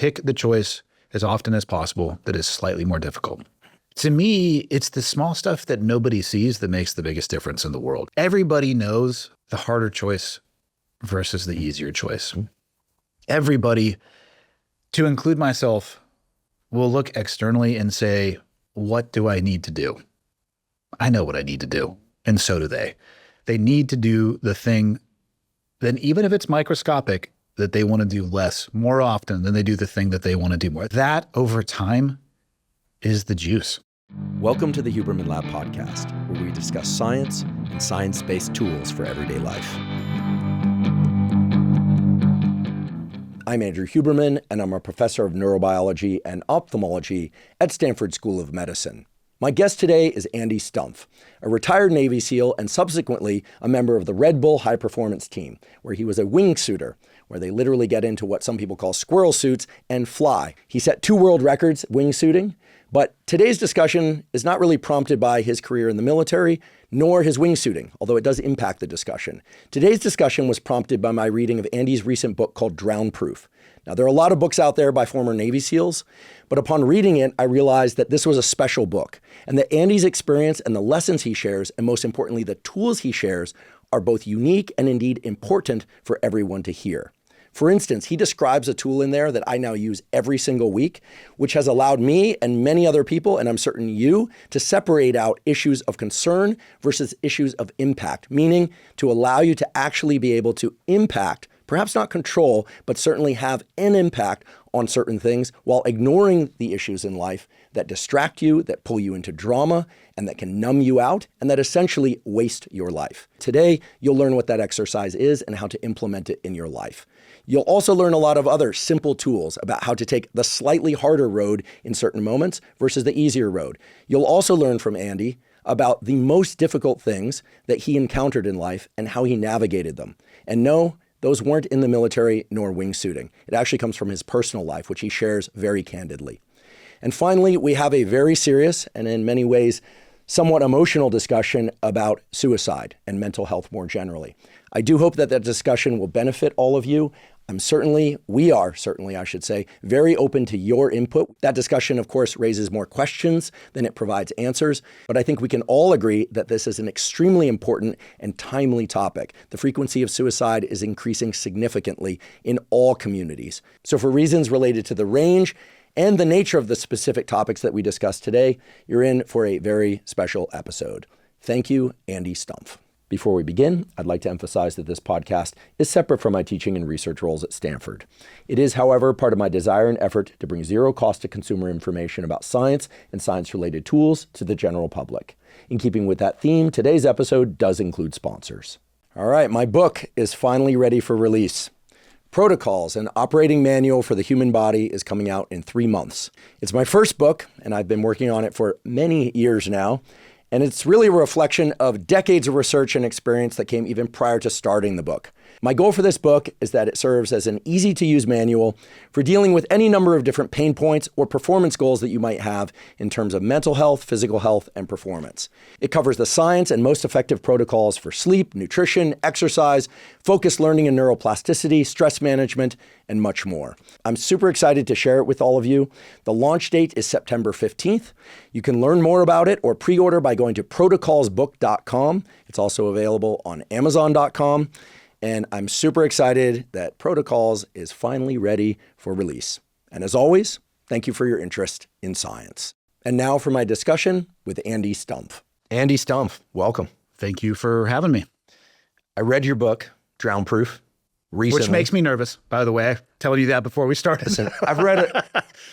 pick the choice as often as possible that is slightly more difficult. To me, it's the small stuff that nobody sees that makes the biggest difference in the world. Everybody knows the harder choice versus the easier choice. Everybody, to include myself, will look externally and say, what do I need to do? I know what I need to do. And so do they. They need to do the thing, then even if it's microscopic, that they want to do less more often than they do the thing that they want to do more. That over time is the juice. Welcome to the Huberman Lab podcast, where we discuss science and science-based tools for everyday life. I'm Andrew Huberman, and I'm a professor of neurobiology and ophthalmology at Stanford School of Medicine. My guest today is Andy Stumpf, a retired Navy SEAL and subsequently a member of the Red Bull high performance team, where he was a wingsuiter, where they literally get into what some people call squirrel suits and fly. He set 2 world records wingsuiting, but today's discussion is not really prompted by his career in the military, nor his wingsuiting, although it does impact the discussion. Today's discussion was prompted by my reading of Andy's recent book called Drown Proof. Now, there are a lot of books out there by former Navy SEALs, but upon reading it, I realized that this was a special book, and that Andy's experience and the lessons he shares, and most importantly, the tools he shares, are both unique and indeed important for everyone to hear. For instance, he describes a tool in there that I now use every single week, which has allowed me and many other people, and I'm certain you, to separate out issues of concern versus issues of impact, meaning to allow you to actually be able to impact, perhaps not control, but certainly have an impact on certain things while ignoring the issues in life that distract you, that pull you into drama, and that can numb you out, and that essentially waste your life. Today, you'll learn what that exercise is and how to implement it in your life. You'll also learn a lot of other simple tools about how to take the slightly harder road in certain moments versus the easier road. You'll also learn from Andy about the most difficult things that he encountered in life and how he navigated them. And no, those weren't in the military nor wingsuiting. It actually comes from his personal life, which he shares very candidly. And finally, we have a very serious and in many ways somewhat emotional discussion about suicide and mental health more generally. I do hope that that discussion will benefit all of you. We are certainly, I should say, very open to your input. That discussion, of course, raises more questions than it provides answers, but I think we can all agree that this is an extremely important and timely topic. The frequency of suicide is increasing significantly in all communities. So for reasons related to the range and the nature of the specific topics that we discussed today, you're in for a very special episode. Thank you, Andy Stumpf. Before we begin, I'd like to emphasize that this podcast is separate from my teaching and research roles at Stanford. It is, however, part of my desire and effort to bring zero cost to consumer information about science and science-related tools to the general public. In keeping with that theme, today's episode does include sponsors. All right, my book is finally ready for release. Protocols, an operating manual for the human body, is coming out in 3 months. It's my first book, and I've been working on it for many years now. And it's really a reflection of decades of research and experience that came even prior to starting the book. My goal for this book is that it serves as an easy-to-use manual for dealing with any number of different pain points or performance goals that you might have in terms of mental health, physical health, and performance. It covers the science and most effective protocols for sleep, nutrition, exercise, focused learning and neuroplasticity, stress management, and much more. I'm super excited to share it with all of you. The launch date is September 15th. You can learn more about it or pre-order by going to protocolsbook.com. It's also available on amazon.com. And I'm super excited that Protocols is finally ready for release. And as always, thank you for your interest in science. And now for my discussion with Andy Stumpf. Andy Stumpf, welcome. Thank you for having me. I read your book, Drown Proof, recently. Which makes me nervous, by the way. I told you that before we started. Listen, I've read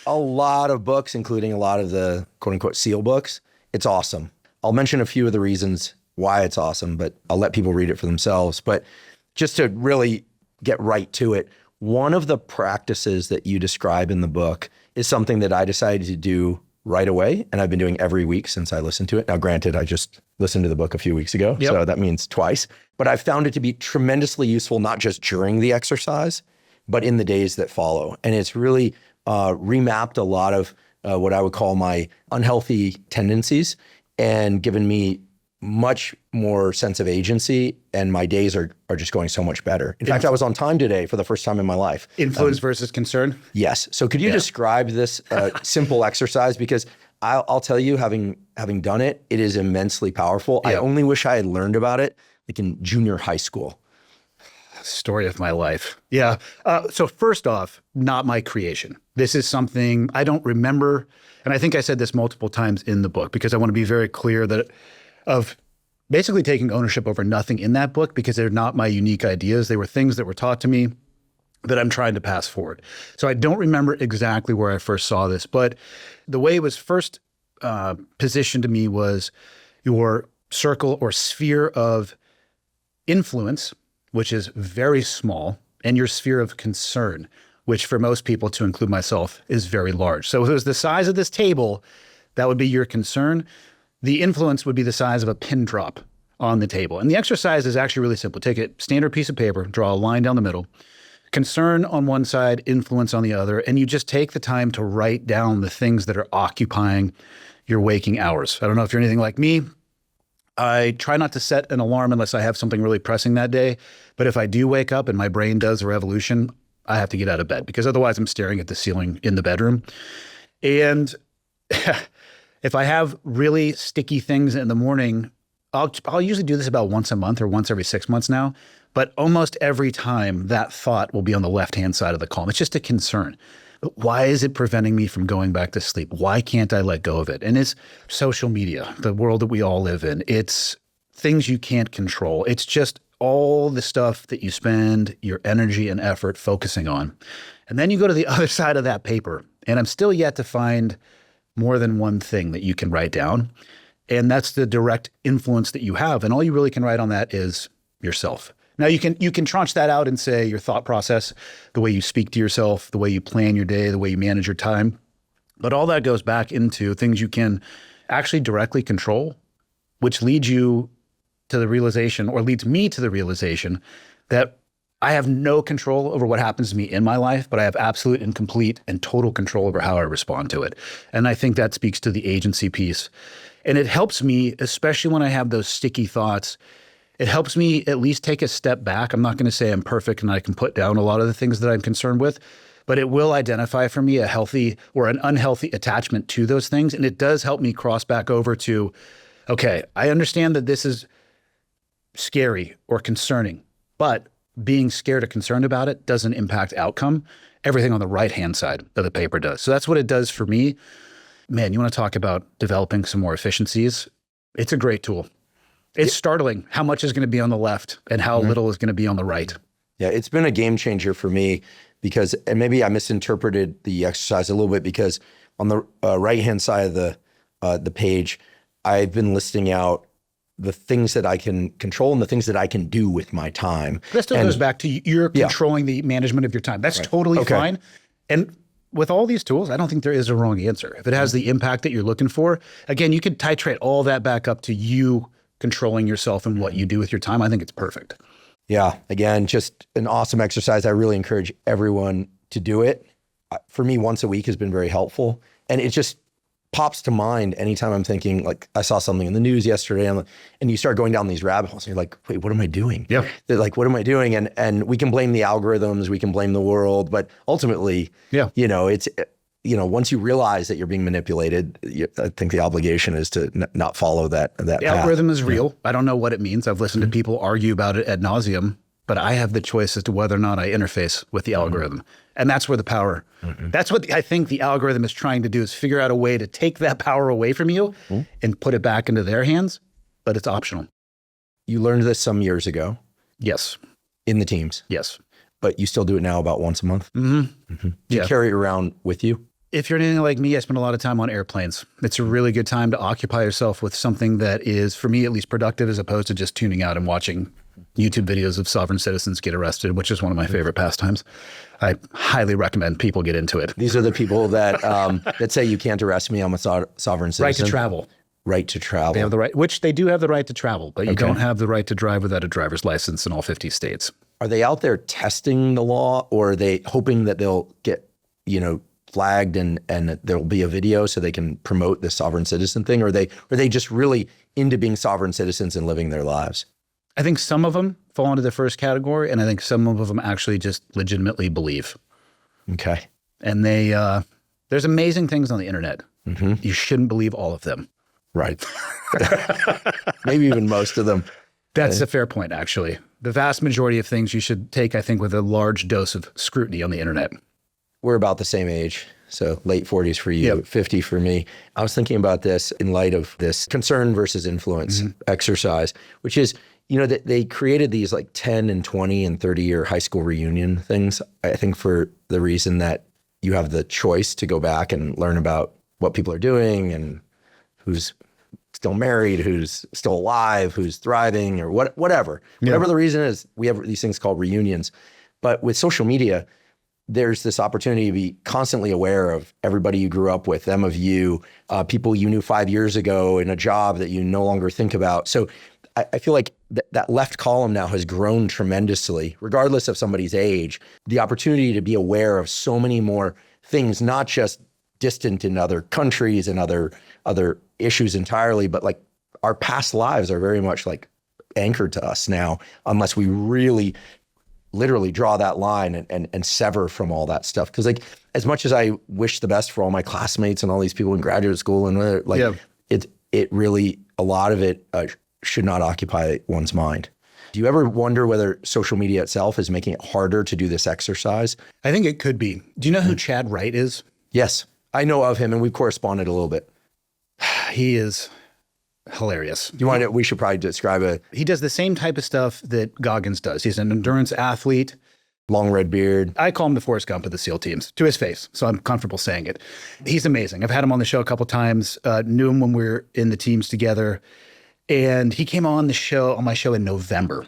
a lot of books, including a lot of the quote-unquote SEAL books. It's awesome. I'll mention a few of the reasons why it's awesome, but I'll let people read it for themselves. But just to really get right to it, one of the practices that you describe in the book is something that I decided to do right away, and I've been doing every week since I listened to it. Now, granted, I just listened to the book a few weeks ago, so that means twice. But I found it to be tremendously useful, not just during the exercise, but in the days that follow. And it's really remapped a lot of what I would call my unhealthy tendencies and given me much more sense of agency, and my days are just going so much better. In fact, I was on time today for the first time in my life. Influence versus concern? Yes. So could you describe this simple exercise? Because I'll tell you, having done it, it is immensely powerful. I only wish I had learned about it like in junior high school. Story of my life. Yeah. So first off, not my creation. This is something I don't remember. And I think I said this multiple times in the book because I want to be very clear that of basically taking ownership over nothing in that book because they're not my unique ideas. They were things that were taught to me that I'm trying to pass forward. So I don't remember exactly where I first saw this, but the way it was first positioned to me was your circle or sphere of influence, which is very small, and your sphere of concern, which for most people, to include myself, is very large. So if it was the size of this table, that would be your concern. The influence would be the size of a pin drop on the table. And the exercise is actually really simple. Take a standard piece of paper, draw a line down the middle, concern on one side, influence on the other, and you just take the time to write down the things that are occupying your waking hours. I don't know if you're anything like me. I try not to set an alarm unless I have something really pressing that day. But if I do wake up and my brain does a revolution, I have to get out of bed because otherwise I'm staring at the ceiling in the bedroom. And if I have really sticky things in the morning, I'll usually do this about once a month or once every 6 months now. But almost every time that thought will be on the left-hand side of the column. It's just a concern. Why is it preventing me from going back to sleep? Why can't I let go of it? And it's social media, the world that we all live in. It's things you can't control. It's just all the stuff that you spend your energy and effort focusing on. And then you go to the other side of that paper, and I'm still yet to find more than one thing that you can write down. And that's the direct influence that you have. And all you really can write on that is yourself. Now you can tranche that out and say your thought process, the way you speak to yourself, the way you plan your day, the way you manage your time. But all that goes back into things you can actually directly control, which leads you to the realization, or leads me to the realization, that I have no control over what happens to me in my life, but I have absolute and complete and total control over how I respond to it. And I think that speaks to the agency piece. And it helps me, especially when I have those sticky thoughts. It helps me at least take a step back. I'm not going to say I'm perfect and I can put down a lot of the things that I'm concerned with, but it will identify for me a healthy or an unhealthy attachment to those things. And it does help me cross back over to, okay, I understand that this is scary or concerning, but being scared or concerned about it doesn't impact outcome. Everything on the right-hand side of the paper does. So that's what it does for me. Man, you want to talk about developing some more efficiencies? It's a great tool. It's startling how much is going to be on the left and how little is going to be on the right. Yeah, it's been a game changer for me because, and maybe I misinterpreted the exercise a little bit, because on the right-hand side of the page, I've been listing out the things that I can control and the things that I can do with my time. That still goes back to you're controlling the management of your time. That's totally fine. And with all these tools, I don't think there is a wrong answer. If it has the impact that you're looking for, again, you could titrate all that back up to you controlling yourself and what you do with your time. I think it's perfect. Yeah. Again, just an awesome exercise. I really encourage everyone to do it. For me, once a week has been very helpful. And it just pops to mind anytime I'm thinking, like, I saw something in the news yesterday, and you start going down these rabbit holes and you're like, wait, what am I doing? Yeah. They're like, what am I doing? And we can blame the algorithms, we can blame the world, but ultimately, it's, once you realize that you're being manipulated, I think the obligation is to not follow that path. The algorithm is real. I don't know what it means. I've listened to people argue about it ad nauseum, but I have the choice as to whether or not I interface with the algorithm. And that's where the power, that's what I think the algorithm is trying to do, is figure out a way to take that power away from you and put it back into their hands, but it's optional. You learned this some years ago. Yes. In the teams. Yes. But you still do it now about once a month? Do you carry it around with you? If you're anything like me, I spend a lot of time on airplanes. It's a really good time to occupy yourself with something that is, for me at least, productive, as opposed to just tuning out and watching YouTube videos of sovereign citizens get arrested, which is one of my favorite pastimes. I highly recommend people get into it. These are the people that that say you can't arrest me, I'm a sovereign citizen. Right to travel. Right to travel. They have the right, which they do have the right to travel, but you don't have the right to drive without a driver's license in all 50 states. Are they out there testing the law, or are they hoping that they'll get, flagged and there'll be a video so they can promote this sovereign citizen thing? Or are they just really into being sovereign citizens and living their lives? I think some of them fall into the first category, and I think some of them actually just legitimately believe. Okay. And there's amazing things on the internet. Mm-hmm. You shouldn't believe all of them. Right. Maybe even most of them. That's a fair point, actually. The vast majority of things you should take, I think, with a large dose of scrutiny on the internet. We're about the same age. So late 40s for you, Yep. 50 for me. I was thinking about this in light of this concern versus influence exercise, which is, that they created these like 10 and 20 and 30-year high school reunion things, I think for the reason that you have the choice to go back and learn about what people are doing and who's still married, who's still alive, who's thriving, or whatever. Yeah. Whatever the reason is, we have these things called reunions. But with social media, there's this opportunity to be constantly aware of everybody you grew up with, them of you, people you knew 5 years ago in a job that you no longer think about. So I feel like that left column now has grown tremendously, regardless of somebody's age. The opportunity to be aware of so many more things, not just distant in other countries and other issues entirely, but like our past lives are very much like anchored to us now, unless we really literally draw that line and sever from all that stuff. Because like, as much as I wish the best for all my classmates and all these people in graduate school and it really, a lot of it should not occupy one's mind. Do you ever wonder whether social media itself is making it harder to do this exercise? I think it could be. Do you know who Chad Wright is? Yes, I know of him and we've corresponded a little bit. He is hilarious. We should probably describe He does the same type of stuff that Goggins does. He's an endurance athlete. long red beard. I call him the Forrest Gump of the SEAL teams, to his face, so I'm comfortable saying it. He's amazing. I've had him on the show a couple times, knew him when we were in the teams together, and he came on my show in November.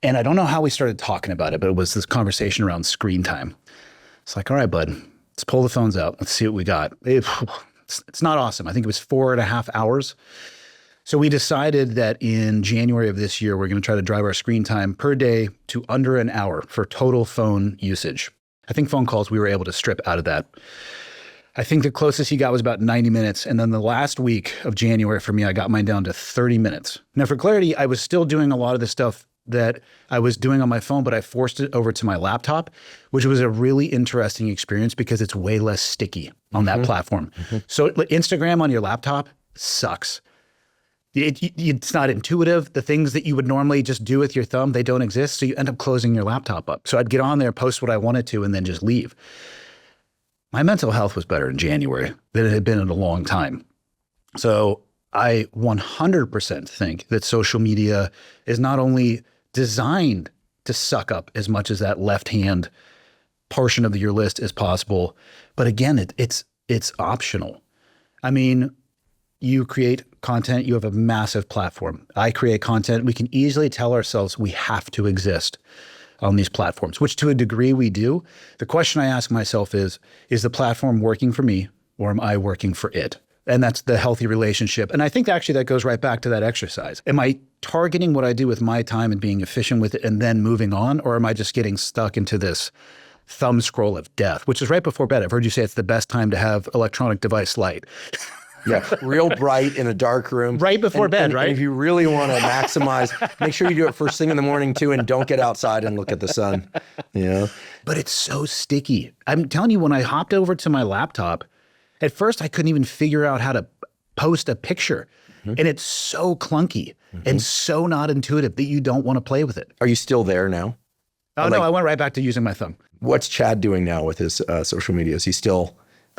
And I don't know how we started talking about it, but it was this conversation around screen time. It's like, all right, bud, let's pull the phones out. Let's see what we got. It's not awesome. I think it was 4.5 hours. So we decided that in January of this year, we're going to try to drive our screen time per day to under an hour for total phone usage. I think phone calls we were able to strip out of that. I think the closest he got was about 90 minutes. And then the last week of January for me, I got mine down to 30 minutes. Now for clarity, I was still doing a lot of the stuff that I was doing on my phone, but I forced it over to my laptop, which was a really interesting experience because it's way less sticky on that platform. So Instagram on your laptop sucks. It's not intuitive. The things that you would normally just do with your thumb, they don't exist. So you end up closing your laptop up. So I'd get on there, post what I wanted to, and then just leave. My mental health was better in January than it had been in a long time. So I 100% think that social media is not only designed to suck up as much as that left-hand portion of your list as possible, but again, it's optional. I mean, you create content, you have a massive platform. I create content. We can easily tell ourselves we have to exist on these platforms, which to a degree we do. The question I ask myself is the platform working for me or am I working for it? And that's the healthy relationship. And I think actually that goes right back to that exercise. Am I targeting what I do with my time and being efficient with it and then moving on? Or am I just getting stuck into this thumb scroll of death, which is right before bed? I've heard you say it's the best time to have electronic device light. Yeah, real bright in a dark room. Right before bed, right? And if you really want to maximize, make sure you do it first thing in the morning too, and don't get outside and look at the sun. But it's so sticky. I'm telling you, when I hopped over to my laptop, at first I couldn't even figure out how to post a picture. And it's so clunky and so not intuitive that you don't want to play with it. Are you still there now? Oh, no, I went right back to using my thumb. What's Chad doing now with his social media? Is he still?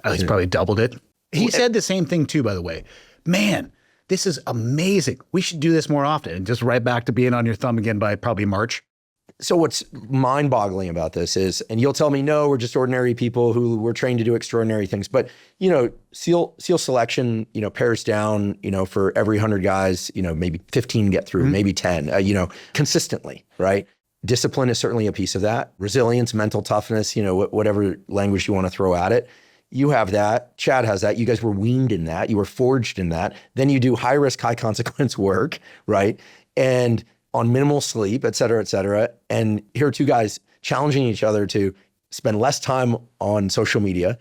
He's probably doubled it. He said the same thing too, by the way. Man, this is amazing. We should do this more often. And just right back to being on your thumb again by probably March. So what's mind-boggling about this is, and you'll tell me, no, we're just ordinary people who were trained to do extraordinary things. But, SEAL selection, pares down, for every 100 guys, maybe 15 get through, maybe 10, consistently, right? Discipline is certainly a piece of that. Resilience, mental toughness, whatever language you want to throw at it. You have that. Chad has that. You guys were weaned in that. You were forged in that. Then you do high risk, high consequence work, right? And on minimal sleep, et cetera, et cetera. And here are two guys challenging each other to spend less time on social media,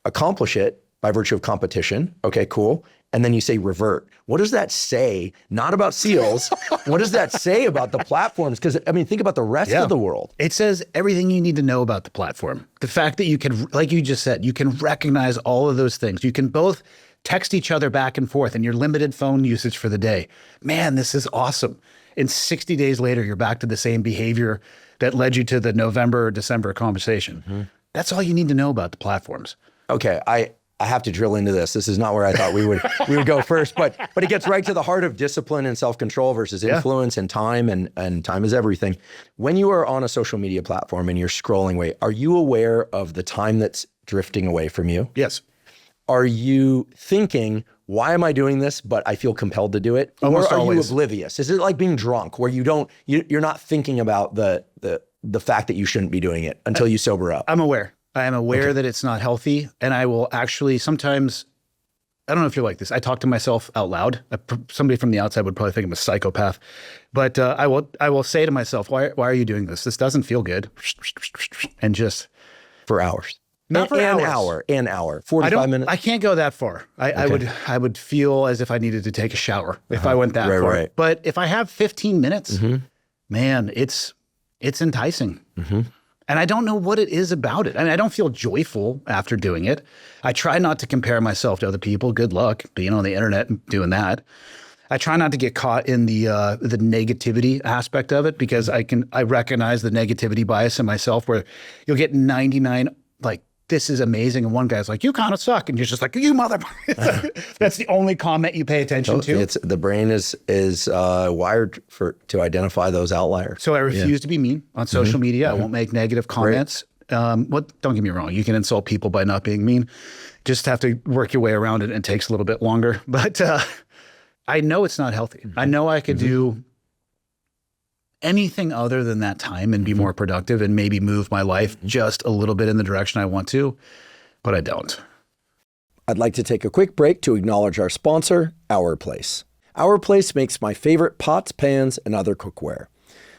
accomplish it by virtue of competition. Okay, cool. And then you say revert. What does that say? Not about SEALs. What does that say about the platforms? Because I mean, think about the rest of the world. It says everything you need to know about the platform. The fact that you can, like you just said, you can recognize all of those things. You can both text each other back and forth in your limited phone usage for the day. Man, this is awesome. And 60 days later, you're back to the same behavior that led you to the November or December conversation. Mm-hmm. That's all you need to know about the platforms. Okay, I have to drill into this. This is not where I thought we would go first, but it gets right to the heart of discipline and self-control versus influence and time, and time is everything. When you are on a social media platform and you're scrolling away, are you aware of the time that's drifting away from you? Yes. Are you thinking, why am I doing this, but I feel compelled to do it? Almost or are always. You oblivious? Is it like being drunk where you're not thinking about the fact that you shouldn't be doing it until you sober up? I'm aware. I am aware that it's not healthy. And I will actually sometimes, I don't know if you're like this, I talk to myself out loud. Somebody from the outside would probably think I'm a psychopath. But I will say to myself, why are you doing this? This doesn't feel good. And just. For hours. Not for an hour, 45 minutes. I can't go that far. I would feel as if I needed to take a shower if I went that far. Right. But if I have 15 minutes, man, it's enticing. Mm-hmm. And I don't know what it is about it. I mean, I don't feel joyful after doing it. I try not to compare myself to other people. Good luck being on the internet and doing that. I try not to get caught in the negativity aspect of it, because I recognize the negativity bias in myself, where you'll get 99 like, this is amazing, and one guy's like, you kind of suck, and you're just like, you motherfucker. That's the only comment you pay attention to. The brain is wired to identify those outliers. So I refuse to be mean on social media. I won't make negative comments. Don't get me wrong, you can insult people by not being mean. Just have to work your way around it, and it takes a little bit longer. But I know it's not healthy. I know I could do anything other than that time and be more productive and maybe move my life just a little bit in the direction I want to, but I don't. I'd like to take a quick break to acknowledge our sponsor, Our Place. Our Place makes my favorite pots, pans, and other cookware.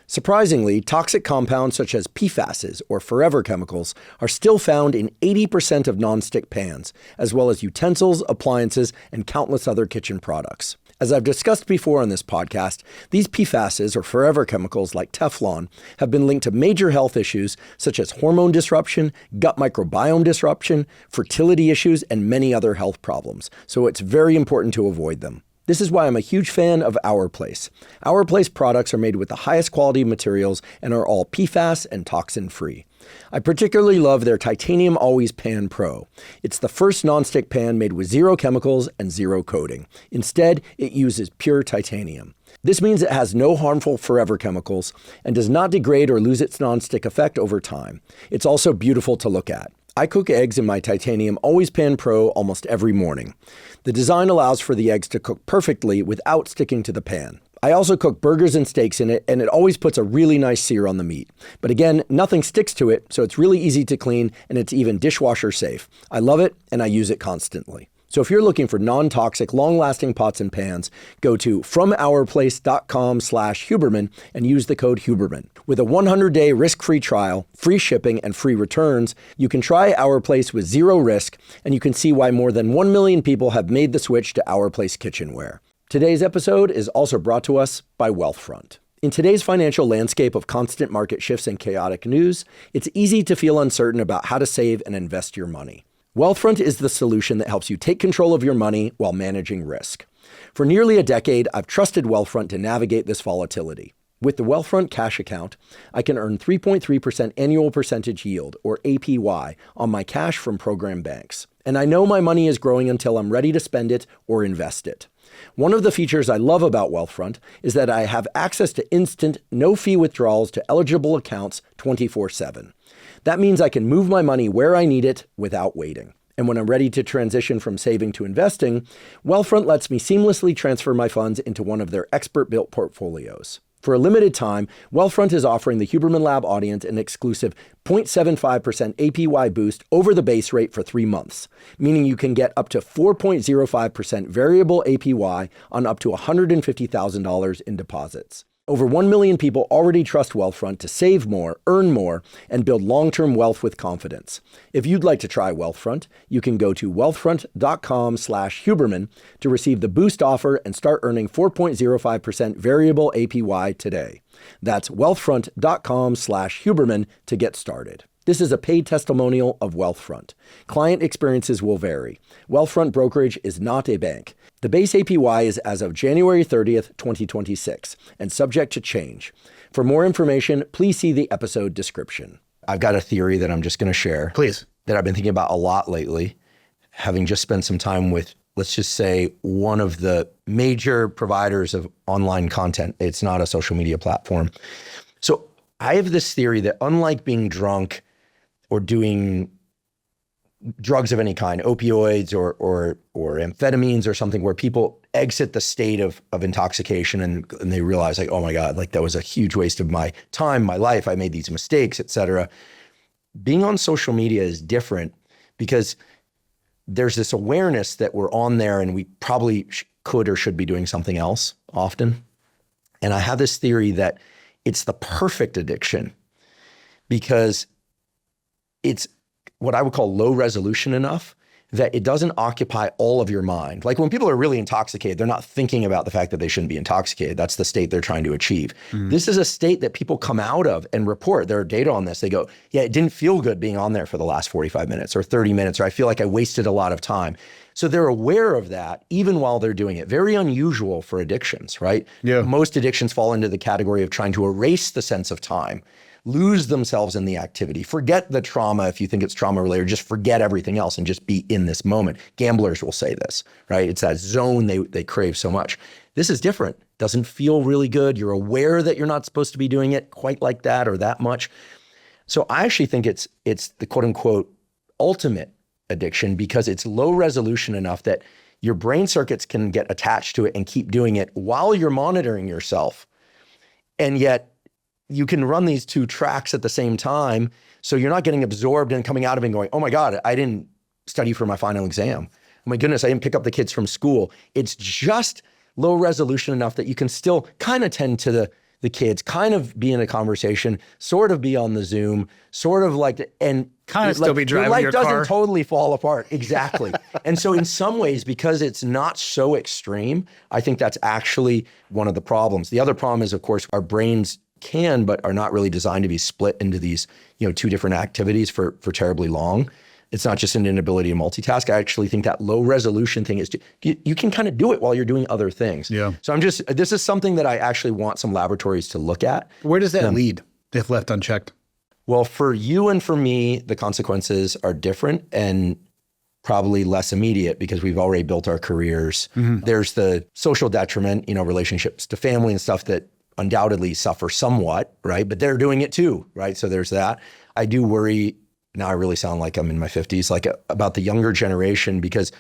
Surprisingly, toxic compounds such as PFASs or forever chemicals are still found in 80% of nonstick pans, as well as utensils, appliances, and countless other kitchen products. As I've discussed before on this podcast, these PFASs, or forever chemicals like Teflon, have been linked to major health issues such as hormone disruption, gut microbiome disruption, fertility issues, and many other health problems. So it's very important to avoid them. This is why I'm a huge fan of Our Place. Our Place products are made with the highest quality materials and are all PFAS and toxin-free. I particularly love their Titanium Always Pan Pro. It's the first nonstick pan made with zero chemicals and zero coating. Instead, it uses pure titanium. This means it has no harmful forever chemicals and does not degrade or lose its nonstick effect over time. It's also beautiful to look at. I cook eggs in my Titanium Always Pan Pro almost every morning. The design allows for the eggs to cook perfectly without sticking to the pan. I also cook burgers and steaks in it, and it always puts a really nice sear on the meat. But again, nothing sticks to it, so it's really easy to clean, and it's even dishwasher safe. I love it, and I use it constantly. So if you're looking for non-toxic, long-lasting pots and pans, go to FromOurPlace.com/Huberman and use the code Huberman. With a 100-day risk-free trial, free shipping, and free returns, you can try Our Place with zero risk, and you can see why more than 1 million people have made the switch to Our Place kitchenware. Today's episode is also brought to us by Wealthfront. In today's financial landscape of constant market shifts and chaotic news, it's easy to feel uncertain about how to save and invest your money. Wealthfront is the solution that helps you take control of your money while managing risk. For nearly a decade, I've trusted Wealthfront to navigate this volatility. With the Wealthfront cash account, I can earn 3.3% annual percentage yield, or APY, on my cash from program banks. And I know my money is growing until I'm ready to spend it or invest it. One of the features I love about Wealthfront is that I have access to instant, no-fee withdrawals to eligible accounts 24/7. That means I can move my money where I need it without waiting. And when I'm ready to transition from saving to investing, Wealthfront lets me seamlessly transfer my funds into one of their expert-built portfolios. For a limited time, Wealthfront is offering the Huberman Lab audience an exclusive 0.75% APY boost over the base rate for 3 months, meaning you can get up to 4.05% variable APY on up to $150,000 in deposits. Over 1 million people already trust Wealthfront to save more, earn more, and build long-term wealth with confidence. If you'd like to try Wealthfront, you can go to wealthfront.com/Huberman to receive the boost offer and start earning 4.05% variable APY today. That's wealthfront.com/Huberman to get started. This is a paid testimonial of Wealthfront. Client experiences will vary. Wealthfront Brokerage is not a bank. The base APY is as of January 30th, 2026, and subject to change. For more information, please see the episode description. I've got a theory that I'm just going to share. Please. That I've been thinking about a lot lately, having just spent some time with, let's just say, one of the major providers of online content. It's not a social media platform. So I have this theory that unlike being drunk or doing drugs of any kind, opioids or amphetamines or something where people exit the state of intoxication and they realize like, oh my God, like that was a huge waste of my time, my life. I made these mistakes, et cetera. Being on social media is different because there's this awareness that we're on there and we probably could or should be doing something else often. And I have this theory that it's the perfect addiction because it's what I would call low resolution enough that it doesn't occupy all of your mind. Like when people are really intoxicated, they're not thinking about the fact that they shouldn't be intoxicated. That's the state they're trying to achieve. This is a state that people come out of and report. There are data on this. They go, yeah, it didn't feel good being on there for the last 45 minutes or 30 minutes, or I feel like I wasted a lot of time. So they're aware of that even while they're doing it. Very unusual for addictions, right? Yeah. Most addictions fall into the category of trying to erase the sense of time, lose themselves in the activity, forget the trauma if you think it's trauma related, just forget everything else and just be in this moment. Gamblers will say this, right? It's that zone they crave so much. This is different. Doesn't feel really good. You're aware that you're not supposed to be doing it quite like that or that much. So I actually think it's the quote unquote ultimate addiction because it's low resolution enough that your brain circuits can get attached to it and keep doing it while you're monitoring yourself. And yet you can run these two tracks at the same time. So you're not getting absorbed and coming out of it and going, oh my God, I didn't study for my final exam. Oh my goodness, I didn't pick up the kids from school. It's just low resolution enough that you can still kind of tend to the kids, kind of be in a conversation, sort of be on the Zoom, sort of like, and kind of still be driving your life car. doesn't totally fall apart. Exactly. And so in some ways, because it's not so extreme, I think that's actually one of the problems. The other problem is, of course, our brains can, but are not really designed to be split into these, two different activities for terribly long. It's not just an inability to multitask. I actually think that low resolution thing is, you can kind of do it while you're doing other things. Yeah. So this is something that I actually want some laboratories to look at. Where does that lead if left unchecked? Well, for you and for me, the consequences are different and probably less immediate because we've already built our careers. There's the social detriment, relationships to family and stuff that undoubtedly suffer somewhat, right? But they're doing it too, right? So there's that. I do worry, now I really sound like I'm in my 50s, like about the younger generation, because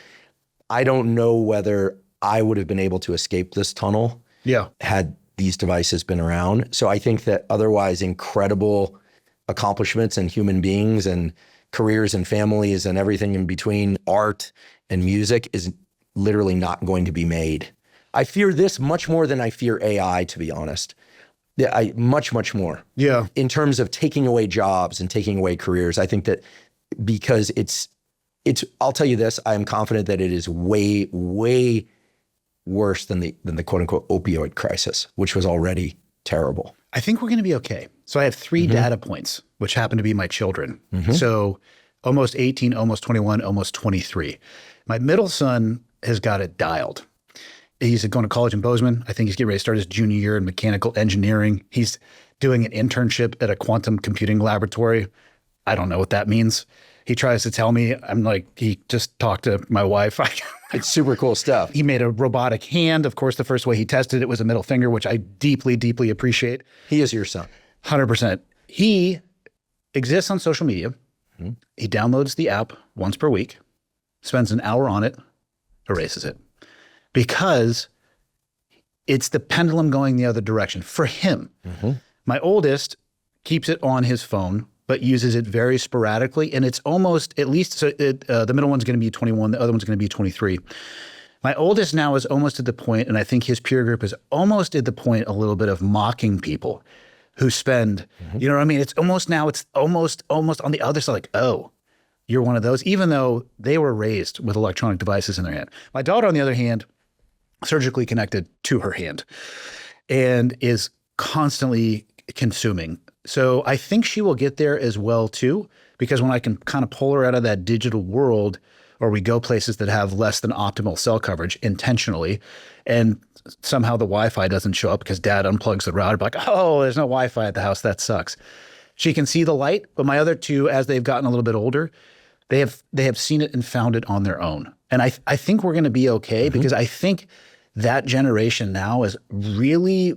I don't know whether I would have been able to escape this tunnel had these devices been around. So I think that otherwise incredible accomplishments and human beings and careers and families and everything in between, art and music, is literally not going to be made. I fear this much more than I fear AI, to be honest. Yeah, much more. Yeah. In terms of taking away jobs and taking away careers, I think that because it's. I'll tell you this: I am confident that it is way worse than the quote unquote opioid crisis, which was already terrible. I think we're going to be okay. So I have 3 data points, which happen to be my children. So almost 18, almost 21, almost 23. My middle son has got it dialed. He's going to college in Bozeman. I think he's getting ready to start his junior year in mechanical engineering. He's doing an internship at a quantum computing laboratory. I don't know what that means. He tries to tell me. I'm like, he just talked to my wife. It's super cool stuff. He made a robotic hand. Of course, the first way he tested it was a middle finger, which I deeply, deeply appreciate. He is your son. 100%. He exists on social media. He downloads the app once per week, spends an hour on it, erases it. Because it's the pendulum going the other direction for him. My oldest keeps it on his phone, but uses it very sporadically. And it's almost, at least, so the middle one's going to be 21, the other one's going to be 23. My oldest now is almost at the point, and I think his peer group is almost at the point a little bit of mocking people who spend, you know what I mean? It's almost on the other side, like, oh, you're one of those, even though they were raised with electronic devices in their hand. My daughter, on the other hand, surgically connected to her hand and is constantly consuming. So I think she will get there as well too, because when I can kind of pull her out of that digital world, or we go places that have less than optimal cell coverage intentionally, and somehow the Wi-Fi doesn't show up because dad unplugs the router, like, oh, there's no Wi-Fi at the house, that sucks. She can see the light, but my other two, as they've gotten a little bit older, they have seen it and found it on their own. And I think we're going to be okay, because I think that generation now is really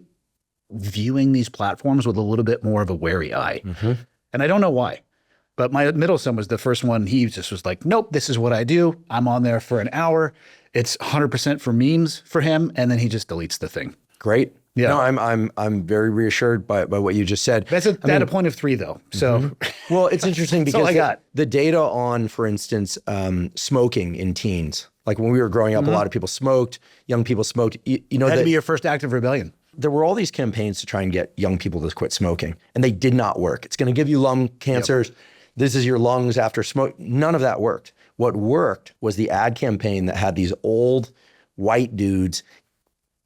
viewing these platforms with a little bit more of a wary eye. And I don't know why, but my middle son was the first one. He just was like, nope, this is what I do. I'm on there for an hour. It's 100% for memes for him. And then he just deletes the thing. Great. Yeah. No, I'm very reassured by what you just said. That's at a point of 3 though. So well, it's interesting because all I got. The data on, for instance, smoking in teens, like when we were growing up, a lot of people smoked, young people smoked, you know, that had to be your first act of rebellion. There were all these campaigns to try and get young people to quit smoking, and they did not work. It's going to give you lung cancers. This is your lungs after smoke. None of that worked. What worked was the ad campaign that had these old white dudes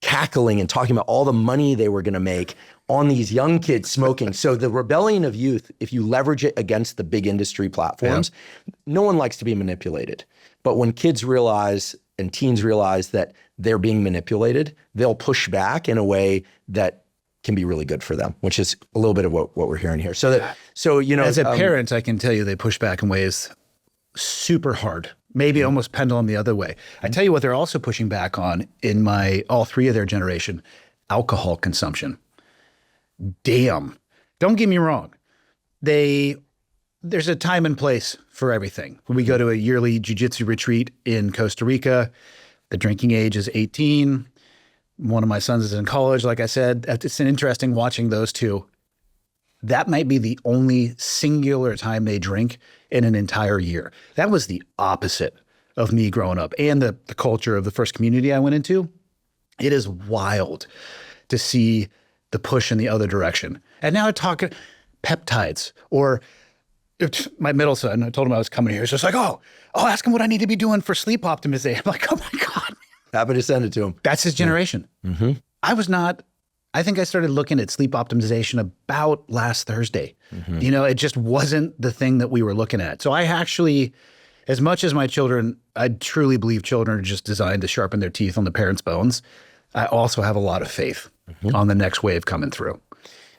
cackling and talking about all the money they were going to make on these young kids smoking. So the rebellion of youth, if you leverage it against the big industry platforms, no one likes to be manipulated. But when kids realize and teens realize that they're being manipulated, they'll push back in a way that can be really good for them, which is a little bit of what we're hearing here. So you know, as a parent, I can tell you they push back in ways super hard, maybe almost pendulum the other way. I tell you what they're also pushing back on in all 3 of their generation: alcohol consumption. Damn. Don't get me wrong. There's a time and place for everything. When we go to a yearly jiu-jitsu retreat in Costa Rica, the drinking age is 18. One of my sons is in college. Like I said, it's interesting watching those two. That might be the only singular time they drink in an entire year. That was the opposite of me growing up and the culture of the first community I went into. It is wild to see the push in the other direction. And now I talk peptides, or my middle son, I told him I was coming here. He's just like, oh, ask him what I need to be doing for sleep optimization. I'm like, oh my God. Happy to send it to him. That's his generation. I think I started looking at sleep optimization about last Thursday. You know, it just wasn't the thing that we were looking at. So I actually, as much as my children, I truly believe children are just designed to sharpen their teeth on the parents' bones, I also have a lot of faith on the next wave coming through.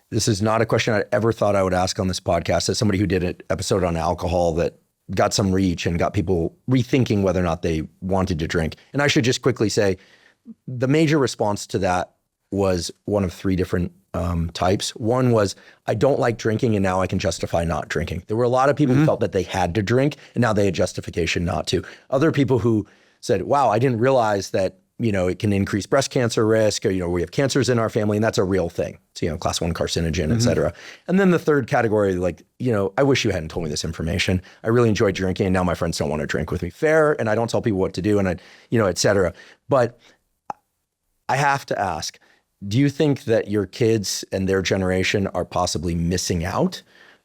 This is not a question I ever thought I would ask on this podcast. As somebody who did an episode on alcohol that got some reach and got people rethinking whether or not they wanted to drink. And I should just quickly say, the major response to that was one of 3 different types. One was, I don't like drinking and now I can justify not drinking. There were a lot of people who felt that they had to drink and now they had justification not to. Other people who said, wow, I didn't realize that, you know, it can increase breast cancer risk, or, you know, we have cancers in our family and that's a real thing. So, you know, class 1 carcinogen, et cetera. And then the third category, like, you know, I wish you hadn't told me this information. I really enjoyed drinking and now my friends don't want to drink with me. Fair. And I don't tell people what to do and I, you know, et cetera. But I have to ask, do you think that your kids and their generation are possibly missing out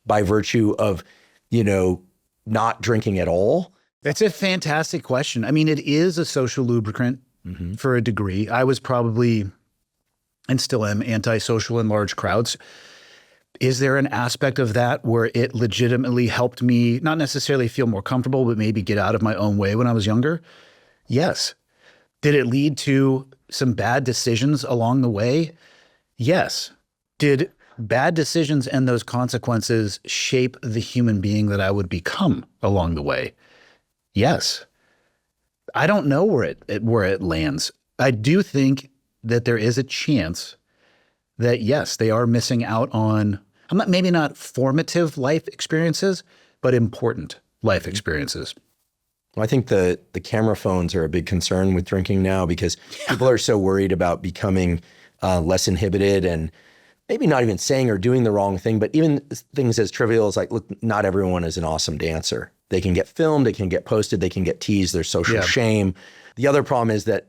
by virtue of, you know, not drinking at all? That's a fantastic question. I mean, it is a social lubricant for a degree. I was probably, and still am, antisocial in large crowds. Is there an aspect of that where it legitimately helped me not necessarily feel more comfortable, but maybe get out of my own way when I was younger? Yes. Did it lead to some bad decisions along the way? Yes. Did bad decisions and those consequences shape the human being that I would become along the way? Yes. I don't know where it lands. I do think that there is a chance that, yes, they are missing out on, maybe not formative life experiences, but important life experiences. Well, I think the camera phones are a big concern with drinking now because people are so worried about becoming less inhibited and maybe not even saying or doing the wrong thing, but even things as trivial as like, look, not everyone is an awesome dancer. They can get filmed, they can get posted, they can get teased, there's social shame. The other problem is that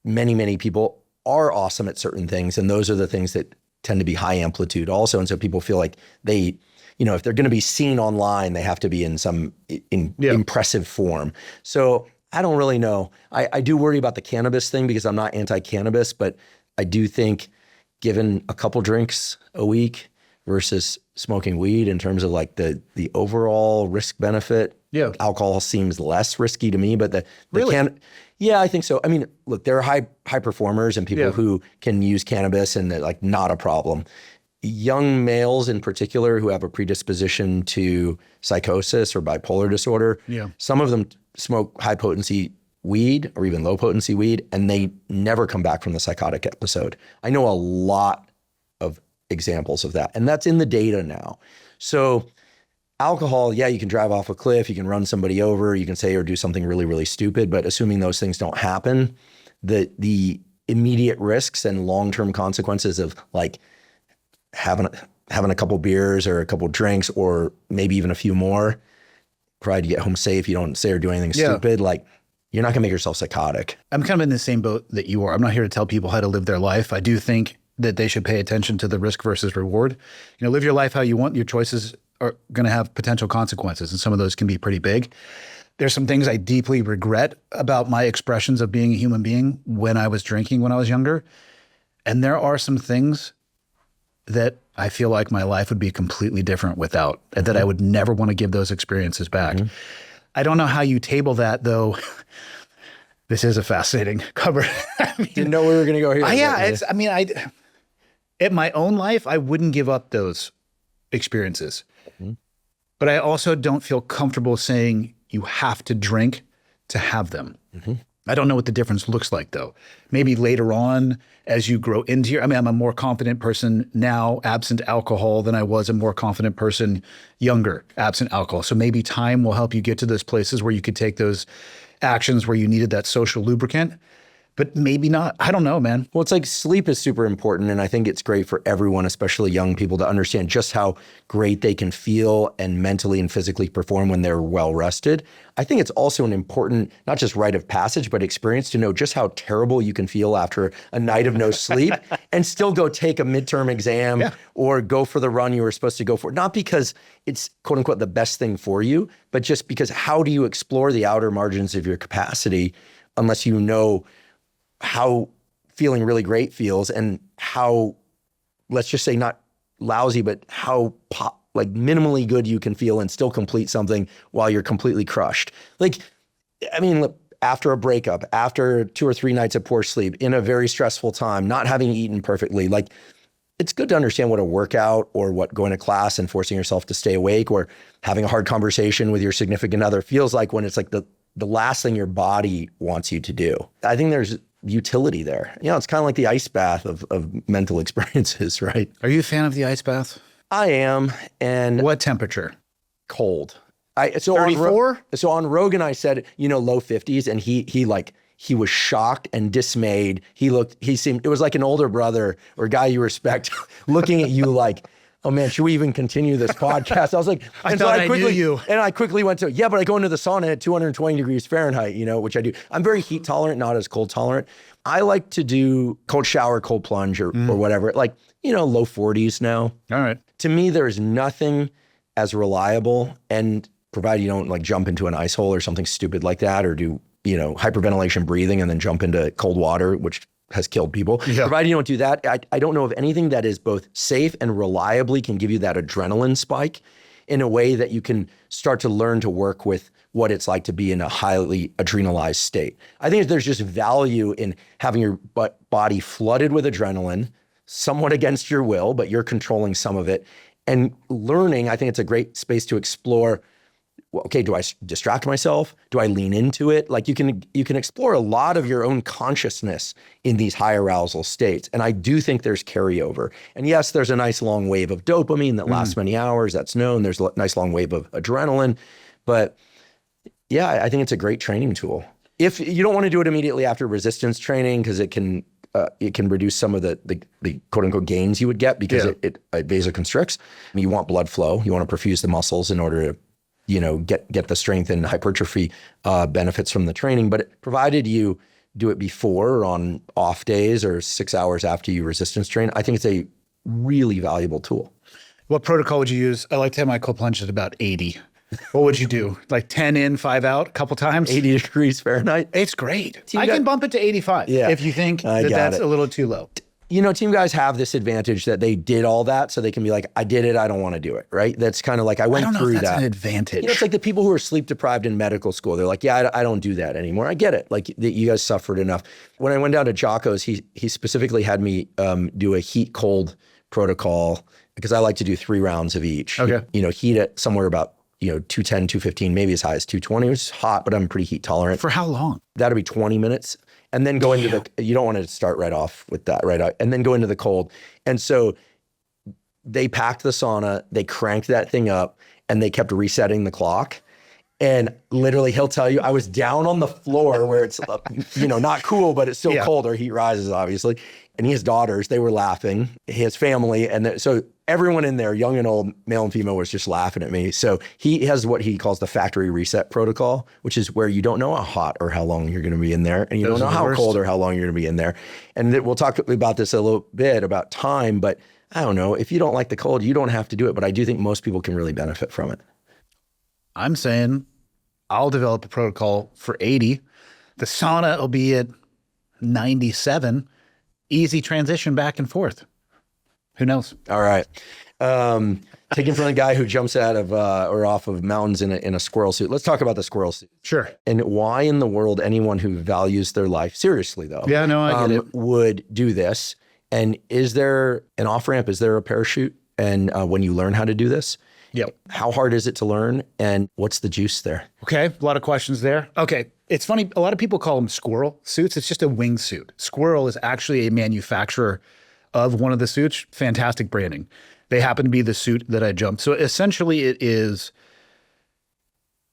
many, many people are awesome at certain things, and those are the things that tend to be high amplitude also. And so people feel like they, if they're going to be seen online, they have to be in some impressive form. So I don't really know. I do worry about the cannabis thing because I'm not anti-cannabis, but I do think given a couple drinks a week versus smoking weed in terms of like the overall risk benefit, alcohol seems less risky to me, but I think so. I mean, look, there are high performers and people who can use cannabis and they're like not a problem. Young males in particular who have a predisposition to psychosis or bipolar disorder, some of them smoke high potency weed or even low potency weed, and they never come back from the psychotic episode. I know a lot of examples of that, and that's in the data now. So alcohol, you can drive off a cliff, you can run somebody over, you can say or do something really, really stupid, but assuming those things don't happen, the immediate risks and long-term consequences of like having a couple beers or a couple drinks or maybe even a few more, try to get home safe, you don't say or do anything stupid, like you're not gonna make yourself psychotic. I'm kind of in the same boat that you are. I'm not here to tell people how to live their life. I do think that they should pay attention to the risk versus reward. Live your life how you want. Your choices are going to have potential consequences, and some of those can be pretty big. There's some things I deeply regret about my expressions of being a human being when I was drinking when I was younger. And there are some things that I feel like my life would be completely different without, and that I would never want to give those experiences back. I don't know how you table that, though. This is a fascinating cover. Didn't know we were going to go here. At my own life, I wouldn't give up those experiences. But I also don't feel comfortable saying you have to drink to have them. I don't know what the difference looks like, though. Maybe later on, as you grow into I'm a more confident person now, absent alcohol, than I was a more confident person younger, absent alcohol. So maybe time will help you get to those places where you could take those actions where you needed that social lubricant. But maybe not. I don't know, man. Well, it's like sleep is super important. And I think it's great for everyone, especially young people, to understand just how great they can feel and mentally and physically perform when they're well rested. I think it's also an important, not just rite of passage, but experience to know just how terrible you can feel after a night of no sleep and still go take a midterm exam or go for the run you were supposed to go for. Not because it's quote unquote the best thing for you, but just because how do you explore the outer margins of your capacity unless you know how feeling really great feels and how, let's just say not lousy, but how minimally good you can feel and still complete something while you're completely crushed. Look, after a breakup, after 2 or 3 nights of poor sleep, in a very stressful time, not having eaten perfectly, it's good to understand what a workout or what going to class and forcing yourself to stay awake or having a hard conversation with your significant other feels like when it's like the last thing your body wants you to do. I think there's utility there. It's kind of like the ice bath of mental experiences, right? Are you a fan of the ice bath? I am. And what temperature? Cold. 34? So on Rogan, I said, low 50s, and he was shocked and dismayed. It was like an older brother or guy you respect looking at you like, oh man, should we even continue this podcast? I was like, I knew you. And I quickly went to, but I go into the sauna at 220 degrees Fahrenheit, which I do. I'm very heat tolerant, not as cold tolerant. I like to do cold shower, cold plunge or whatever, low 40s now. All right. To me, there is nothing as reliable, and provided you don't jump into an ice hole or something stupid like that, or do, hyperventilation breathing and then jump into cold water, which has killed people. Yeah. Provided you don't do that, I don't know of anything that is both safe and reliably can give you that adrenaline spike in a way that you can start to learn to work with what it's like to be in a highly adrenalized state. I think there's just value in having your body flooded with adrenaline, somewhat against your will, but you're controlling some of it. And learning, I think it's a great space to explore, okay, do I distract myself? Do I lean into it? You can explore a lot of your own consciousness in these high arousal states. And I do think there's carryover. And yes, there's a nice long wave of dopamine that lasts many hours. That's known. There's a nice long wave of adrenaline. But yeah, I think it's a great training tool. If you don't want to do it immediately after resistance training, because it can reduce some of the quote unquote gains you would get because it vasoconstricts. You want blood flow. You want to perfuse the muscles in order to get the strength and hypertrophy benefits from the training. But provided you do it before or on off days or 6 hours after you resistance train, I think it's a really valuable tool. What protocol would you use? I like to have my cold plunge at about 80. What would you do? Like 10 in, 5 out, a couple times? 80 degrees Fahrenheit? It's great. I can bump it to 85 if you think that's a little too low. Team guys have this advantage that they did all that, so they can be like, I did it, I don't want to do it, right? That's kind of like, I went through that. I don't know if that's an advantage. It's like the people who are sleep deprived in medical school. They're like, yeah, I don't do that anymore. I get it. Like, you guys suffered enough. When I went down to Jocko's, he specifically had me do a heat-cold protocol because I like to do 3 rounds of each. Okay. Heat at somewhere about 210, 215, maybe as high as 220. It was hot, but I'm pretty heat tolerant. For how long? That'll be 20 minutes. And then go into you don't want to start right off with that, right? And then go into the cold. And so they packed the sauna, they cranked that thing up, and they kept resetting the clock. And literally, he'll tell you, I was down on the floor where it's, not cool, but it's still cold, or heat rises, obviously. And his daughters, they were laughing, his family. And so everyone in there, young and old, male and female, was just laughing at me. So he has what he calls the factory reset protocol, which is where you don't know how hot or how long you're going to be in there. And you don't know how cold or how long you're going to be in there. And we'll talk about this a little bit about time, but I don't know. If you don't like the cold, you don't have to do it. But I do think most people can really benefit from it. I'm saying I'll develop a protocol for 80. The sauna will be at 97. Easy transition back and forth. Who knows? All right. Taken from the guy who jumps out of or off of mountains in a squirrel suit. Let's talk about the squirrel suit. Sure. And why in the world anyone who values their life seriously, though, I get it, would do this. And is there an off-ramp? Is there a parachute? And when you learn how to do this, how hard is it to learn? And what's the juice there? Okay, a lot of questions there. Okay, it's funny. A lot of people call them squirrel suits. It's just a wingsuit. Squirrel is actually a manufacturer of one of the suits. Fantastic branding. They happen to be the suit that I jumped. So essentially it is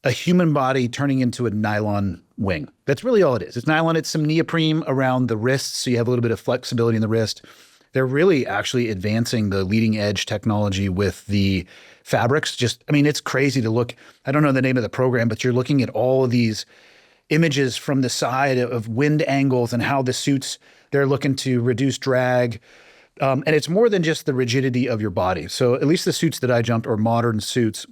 a human body turning into a nylon wing. That's really all it is. It's nylon. It's some neoprene around the wrists, so you have a little bit of flexibility in the wrist. They're really actually advancing the leading edge technology with the fabrics. It's crazy to look. I don't know the name of the program, but you're looking at all of these images from the side of wind angles and how the suits, they're looking to reduce drag. And it's more than just the rigidity of your body. So at least the suits that I jumped are modern suits.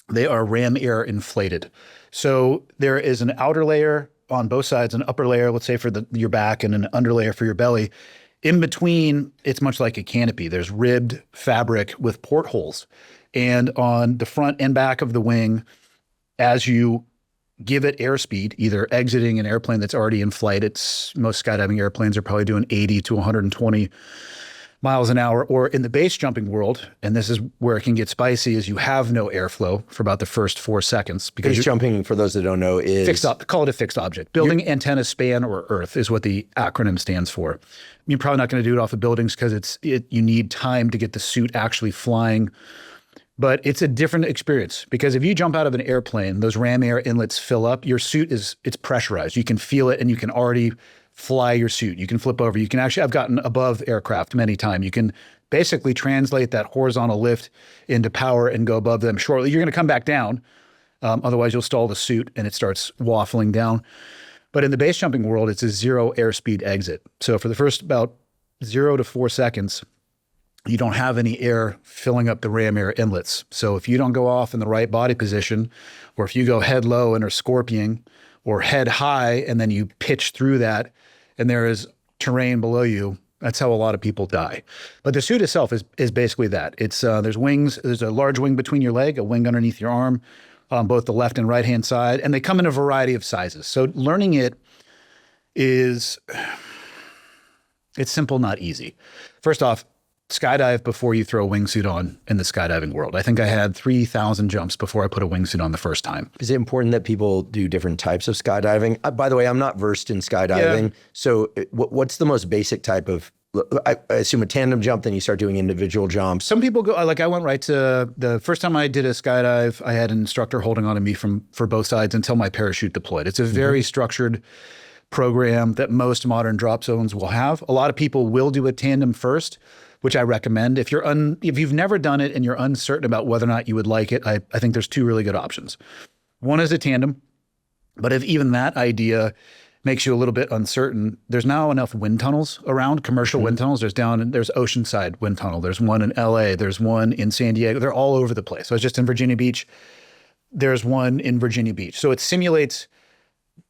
They are ram air inflated. So there is an outer layer on both sides, an upper layer, let's say for your back, and an underlayer for your belly. In between, it's much like a canopy. There's ribbed fabric with portholes. And on the front and back of the wing, as you give it airspeed, either exiting an airplane that's already in flight, most skydiving airplanes are probably doing 80 to 120 miles an hour, or in the base jumping world, and this is where it can get spicy, is you have no airflow for about the first 4 seconds. Because base jumping, for those that don't know, is call it a fixed object. Building, antenna, span, or earth is what the acronym stands for. You're probably not going to do it off of buildings because you need time to get the suit actually flying. But it's a different experience because if you jump out of an airplane, those ram air inlets fill up, your suit it's pressurized. You can feel it and you can already fly your suit. You can flip over. You can actually, I've gotten above aircraft many times. You can basically translate that horizontal lift into power and go above them shortly. You're going to come back down. Otherwise you'll stall the suit and it starts waffling down. But in the base jumping world, it's a 0 airspeed exit. So for the first about 0 to 4 seconds, you don't have any air filling up the ram air inlets. So if you don't go off in the right body position, or if you go head low and are scorpioning, or head high and then you pitch through that and there is terrain below you, that's how a lot of people die. But the suit itself is basically that. It's there's wings, there's a large wing between your leg, a wing underneath your arm, on both the left and right hand side, and they come in a variety of sizes. So learning it it's simple, not easy. First off, skydive before you throw a wingsuit on in the skydiving world. I think I had 3,000 jumps before I put a wingsuit on the first time. Is it important that people do different types of skydiving? By the way, I'm not versed in skydiving. Yeah. So what's the most basic type of, I assume a tandem jump, then you start doing individual jumps. Some people go, like I went right to, the first time I did a skydive, I had an instructor holding on to me for both sides until my parachute deployed. It's a very structured program that most modern drop zones will have. A lot of people will do a tandem first, which I recommend. If you've never done it and you're uncertain about whether or not you would like it, I think there's two really good options. One is a tandem, but if even that idea makes you a little bit uncertain, there's now enough wind tunnels around, commercial wind tunnels. There's Oceanside Wind Tunnel. There's one in LA. There's one in San Diego. They're all over the place. So I was just in Virginia Beach. There's one in Virginia Beach. So it simulates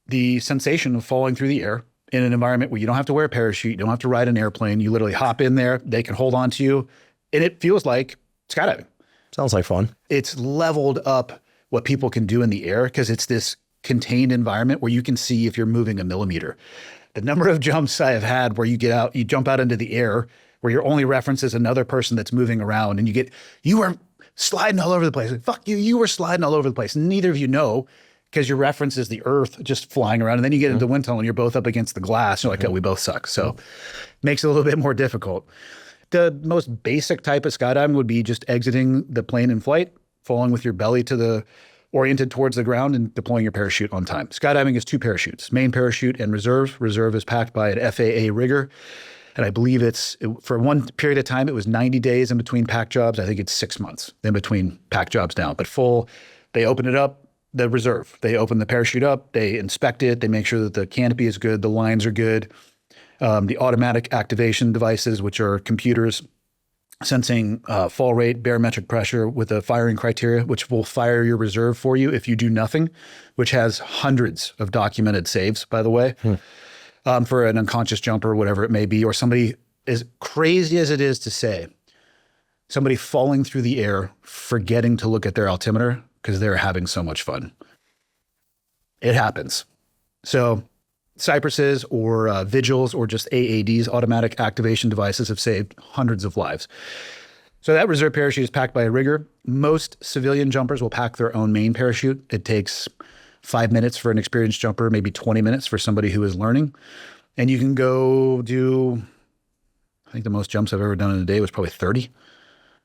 the sensation of falling through the air in an environment where you don't have to wear a parachute, you don't have to ride an airplane. You literally hop in there, they can hold on to you, and it feels like skydiving. Sounds like fun. It's leveled up what people can do in the air because it's this contained environment where you can see if you're moving a millimeter. The number of jumps I have had where you jump out into the air, where your only reference is another person that's moving around, and you were sliding all over the place. Like, fuck you, you were sliding all over the place. Neither of you know, because your reference is the earth just flying around. And then you get into the wind tunnel and you're both up against the glass. You're like, oh, we both suck. So makes it a little bit more difficult. The most basic type of skydiving would be just exiting the plane in flight, falling with your belly oriented towards the ground and deploying your parachute on time. Skydiving is 2 parachutes, main parachute and reserve. Reserve is packed by an FAA rigger. And I believe for one period of time, it was 90 days in between pack jobs. I think it's 6 months in between pack jobs now. But full, they open it up, the reserve. They open the parachute up, they inspect it, they make sure that the canopy is good, the lines are good. The automatic activation devices, which are computers sensing fall rate, barometric pressure with a firing criteria, which will fire your reserve for you if you do nothing, which has hundreds of documented saves, by the way, for an unconscious jumper, whatever it may be, or somebody, as crazy as it is to say, somebody falling through the air, forgetting to look at their altimeter because they're having so much fun. It happens. So Cypresses or Vigils or just AADs, automatic activation devices, have saved hundreds of lives. So that reserve parachute is packed by a rigger. Most civilian jumpers will pack their own main parachute. It takes 5 minutes for an experienced jumper, maybe 20 minutes for somebody who is learning. And you can go do, I think the most jumps I've ever done in a day was probably 30.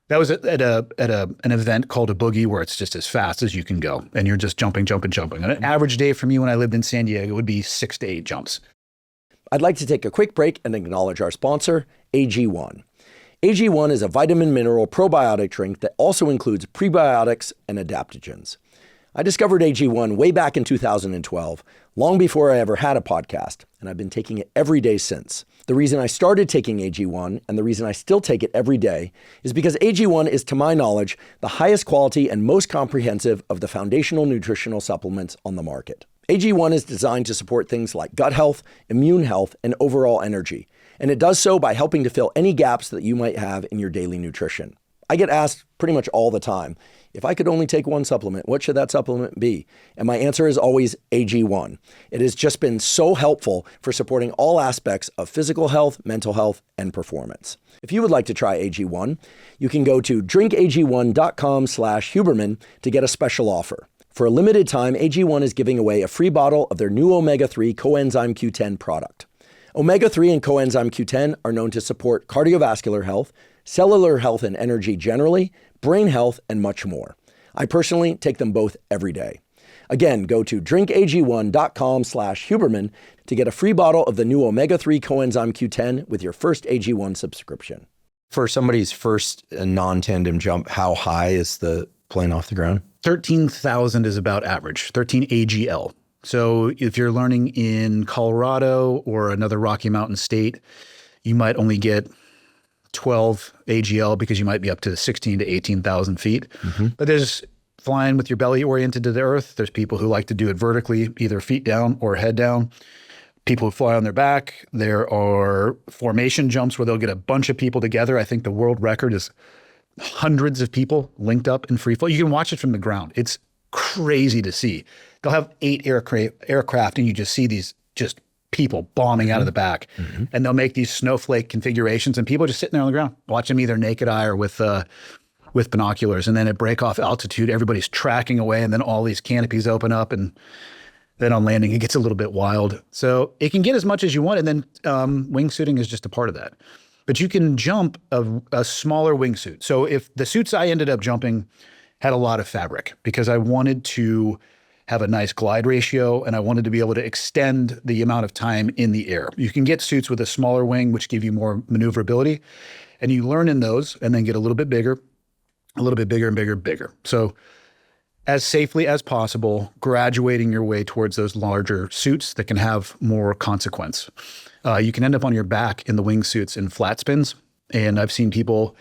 That was at an event called a boogie where it's just as fast as you can go. And you're just jumping. And an average day for me when I lived in San Diego would be 6 to 8 jumps. I'd like to take a quick break and acknowledge our sponsor, AG1. AG1 is a vitamin mineral probiotic drink that also includes prebiotics and adaptogens. I discovered AG1 way back in 2012, long before I ever had a podcast, and I've been taking it every day since. The reason I started taking AG1 and the reason I still take it every day is because AG1 is, to my knowledge, the highest quality and most comprehensive of the foundational nutritional supplements on the market. AG1 is designed to support things like gut health, immune health, and overall energy, and it does so by helping to fill any gaps that you might have in your daily nutrition. I get asked pretty much all the time, if I could only take one supplement, what should that supplement be? And my answer is always AG1. It has just been so helpful for supporting all aspects of physical health, mental health, and performance. If you would like to try AG1, you can go to drinkag1.com/Huberman to get a special offer. For a limited time, AG1 is giving away a free bottle of their new omega-3 coenzyme Q10 product. Omega-3 and coenzyme Q10 are known to support cardiovascular health, cellular health and energy generally, brain health, and much more. I personally take them both every day. Again, go to drinkag1.com/Huberman to get a free bottle of the new omega-3 coenzyme Q10 with your first AG1 subscription. For somebody's first non-tandem jump, how high is the plane off the ground? 13,000 is about average, 13 AGL. So if you're learning in Colorado or another Rocky Mountain state, you might only get 12 AGL because you might be up to 16 to 18,000 feet. But there's flying with your belly oriented to the earth. There's people who like to do it vertically, either feet down or head down. People who fly on their back. There are formation jumps where they'll get a bunch of people together. I think the world record is hundreds of people linked up in free fall. You can watch it from the ground. It's crazy to see. They'll have 8 aircraft and you just see these just people bombing out of the back. And they'll make these snowflake configurations and people just sitting there on the ground, watch them either naked eye or with binoculars. And then at break-off altitude, everybody's tracking away and then all these canopies open up and then on landing, it gets a little bit wild. So it can get as much as you want. And then wingsuiting is just a part of that. But you can jump a smaller wingsuit. So if the suits I ended up jumping had a lot of fabric because I wanted to have a nice glide ratio, and I wanted to be able to extend the amount of time in the air. You can get suits with a smaller wing, which give you more maneuverability. And you learn in those and then get a little bit bigger, a little bit bigger and bigger, bigger. So as safely as possible, graduating your way towards those larger suits that can have more consequence. You can end up on your back in the wingsuits in flat spins. And I've seen people,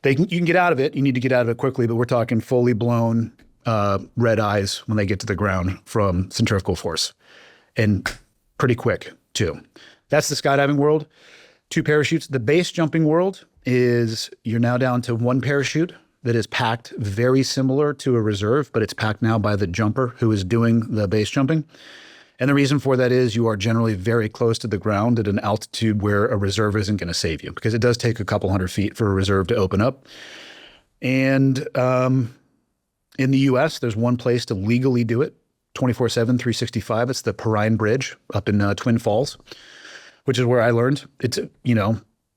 you can get out of it. You need to get out of it quickly, but we're talking fully blown red eyes when they get to the ground from centrifugal force, and pretty quick too. That's the skydiving world. 2 parachutes. The base jumping world is you're now down to 1 parachute that is packed very similar to a reserve, but it's packed now by the jumper who is doing the base jumping. And the reason for that is you are generally very close to the ground at an altitude where a reserve isn't going to save you, because it does take a couple hundred feet for a reserve to open up. And in the US, there's one place to legally do it, 24/7, 365. It's the Perrine Bridge up in Twin Falls, which is where I learned. It's,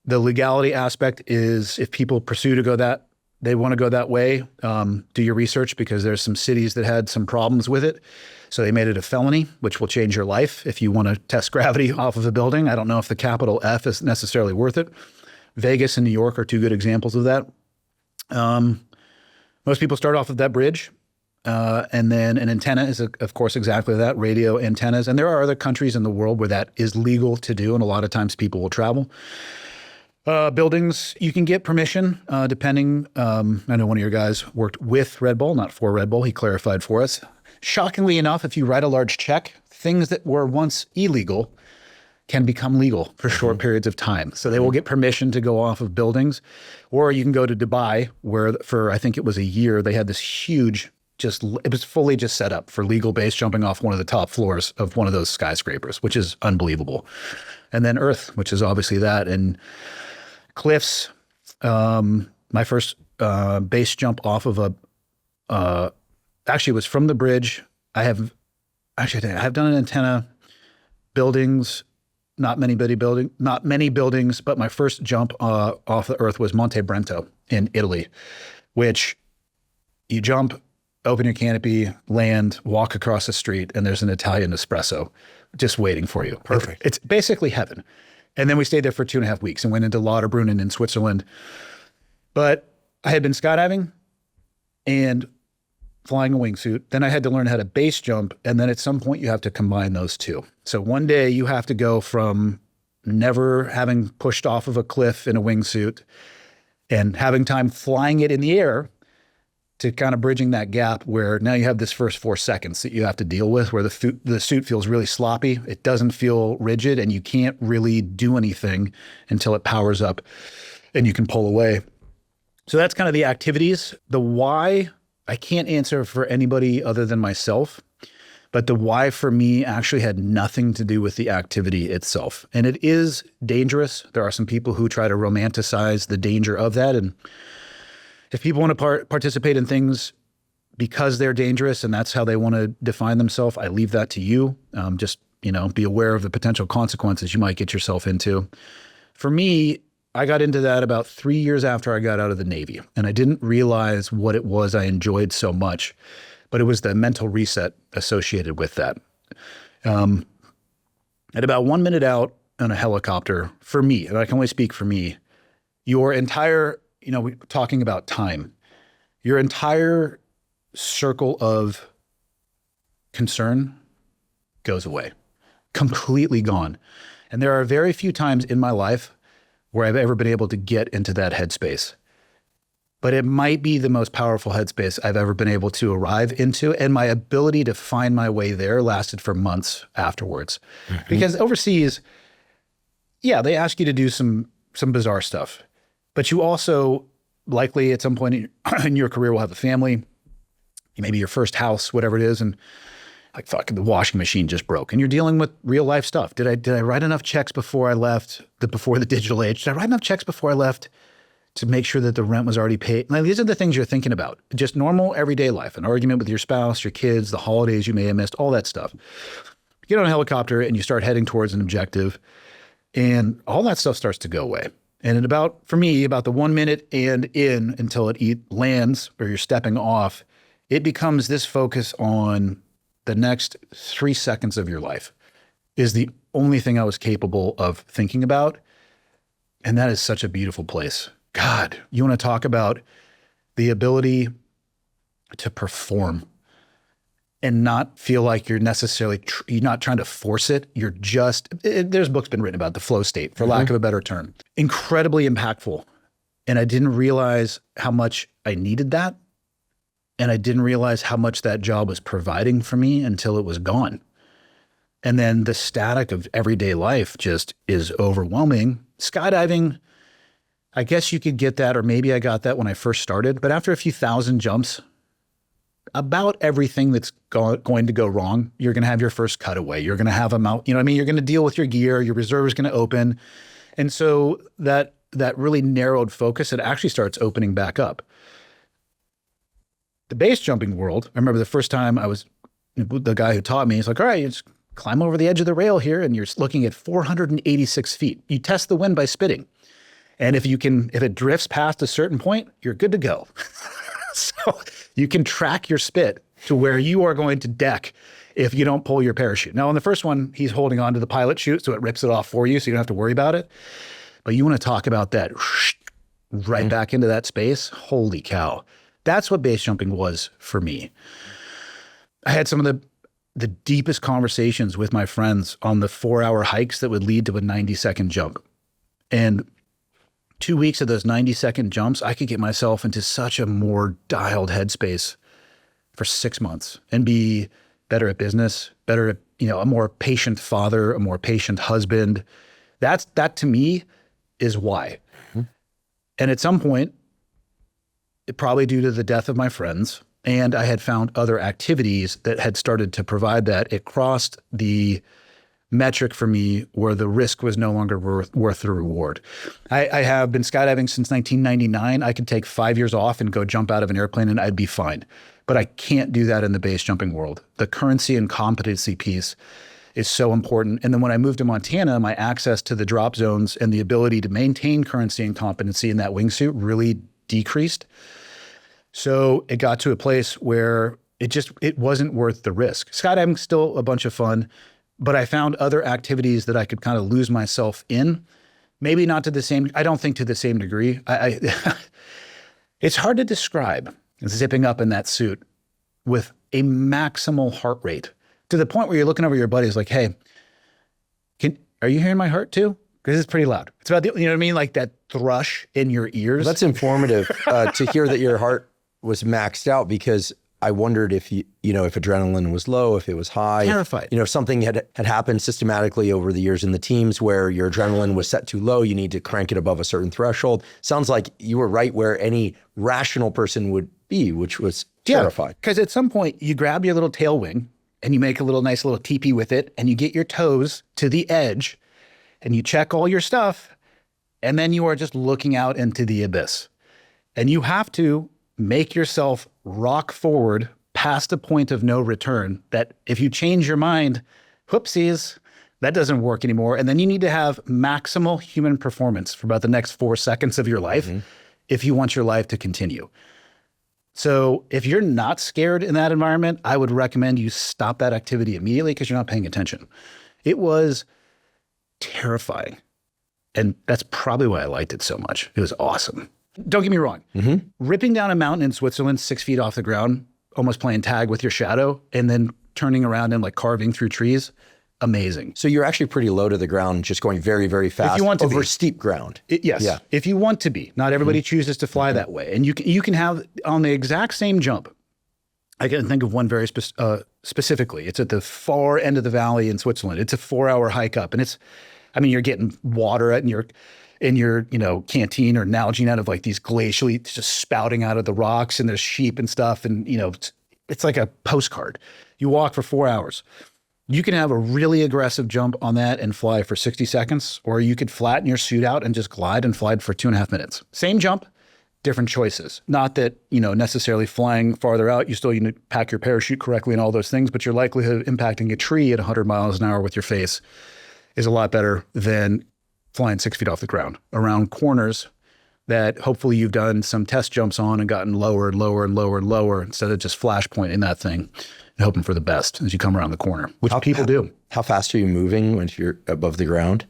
the legality aspect is if people pursue to go they want to go that way, do your research, because there's some cities that had some problems with it. So they made it a felony, which will change your life if you want to test gravity off of a building. I don't know if the capital F is necessarily worth it. Vegas and New York are 2 good examples of that. Most people start off with that bridge. And then an antenna is, of course, exactly that, radio antennas. And there are other countries in the world where that is legal to do. And a lot of times people will travel. Buildings, you can get permission depending. I know one of your guys worked with Red Bull, not for Red Bull. He clarified for us. Shockingly enough, if you write a large check, things that were once illegal can become legal for short periods of time. So they will get permission to go off of buildings. Or you can go to Dubai, where for, I think it was a year, they had this huge, it was fully just set up for legal base jumping off one of the top floors of one of those skyscrapers, which is unbelievable. And then Earth, which is obviously that. And cliffs. My first base jump off of actually it was from the bridge. I have done an antenna, buildings, not many buildings, but my first jump off the Earth was Monte Brento in Italy, which you jump, open your canopy, land, walk across the street, and there's an Italian espresso just waiting for you. Perfect. It's basically heaven. And then we stayed there for 2.5 weeks and went into Lauterbrunnen in Switzerland. But I had been skydiving and flying a wingsuit. Then I had to learn how to base jump. And then at some point you have to combine those two. So one day you have to go from never having pushed off of a cliff in a wingsuit and having time flying it in the air to kind of bridging that gap where now you have this first 4 seconds that you have to deal with, where the suit feels really sloppy. It doesn't feel rigid, and you can't really do anything until it powers up and you can pull away. So that's kind of the activities. The why, I can't answer for anybody other than myself, but the why for me actually had nothing to do with the activity itself. And it is dangerous. There are some people who try to romanticize the danger of that. And if people want to participate in things because they're dangerous and that's how they want to define themselves, I leave that to you. Just, be aware of the potential consequences you might get yourself into. For me, I got into that about 3 years after I got out of the Navy, and I didn't realize what it was I enjoyed so much, but it was the mental reset associated with that. At about 1 minute out on a helicopter, for me, and I can only speak for me, your entire we're talking about time. Your entire circle of concern goes away, completely gone. And there are very few times in my life where I've ever been able to get into that headspace. But it might be the most powerful headspace I've ever been able to arrive into. And my ability to find my way there lasted for months afterwards. Mm-hmm. Because overseas, yeah, they ask you to do some bizarre stuff. But you also likely at some point in your career will have a family, maybe your first house, whatever it is, and like, fuck, the washing machine just broke. And you're dealing with real life stuff. Did I write enough checks before I left, before the digital age? Did I write enough checks before I left to make sure that the rent was already paid? Now, these are the things you're thinking about. Just normal everyday life, an argument with your spouse, your kids, the holidays you may have missed, all that stuff. You get on a helicopter and you start heading towards an objective, and all that stuff starts to go away. And for me, about the 1 minute and in until it lands or you're stepping off, it becomes this focus on the next 3 seconds of your life is the only thing I was capable of thinking about. And that is such a beautiful place. God, you want to talk about the ability to perform and not feel like you're necessarily, you're not trying to force it. You're just, there's books been written about the flow state, for lack of a better term. Incredibly impactful. And I didn't realize how much I needed that. And I didn't realize how much that job was providing for me until it was gone. And then the static of everyday life just is overwhelming. Skydiving, I guess you could get that, or maybe I got that when I first started. But after a few thousand jumps, about everything that's going to go wrong, you're going to have your first cutaway. You're going to have a mount, you know what I mean? You're going to deal with your gear. Your reserve is going to open. And so that really narrowed focus, it actually starts opening back up. The base jumping world, I remember the first time the guy who taught me, he's like, all right, you just climb over the edge of the rail here and you're looking at 486 feet. You test the wind by spitting. And if it drifts past a certain point, you're good to go. So you can track your spit to where you are going to deck if you don't pull your parachute. Now, on the first one, he's holding on to the pilot chute, so it rips it off for you, so you don't have to worry about it. But you want to talk about that right back into that space? Holy cow. That's what base jumping was for me. I had some of the deepest conversations with my friends on the 4-hour hikes that would lead to a 90-second jump. And 2 weeks of those 90-second jumps, I could get myself into such a more dialed headspace for 6 months and be better at business, better at, a more patient father, a more patient husband. That to me is why. And at some point, probably due to the death of my friends, and I had found other activities that had started to provide that, it crossed the metric for me where the risk was no longer worth the reward. I have been skydiving since 1999. I could take 5 years off and go jump out of an airplane and I'd be fine. But I can't do that in the base jumping world. The currency and competency piece is so important. And then when I moved to Montana, my access to the drop zones and the ability to maintain currency and competency in that wingsuit really decreased. So it got to a place where it wasn't worth the risk. Skydiving's still a bunch of fun, but I found other activities that I could kind of lose myself in. Maybe not to the same, I don't think to the same degree. It's hard to describe zipping up in that suit with a maximal heart rate to the point where you're looking over your buddies like, hey, are you hearing my heart too? Because it's pretty loud. It's about, you know what I mean? Like that thrush in your ears. That's informative to hear that your heart was maxed out, because I wondered if if adrenaline was low, if it was high. Terrified. If something had happened systematically over the years in the teams where your adrenaline was set too low, you need to crank it above a certain threshold. Sounds like you were right where any rational person would be, which was terrified. Because at some point you grab your little tail wing and you make a nice little teepee with it, and you get your toes to the edge and you check all your stuff, and then you are just looking out into the abyss. And you have to make yourself rock forward past a point of no return that if you change your mind, whoopsies, that doesn't work anymore. And then you need to have maximal human performance for about the next 4 seconds of your life if you want your life to continue. So if you're not scared in that environment, I would recommend you stop that activity immediately because you're not paying attention. It was terrifying. And that's probably why I liked it so much. It was awesome. Don't get me wrong. Ripping down a mountain in Switzerland 6 feet off the ground, almost playing tag with your shadow, and then turning around and like carving through trees, amazing. So you're actually pretty low to the ground, just going very, very fast if you want to over be. Steep ground. Yes. Yeah. If you want to be. Not everybody chooses to fly that way. And you can have on the exact same jump. I can think of one very specifically. It's at the far end of the valley in Switzerland. It's a 4-hour hike up, and you're getting water in your canteen or Nalgene out of like these glacially just spouting out of the rocks, and there's sheep and stuff. And, it's like a postcard. You walk for 4 hours. You can have a really aggressive jump on that and fly for 60 seconds, or you could flatten your suit out and just glide and fly for 2.5 minutes. Same jump, different choices. Not that, necessarily flying farther out, you still need to pack your parachute correctly and all those things, but your likelihood of impacting a tree at 100 miles an hour with your face is a lot better than flying 6 feet off the ground around corners that hopefully you've done some test jumps on and gotten lower and lower and lower and lower instead of just flashpointing that thing and hoping for the best as you come around the corner, which people do. How fast are you moving when you're above the ground?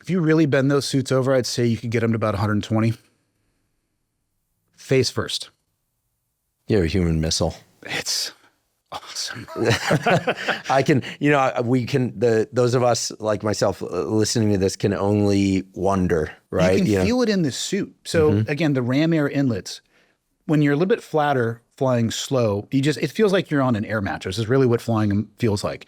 If you really bend those suits over, I'd say you could get them to about 120. face first. You're a human missile. It's awesome. I can, those of us like myself listening to this can only wonder, right? You can feel it in the suit. So again, the ram air inlets, when you're a little bit flatter, flying slow, it feels like you're on an air mattress is really what flying feels like.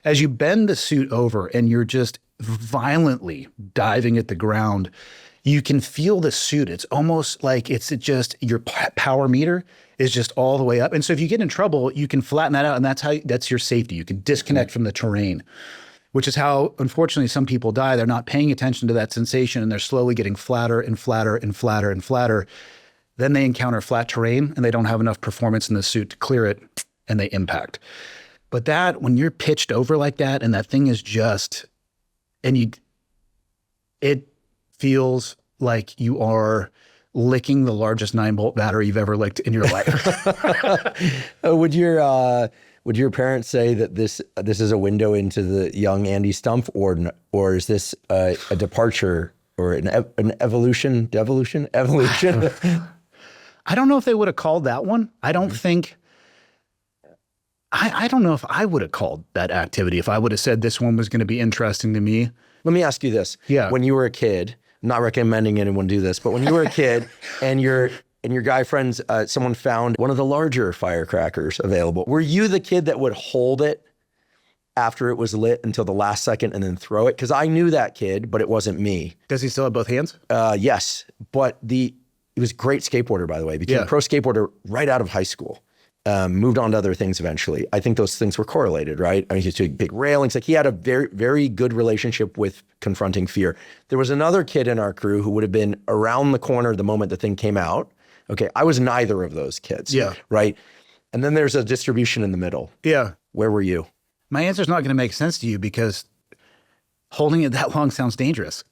As you bend the suit over and you're just violently diving at the ground, you can feel the suit. It's almost like it's just your power meter is just all the way up. And so if you get in trouble, you can flatten that out, and that's your safety. You can disconnect from the terrain, which is how, unfortunately, some people die. They're not paying attention to that sensation, and they're slowly getting flatter and flatter and flatter and flatter. Then they encounter flat terrain, and they don't have enough performance in the suit to clear it, and they impact. But that, when you're pitched over like that, and that thing is just, it feels like you are licking the largest 9-volt battery you've ever licked in your life. Would your parents say that this is a window into the young Andy Stumpf, or is this a departure or an evolution? I don't know if they would have called that one. I don't think. I don't know if I would have called that activity if I would have said this one was going to be interesting to me. Let me ask you this. Yeah. When you were a kid, I'm not recommending anyone do this, but when you were a kid and your guy friends, someone found one of the larger firecrackers available, were you the kid that would hold it after it was lit until the last second and then throw it? Because I knew that kid, but it wasn't me. Does he still have both hands? Yes, but he was a great skateboarder, by the way. Became a pro skateboarder right out of high school. Moved on to other things eventually. I think those things were correlated, right? I mean, he was doing big railings. Like, he had a very, very good relationship with confronting fear. There was another kid in our crew who would have been around the corner the moment the thing came out. Okay, I was neither of those kids. Yeah. Right? And then there's a distribution in the middle. Yeah. Where were you? My answer is not going to make sense to you because holding it that long sounds dangerous.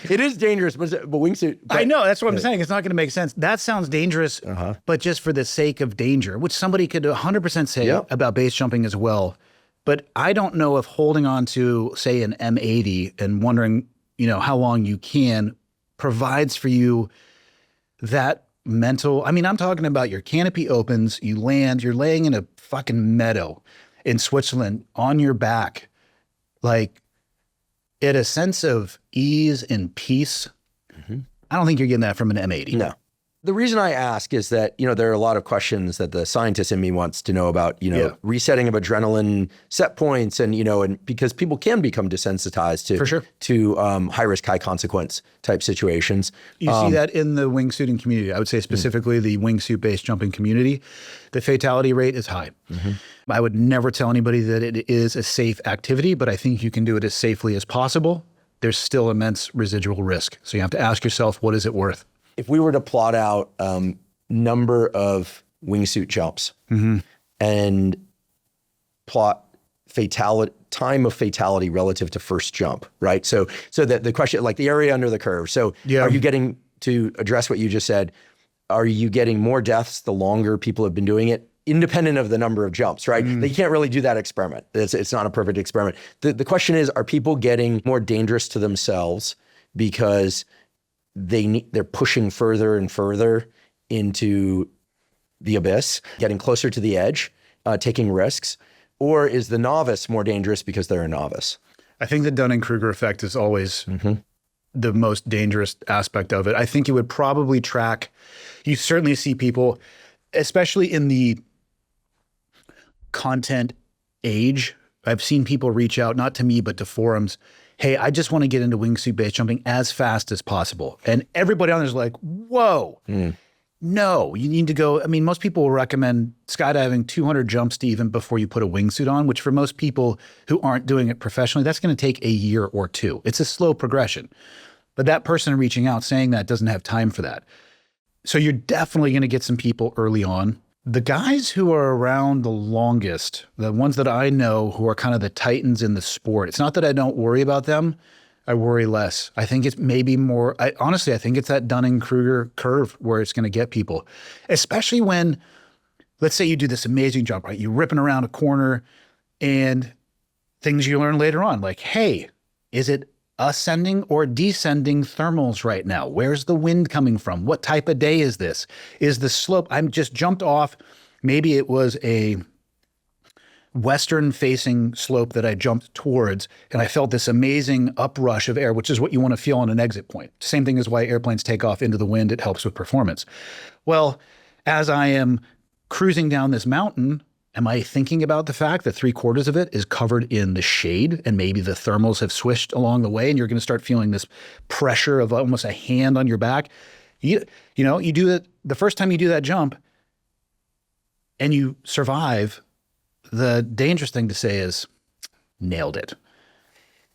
It is dangerous, but Wingsuit. I know, that's what I'm saying. It's not going to make sense. That sounds dangerous, but just for the sake of danger, which somebody could 100% say about base jumping as well. But I don't know if holding on to, say, an M80 and wondering, how long you can provides for you that mental. I mean, I'm talking about your canopy opens, you land, you're laying in a fucking meadow in Switzerland on your back, like, at a sense of ease and peace. I don't think you're getting that from an M80. No. The reason I ask is that, there are a lot of questions that the scientist in me wants to know about, resetting of adrenaline set points and because people can become desensitized to, for sure, to high risk, high consequence type situations. You see that in the wingsuiting community. I would say specifically the wingsuit based jumping community. The fatality rate is high. I would never tell anybody that it is a safe activity, but I think you can do it as safely as possible. There's still immense residual risk. So you have to ask yourself, what is it worth? If we were to plot out number of wingsuit jumps and plot time of fatality relative to first jump, right? So that the question, like the area under the curve. So are you getting, to address what you just said, are you getting more deaths the longer people have been doing it, independent of the number of jumps, right? You can't really do that experiment. It's not a perfect experiment. The question is, are people getting more dangerous to themselves because they're pushing further and further into the abyss, getting closer to the edge, taking risks? Or is the novice more dangerous because they're a novice? I think the Dunning-Kruger effect is always the most dangerous aspect of it. I think it would probably track, you certainly see people, especially in the content age, I've seen people reach out, not to me, but to forums, hey, I just want to get into wingsuit base jumping as fast as possible. And everybody on there is like, whoa, no, you need to go. I mean, most people will recommend skydiving 200 jumps to even before you put a wingsuit on, which for most people who aren't doing it professionally, that's going to take a year or two. It's a slow progression. But that person reaching out saying that doesn't have time for that. So you're definitely going to get some people early on. The guys who are around the longest, the ones that I know who are kind of the titans in the sport, it's not that I don't worry about them. I worry less. I think it's maybe more, honestly, I think it's that Dunning-Kruger curve where it's going to get people, especially when, let's say you do this amazing jump, right? You're ripping around a corner and things you learn later on, like, hey, is it ascending or descending thermals right now? Where's the wind coming from? What type of day is this? Is the slope, I'm just jumped off, maybe it was a western facing slope that I jumped towards, and I felt this amazing uprush of air, which is what you want to feel on an exit point. Same thing as why airplanes take off into the wind. It helps with performance. Well, as I am cruising down this mountain, am I thinking about the fact that 3/4 of it is covered in the shade, and maybe the thermals have swished along the way, and you're going to start feeling this pressure of almost a hand on your back? You do that the first time you do that jump and you survive. The dangerous thing to say is, nailed it.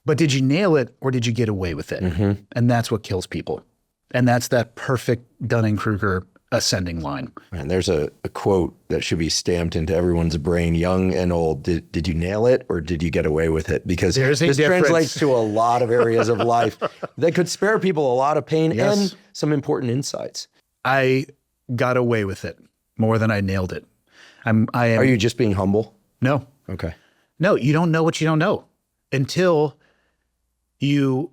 But did you nail it, or did you get away with it? Mm-hmm. And that's what kills people. And that's that perfect Dunning-Kruger ascending line. And there's a quote that should be stamped into everyone's brain, young and old. Did you nail it, or did you get away with it? Because this translates to a lot of areas of life that could spare people a lot of pain. Yes. And some important insights. I got away with it more than I nailed it. Are you just being humble? No. Okay. No, you don't know what you don't know until you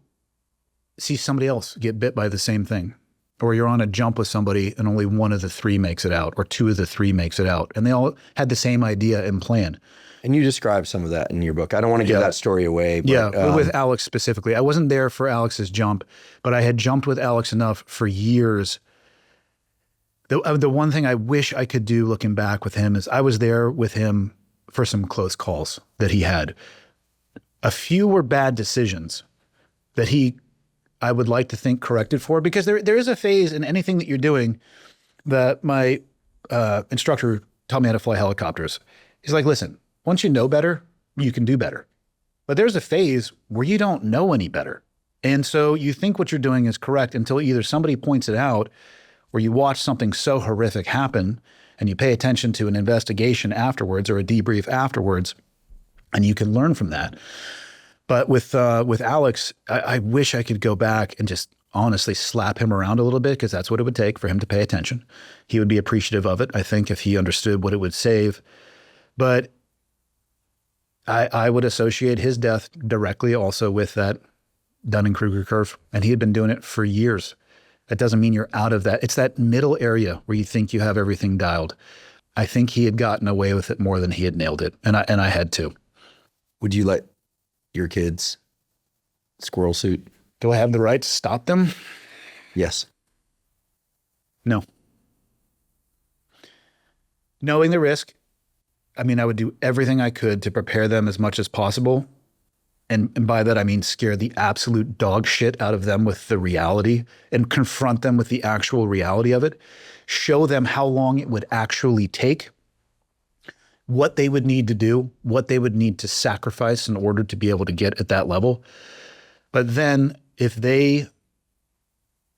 see somebody else get bit by the same thing, or you're on a jump with somebody and only one of the three makes it out, or two of the three makes it out, and they all had the same idea and plan. And you describe some of that in your book. I don't want to give that story away. But, with Alex specifically. I wasn't there for Alex's jump, but I had jumped with Alex enough for years. The one thing I wish I could do looking back with him is I was there with him for some close calls that he had. A few were bad decisions that I would like to think corrected for, because there is a phase in anything that you're doing that my instructor taught me how to fly helicopters. He's like, listen, once you know better, you can do better. But there's a phase where you don't know any better. And so you think what you're doing is correct until either somebody points it out, or you watch something so horrific happen and you pay attention to an investigation afterwards or a debrief afterwards, and you can learn from that. But with Alex, I wish I could go back and just honestly slap him around a little bit, because that's what it would take for him to pay attention. He would be appreciative of it, I think, if he understood what it would save. But I would associate his death directly also with that Dunning-Kruger curve, and he had been doing it for years. That doesn't mean you're out of that. It's that middle area where you think you have everything dialed. I think he had gotten away with it more than he had nailed it, and I had to. Would you let your kids squirrel suit? Do I have the right to stop them? Yes. No. Knowing the risk, I would do everything I could to prepare them as much as possible. And by that, I mean scare the absolute dog shit out of them with the reality and confront them with the actual reality of it. Show them how long it would actually take, what they would need to do, what they would need to sacrifice in order to be able to get at that level. But then if they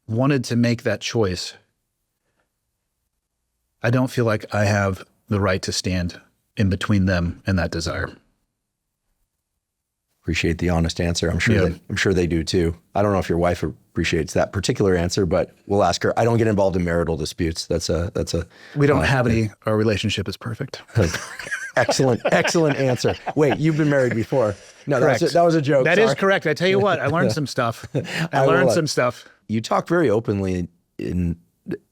wanted to make that choice, I don't feel like I have the right to stand in between them and that desire. Appreciate the honest answer. I'm sure they do too. I don't know if your wife appreciates that particular answer, but we'll ask her. I don't get involved in marital disputes. We don't have any. Our relationship is perfect. Excellent answer. Wait, you've been married before? No, that was a joke. That is correct. I tell you what, I learned some stuff. I learned some stuff. You talk very openly in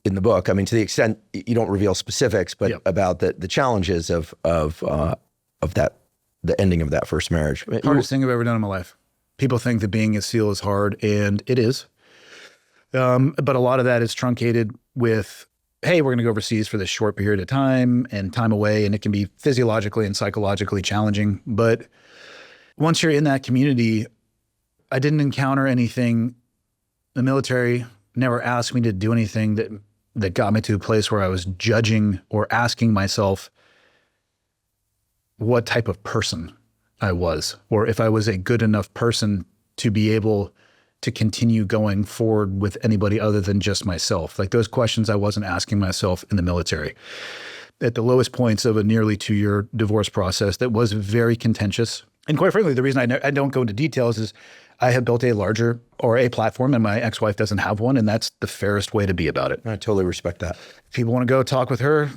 the book. To the extent you don't reveal specifics, but about the challenges of that. The ending of that first marriage. Hardest thing I've ever done in my life. People think that being a SEAL is hard, and it is. But a lot of that is truncated with, hey, we're going to go overseas for this short period of time and time away, and it can be physiologically and psychologically challenging. But once you're in that community, I didn't encounter anything. The military never asked me to do anything that got me to a place where I was judging or asking myself what type of person I was, or if I was a good enough person to be able to continue going forward with anybody other than just myself. Like those questions I wasn't asking myself in the military. At the lowest points of a nearly 2-year divorce process that was very contentious. And quite frankly, the reason I don't go into details is I have built a platform, and my ex-wife doesn't have one, and that's the fairest way to be about it. I totally respect that. If people want to go talk with her,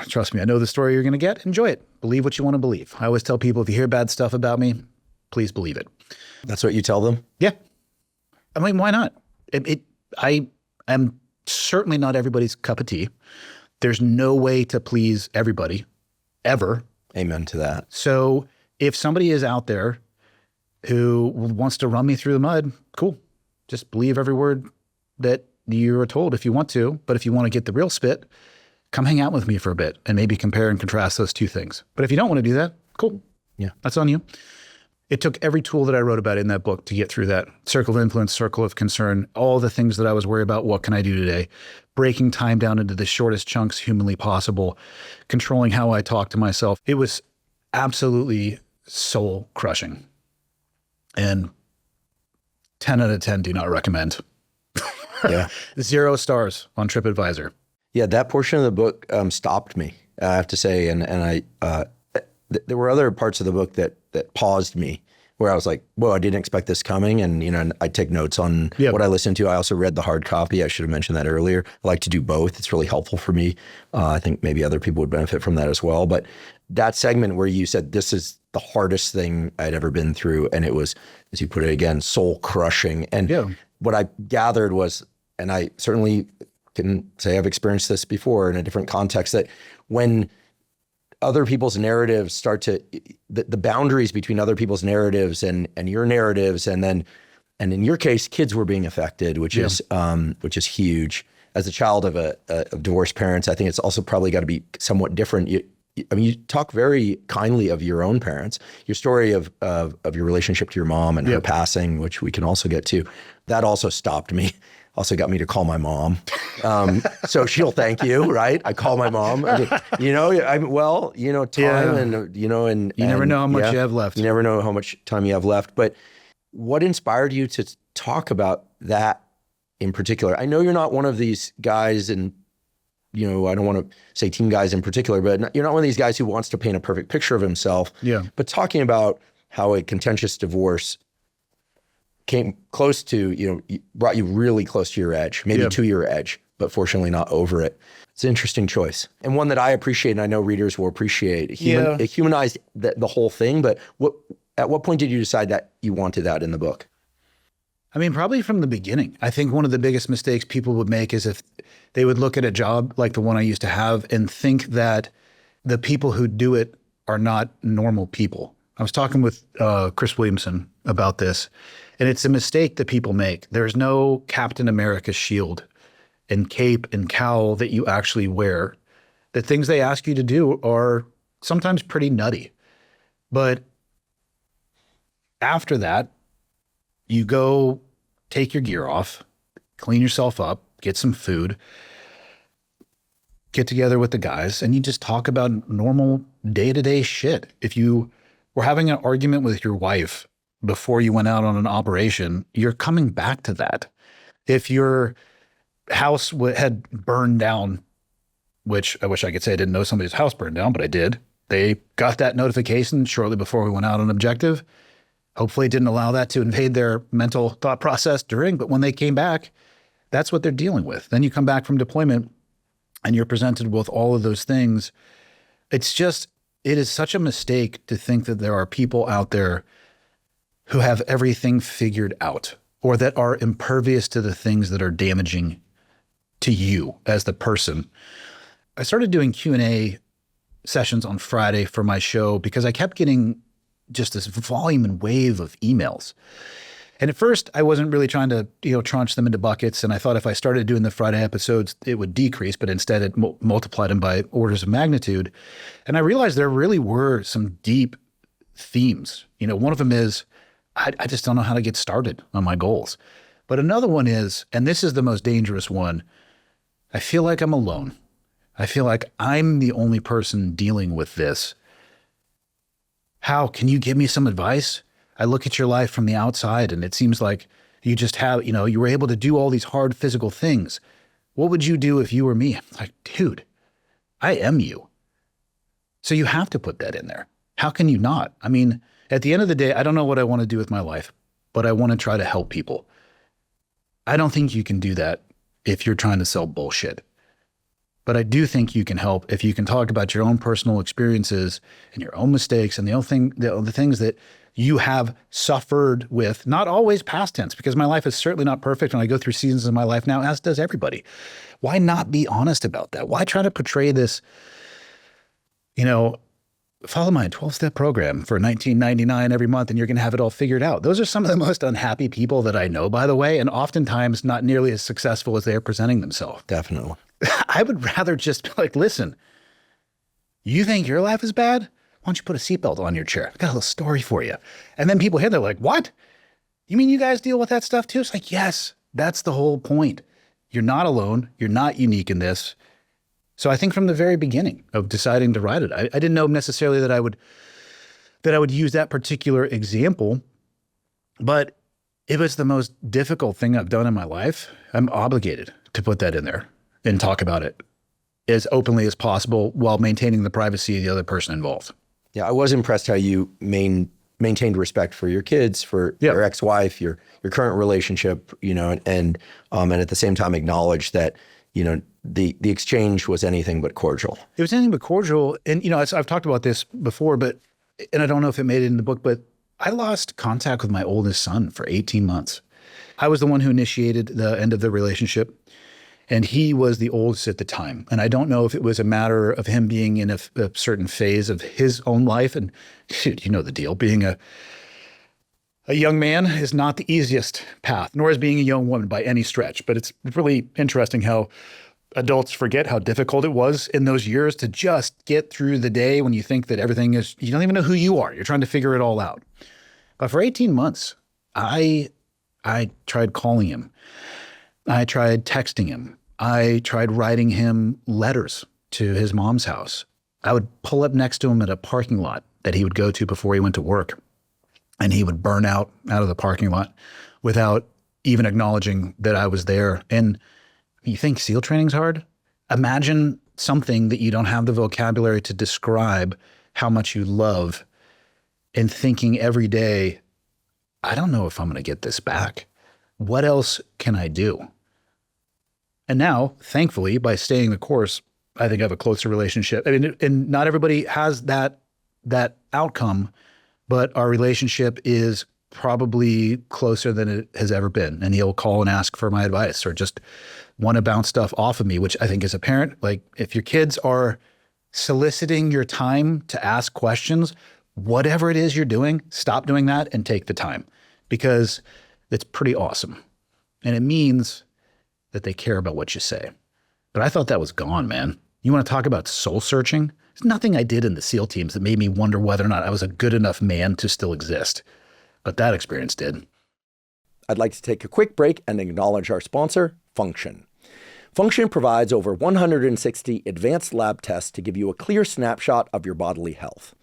trust me, I know the story you're going to get. Enjoy it. Believe what you want to believe. I always tell people, if you hear bad stuff about me, please believe it. That's what you tell them? Yeah. I mean, why not? I am certainly not everybody's cup of tea. There's no way to please everybody, ever. Amen to that. So if somebody is out there who wants to run me through the mud, cool. Just believe every word that you are told if you want to. But if you want to get the real spit, come hang out with me for a bit and maybe compare and contrast those two things. But if you don't want to do that, cool. Yeah. That's on you. It took every tool that I wrote about in that book to get through that. Circle of influence, circle of concern, all the things that I was worried about. What can I do today? Breaking time down into the shortest chunks humanly possible, controlling how I talk to myself. It was absolutely soul crushing. And 10 out of 10 do not recommend. Yeah. 0 stars on TripAdvisor. Yeah, that portion of the book stopped me, I have to say. And there were other parts of the book that paused me, where I was like, whoa, I didn't expect this coming. And, and I take notes on what I listened to. I also read the hard copy. I should have mentioned that earlier. I like to do both. It's really helpful for me. I think maybe other people would benefit from that as well. But that segment where you said, this is the hardest thing I'd ever been through. And it was, as you put it again, soul crushing. And what I gathered was, and I certainly can say I've experienced this before in a different context, that when other people's narratives start to, the boundaries between other people's narratives and your narratives, and in your case, kids were being affected, which is huge. As a child of divorced parents, I think it's also probably got to be somewhat different. You talk very kindly of your own parents. Your story of your relationship to your mom and her passing, which we can also get to, that also stopped me. Also got me to call my mom. So she'll thank you, right? I call my mom. I mean, time and, and you never know how much you have left. You never know how much time you have left. But what inspired you to talk about that in particular? I know you're not one of these guys, and, I don't want to say teen guys in particular, but you're not one of these guys who wants to paint a perfect picture of himself. Yeah. But talking about how a contentious divorce came close to, brought you really close to your edge, maybe to your edge, but fortunately not over it. It's an interesting choice, and one that I appreciate, and I know readers will appreciate. It humanized the whole thing, but at what point did you decide that you wanted that in the book? I mean, probably from the beginning. I think one of the biggest mistakes people would make is if they would look at a job like the one I used to have and think that the people who do it are not normal people. I was talking with Chris Williamson about this, and it's a mistake that people make. There's no Captain America shield and cape and cowl that you actually wear. The things they ask you to do are sometimes pretty nutty. But after that, you go take your gear off, clean yourself up, get some food, get together with the guys, and you just talk about normal day-to-day shit. If you were having an argument with your wife before you went out on an operation, you're coming back to that. If your house had burned down, which I wish I could say I didn't know somebody's house burned down, but I did. They got that notification shortly before we went out on objective. Hopefully it didn't allow that to invade their mental thought process during, but when they came back, that's what they're dealing with. Then you come back from deployment and you're presented with all of those things. It is such a mistake to think that there are people out there who have everything figured out, or that are impervious to the things that are damaging to you as the person. I started doing Q&A sessions on Friday for my show because I kept getting just this volume and wave of emails. And at first I wasn't really trying to, tranche them into buckets. And I thought if I started doing the Friday episodes, it would decrease, but instead it multiplied them by orders of magnitude. And I realized there really were some deep themes. One of them is, I just don't know how to get started on my goals. But another one is, and this is the most dangerous one, I feel like I'm alone. I feel like I'm the only person dealing with this. How can you give me some advice? I look at your life from the outside and it seems like you just have, you were able to do all these hard physical things. What would you do if you were me? I'm like, dude, I am you. So you have to put that in there. How can you not? I mean, at the end of the day, I don't know what I want to do with my life, but I want to try to help people. I don't think you can do that if you're trying to sell bullshit. But I do think you can help if you can talk about your own personal experiences and your own mistakes and the things that you have suffered with, not always past tense, because my life is certainly not perfect and I go through seasons of my life now, as does everybody. Why not be honest about that? Why try to portray this, follow my 12-step program for $19.99 every month and you're going to have it all figured out. Those are some of the most unhappy people that I know, by the way, and oftentimes not nearly as successful as they are presenting themselves. Definitely. I would rather just be like, listen, you think your life is bad? Why don't you put a seatbelt on your chair? I've got a little story for you. And then people hear, they're like, what? You mean you guys deal with that stuff too? It's like, yes, that's the whole point. You're not alone. You're not unique in this. So I think from the very beginning of deciding to write it, I didn't know necessarily that I would use that particular example, but if it's the most difficult thing I've done in my life, I'm obligated to put that in there and talk about it as openly as possible while maintaining the privacy of the other person involved. Yeah, I was impressed how you maintained respect for your kids, for your ex-wife, your current relationship, and at the same time acknowledge that, the exchange was anything but cordial. It was anything but cordial. And, I've talked about this before, and I don't know if it made it in the book, but I lost contact with my oldest son for 18 months. I was the one who initiated the end of the relationship, and he was the oldest at the time. And I don't know if it was a matter of him being in a certain phase of his own life. And shoot, you know the deal. Being a young man is not the easiest path, nor is being a young woman by any stretch. But it's really interesting how adults forget how difficult it was in those years to just get through the day when you think that everything is, you don't even know who you are. You're trying to figure it all out. But for 18 months, I tried calling him. I tried texting him. I tried writing him letters to his mom's house. I would pull up next to him at a parking lot that he would go to before he went to work. And he would burn out of the parking lot without even acknowledging that I was there. And you think SEAL training's hard? Imagine something that you don't have the vocabulary to describe how much you love and thinking every day, I don't know if I'm going to get this back. What else can I do? And now, thankfully, by staying the course, I think I have a closer relationship. I mean, and not everybody has that outcome, but our relationship is probably closer than it has ever been. And he'll call and ask for my advice or just want to bounce stuff off of me, which I think as a parent, like if your kids are soliciting your time to ask questions, whatever it is you're doing, stop doing that and take the time, because it's pretty awesome. And it means that they care about what you say. But I thought that was gone, man. You want to talk about soul searching? There's nothing I did in the SEAL teams that made me wonder whether or not I was a good enough man to still exist. But that experience did. I'd like to take a quick break and acknowledge our sponsor, Function. Function provides over 160 advanced lab tests to give you a clear snapshot of your bodily health.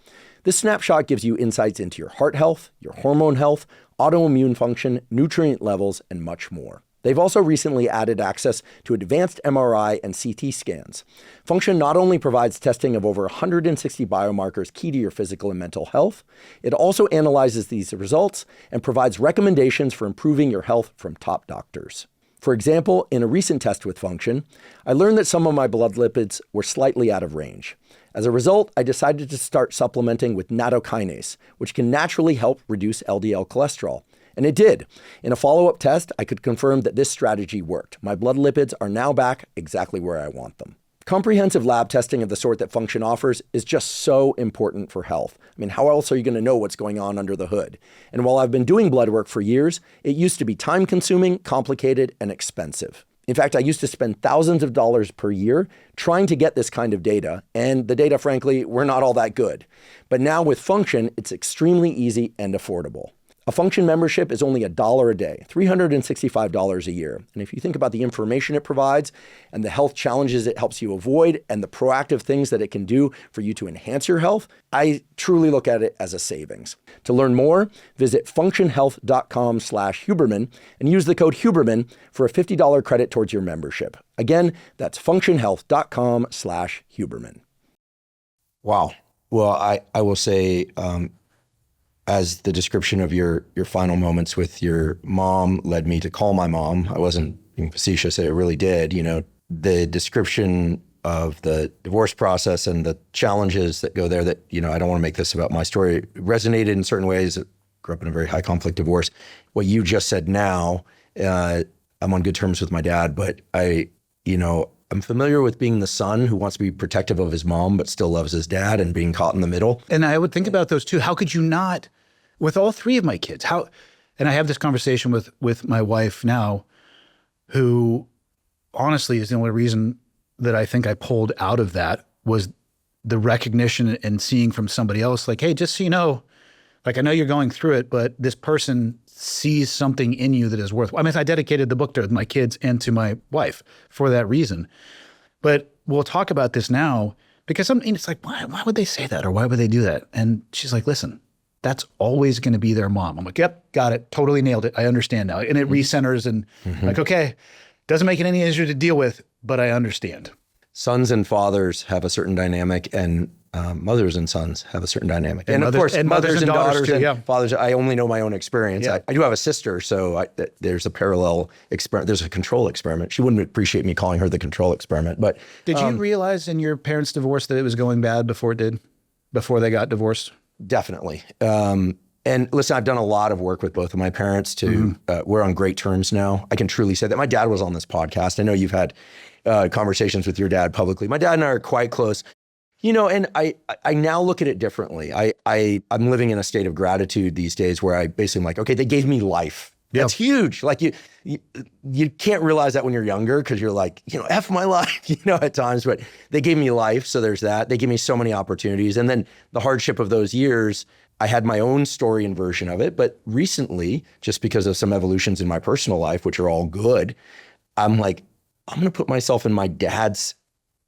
This snapshot gives you insights into your heart health, your hormone health, autoimmune function, nutrient levels, and much more. They've also recently added access to advanced MRI and CT scans. Function not only provides testing of over 160 biomarkers key to your physical and mental health, it also analyzes these results and provides recommendations for improving your health from top doctors. For example, in a recent test with Function, I learned that some of my blood lipids were slightly out of range. As a result, I decided to start supplementing with nattokinase, which can naturally help reduce LDL cholesterol. And it did. In a follow-up test, I could confirm that this strategy worked. My blood lipids are now back exactly where I want them. Comprehensive lab testing of the sort that Function offers is just so important for health. I mean, how else are you going to know what's going on under the hood? And while I've been doing blood work for years, it used to be time-consuming, complicated, and expensive. In fact, I used to spend thousands of dollars per year trying to get this kind of data, and the data, frankly, were not all that good. But now with Function, it's extremely easy and affordable. A Function membership is only $1 a day, $365 a year. And if you think about the information it provides and the health challenges it helps you avoid and the proactive things that it can do for you to enhance your health, I truly look at it as a savings. To learn more, visit functionhealth.com/Huberman and use the code Huberman for a $50 credit towards your membership. Again, that's functionhealth.com/Huberman. Wow. Well, I will say, as the description of your final moments with your mom led me to call my mom. I wasn't being facetious, it really did. You know, the description of the divorce process and the challenges that go there that, I don't want to make this about my story, it resonated in certain ways. I grew up in a very high conflict divorce. What you just said now, I'm on good terms with my dad, but I'm familiar with being the son who wants to be protective of his mom, but still loves his dad and being caught in the middle. And I would think about those too. How could you not, with all three of my kids, and I have this conversation with my wife now, who honestly is the only reason that I think I pulled out of that was the recognition and seeing from somebody else, like, hey, just so you know, like, I know you're going through it, but this person sees something in you that is worth. I mean, I dedicated the book to my kids and to my wife for that reason. But we'll talk about this now because it's like, why would they say that? Or why would they do that? And she's like, listen, that's always going to be their mom. I'm like, yep, got it. Totally nailed it. I understand now. And it recenters and like, okay, doesn't make it any easier to deal with, but I understand. Sons and fathers have a certain dynamic, and mothers and sons have a certain dynamic. And of course, mothers and daughters too, and fathers, I only know my own experience. Yeah. I do have a sister, so there's a parallel experiment. There's a control experiment. She wouldn't appreciate me calling her the control experiment. But did you realize in your parents' divorce that it was going bad before they got divorced? Definitely. And listen, I've done a lot of work with both of my parents we're on great terms now. I can truly say that. My dad was on this podcast. I know you've had conversations with your dad publicly. My dad and I are quite close. And I now look at it differently. I'm living in a state of gratitude these days where I basically am like, okay, they gave me life. Yep. That's huge. Like you can't realize that when you're younger because you're like, F my life, at times, but they gave me life. So there's that. They gave me so many opportunities. And then the hardship of those years, I had my own story and version of it. But recently, just because of some evolutions in my personal life, which are all good, I'm like, I'm going to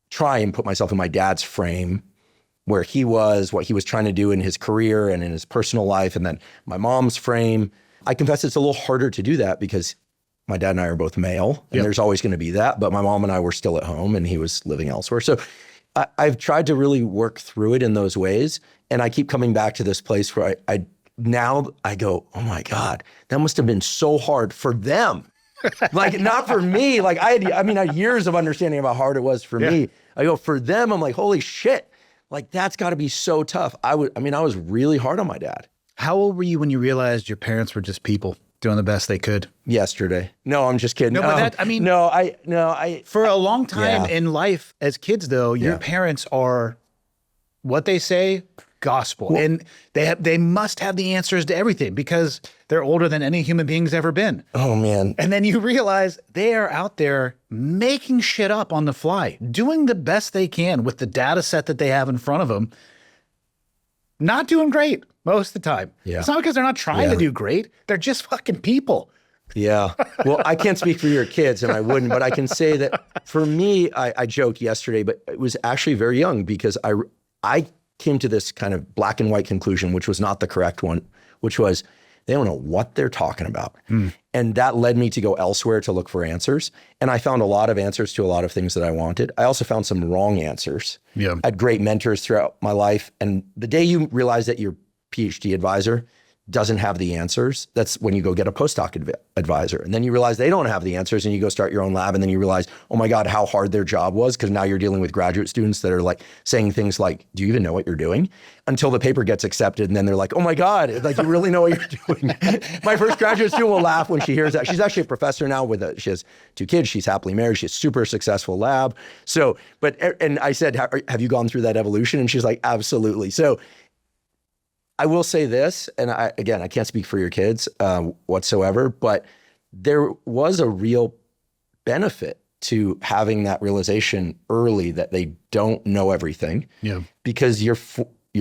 try and put myself in my dad's frame where he was, what he was trying to do in his career and in his personal life, and then my mom's frame. I confess it's a little harder to do that because my dad and I are both male, and there's always going to be that, but my mom and I were still at home and he was living elsewhere. So I've tried to really work through it in those ways, and I keep coming back to this place where I now go, oh my God, that must have been so hard for them. Like, not for me. Like I had years of understanding about how hard it was for me. I go, for them, I'm like, holy shit. Like, that's got to be so tough. I was really hard on my dad. How old were you when you realized your parents were just people doing the best they could? Yesterday. No, I'm just kidding. No, but for a long time in life as kids, though, your parents are what they say, gospel. Well, and they must have the answers to everything because they're older than any human being's ever been. Oh, man. And then you realize they are out there making shit up on the fly, doing the best they can with the data set that they have in front of them. Not doing great most of the time. Yeah. It's not because they're not trying to do great. They're just fucking people. Yeah. Well, I can't speak for your kids, and I wouldn't, but I can say that for me, I joked yesterday, but it was actually very young because I came to this kind of black and white conclusion, which was not the correct one, which was they don't know what they're talking about. And that led me to go elsewhere to look for answers. And I found a lot of answers to a lot of things that I wanted. I also found some wrong answers. Yeah. I had great mentors throughout my life. And the day you realize that your PhD advisor doesn't have the answers, that's when you go get a postdoc advisor. And then you realize they don't have the answers and you go start your own lab. And then you realize, oh my God, how hard their job was. Because now you're dealing with graduate students that are like saying things like, do you even know what you're doing? Until the paper gets accepted. And then they're like, oh my God, like you really know what you're doing. My first graduate student will laugh when she hears that. She's actually a professor now she has 2 kids. She's happily married. She has a super successful lab. So, and I said, have you gone through that evolution? And she's like, absolutely. So I will say this, and I can't speak for your kids whatsoever, but there was a real benefit to having that realization early that they don't know everything. Yeah. Because you're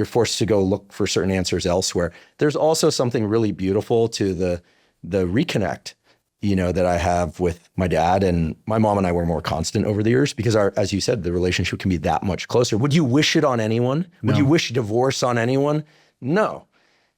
forced to go look for certain answers elsewhere. There's also something really beautiful to the reconnect, that I have with my dad, and my mom and I were more constant over the years because as you said, the relationship can be that much closer. Would you wish it on anyone? No. Would you wish divorce on anyone? No.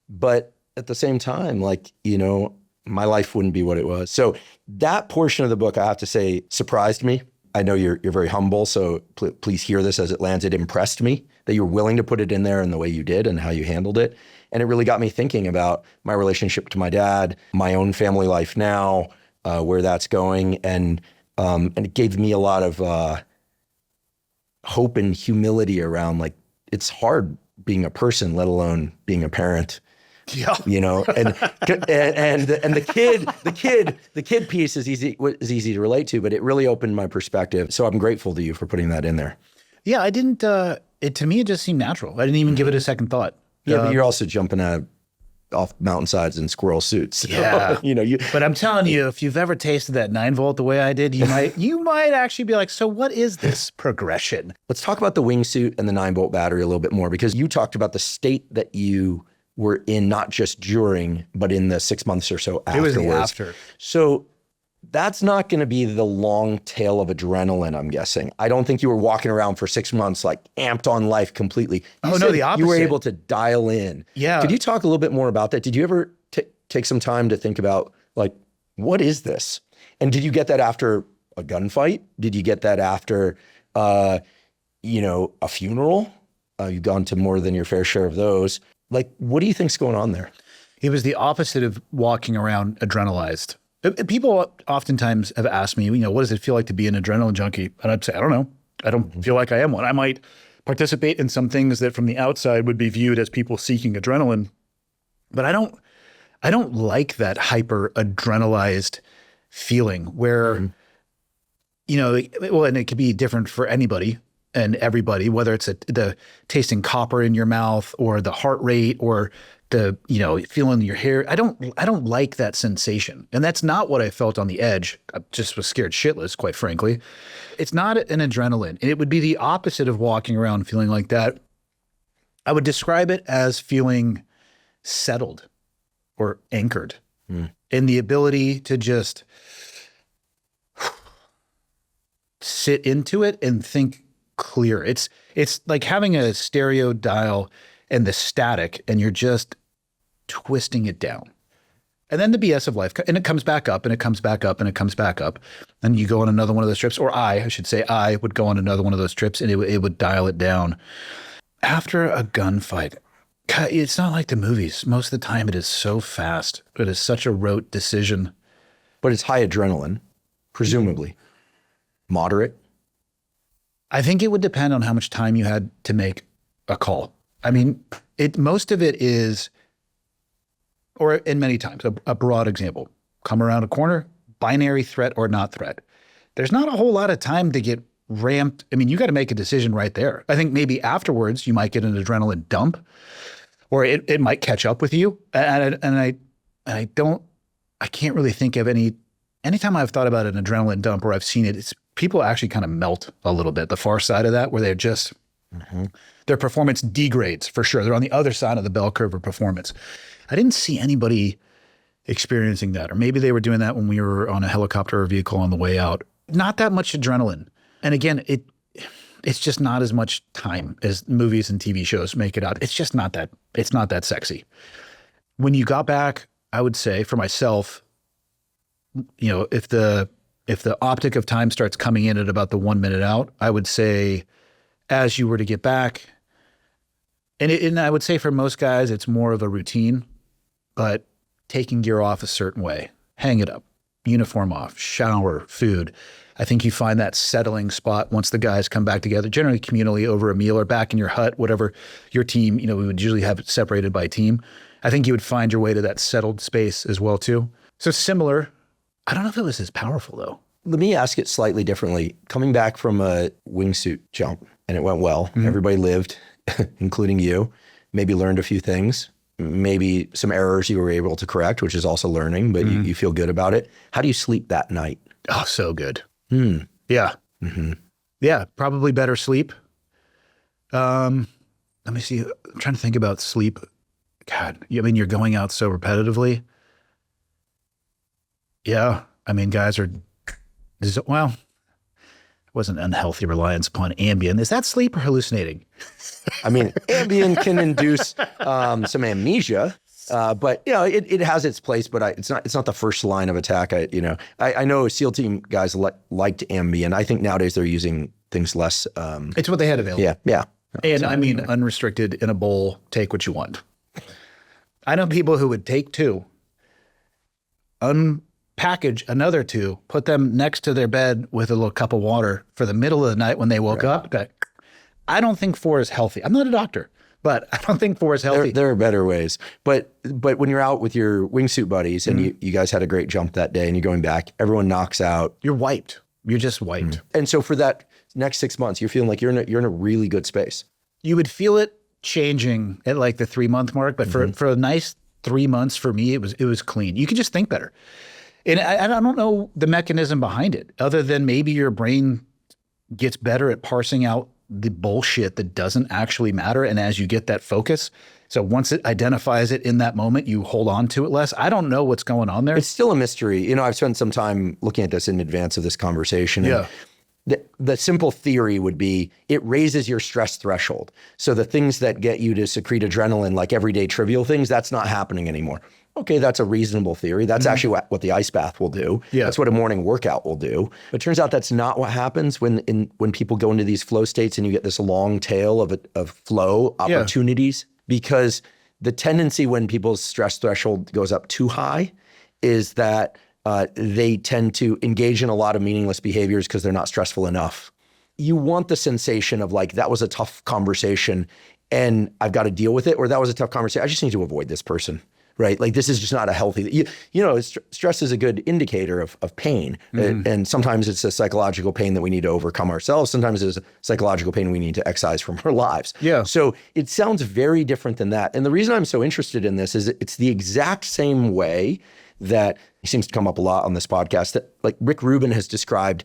But at the same time, my life wouldn't be what it was. So that portion of the book, I have to say, surprised me. I know you're very humble, so please hear this as it lands. It impressed me that you're willing to put it in there in the way you did and how you handled it. And it really got me thinking about my relationship to my dad, my own family life now, where that's going. And it gave me a lot of hope and humility around like, it's hard being a person, let alone being a parent. Yeah. You know, and the kid piece is easy to relate to, but it really opened my perspective. So I'm grateful to you for putting that in there. Yeah, I didn't, to me, it just seemed natural. I didn't even give it a second thought. Yeah, but you're also jumping off mountainsides in squirrel suits. So, yeah. But I'm telling you, if you've ever tasted that 9-volt the way I did, you might actually be like, so what is this progression? Let's talk about the Wingsuit and the 9-volt battery a little bit more, because you talked about the state that you were in, not just during, but in the 6 months or so afterwards. It was the after. So that's not going to be the long tail of adrenaline, I'm guessing. I don't think you were walking around for 6 months like amped on life completely. No, the opposite. You were able to dial in. Yeah. Could you talk a little bit more about that? Did you ever take some time to think about like, what is this? And did you get that after a gunfight? Did you get that after, a funeral? You've gone to more than your fair share of those. Like, what do you think's going on there? It was the opposite of walking around adrenalized. People oftentimes have asked me, what does it feel like to be an adrenaline junkie? And I'd say, I don't know. I don't feel like I am one. I might participate in some things that from the outside would be viewed as people seeking adrenaline, but I don't like that hyper adrenalized feeling where, and it could be different for anybody and everybody, whether it's the tasting copper in your mouth or the heart rate or the, feeling your hair. I don't like that sensation. And that's not what I felt on the edge. I just was scared shitless, quite frankly. It's not an adrenaline. And it would be the opposite of walking around feeling like that. I would describe it as feeling settled or anchored in the ability to just sit into it and think clear. It's like having a stereo dial and the static, and you're just twisting it down. And then the BS of life, and it comes back up, and it comes back up, and it comes back up. And you go on another one of those trips, or I should say I would go on another one of those trips, and it would dial it down. After a gunfight, it's not like the movies. Most of the time it is so fast. It is such a rote decision. But it's high adrenaline, presumably. Moderate? I think it would depend on how much time you had to make a call. I mean, most of it is, or in many times, a broad example, come around a corner, binary threat or not threat. There's not a whole lot of time to get ramped. I mean, you got to make a decision right there. I think maybe afterwards you might get an adrenaline dump, or it might catch up with you. And I can't really think of anytime I've thought about an adrenaline dump or I've seen it, it's people actually kind of melt a little bit, the far side of that, where they're just, their performance degrades for sure. They're on the other side of the bell curve of performance. I didn't see anybody experiencing that, or maybe they were doing that when we were on a helicopter or vehicle on the way out. Not that much adrenaline. And again, it's just not as much time as movies and TV shows make it out. It's just not that sexy. When you got back, I would say for myself, if the optic of time starts coming in at about the 1 minute out, I would say as you were to get back, and I would say for most guys, it's more of a routine, but taking gear off a certain way, hang it up, uniform off, shower, food. I think you find that settling spot once the guys come back together, generally communally over a meal or back in your hut, whatever your team, we would usually have it separated by team. I think you would find your way to that settled space as well too. So similar. I don't know if it was as powerful though. Let me ask it slightly differently. Coming back from a wingsuit jump and it went well, everybody lived, including you, maybe learned a few things, maybe some errors you were able to correct, which is also learning, but you feel good about it. How do you sleep that night? Oh, so good. Yeah. Yeah, probably better sleep. Let me see. I'm trying to think about sleep. God, you're going out so repetitively. Yeah. Guys are, it wasn't unhealthy reliance upon Ambien. Is that sleep or hallucinating? Ambien can induce some amnesia, but it has its place. But it's not the first line of attack. I know SEAL team guys liked Ambien. I think nowadays they're using things less. It's what they had available. Yeah. And unrestricted in a bowl. Take what you want. I know people who would take 2, unpackage another 2, put them next to their bed with a little cup of water for the middle of the night when they woke up. I don't think 4 is healthy. I'm not a doctor, but I don't think 4 is healthy. There are better ways. But when you're out with your wingsuit buddies and you guys had a great jump that day and you're going back, everyone knocks out. You're wiped. You're just wiped. And so for that next 6 months, you're feeling like you're in a really good space. You would feel it changing at like the 3-month mark, but for a nice 3 months for me, it was clean. You could just think better. And I don't know the mechanism behind it, other than maybe your brain gets better at parsing out the bullshit that doesn't actually matter. And as you get that focus, so once it identifies it in that moment, you hold on to it less. I don't know what's going on there. It's still a mystery. You know, I've spent some time looking at this in advance of this conversation. Yeah. The simple theory would be it raises your stress threshold. So the things that get you to secrete adrenaline, like everyday trivial things, that's not happening anymore. Okay, that's a reasonable theory. That's actually what the ice bath will do. Yeah. That's what a morning workout will do. But it turns out that's not what happens when people go into these flow states and you get this long tail of flow opportunities. Because the tendency when people's stress threshold goes up too high is that they tend to engage in a lot of meaningless behaviors because they're not stressful enough. You want the sensation of like, that was a tough conversation and I've got to deal with it, or that was a tough conversation. I just need to avoid this person. Right? Like this is just not a healthy, stress is a good indicator of pain. And sometimes it's a psychological pain that we need to overcome ourselves. Sometimes it's a psychological pain we need to excise from our lives. Yeah. So it sounds very different than that. And the reason I'm so interested in this is it's the exact same way that it seems to come up a lot on this podcast that like Rick Rubin has described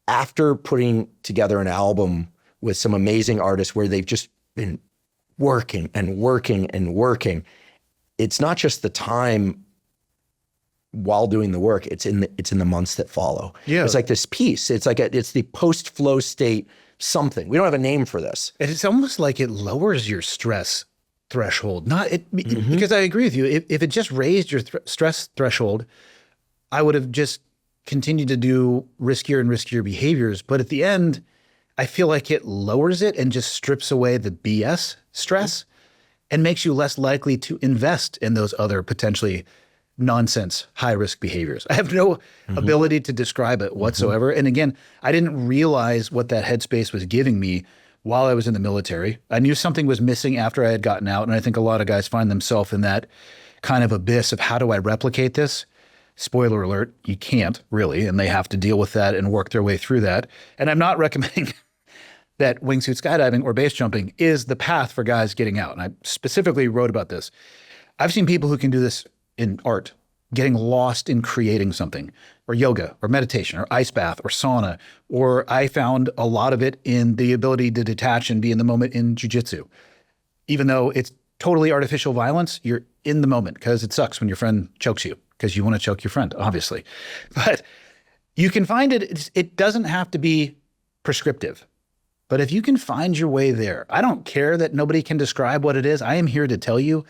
after putting together an album with some amazing artists where they've just been working and working and working. It's not just the time while doing the work, it's in the months that follow. Yeah. It's like this piece. It's like it's the post-flow state something. We don't have a name for this. It's almost like it lowers your stress threshold. Because I agree with you. If it just raised your stress threshold, I would have just continued to do riskier and riskier behaviors. But at the end, I feel like it lowers it and just strips away the BS stress. And makes you less likely to invest in those other potentially nonsense, high-risk behaviors. I have no ability to describe it whatsoever. And again, I didn't realize what that headspace was giving me while I was in the military. I knew something was missing after I had gotten out. And I think a lot of guys find themselves in that kind of abyss of how do I replicate this? Spoiler alert, you can't really. And they have to deal with that and work their way through that. And I'm not recommending that wingsuit skydiving or base jumping is the path for guys getting out. And I specifically wrote about this. I've seen people who can do this in art, getting lost in creating something, or yoga, or meditation, or ice bath, or sauna, or I found a lot of it in the ability to detach and be in the moment in jiu-jitsu. Even though it's totally artificial violence, you're in the moment because it sucks when your friend chokes you because you want to choke your friend, obviously. But you can find it. It doesn't have to be prescriptive. But if you can find your way there, I don't care that nobody can describe what it is. I am here to tell you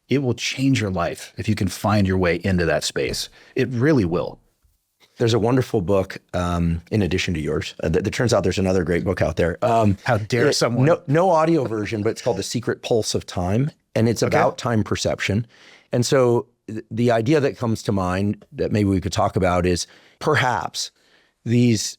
it will change your life if you can find your way into that space. It really will. There's a wonderful book in addition to yours. It turns out there's another great book out there. How dare someone? No audio version, but it's called The Secret Pulse of Time. And it's about time perception. And so the idea that comes to mind that maybe we could talk about is perhaps these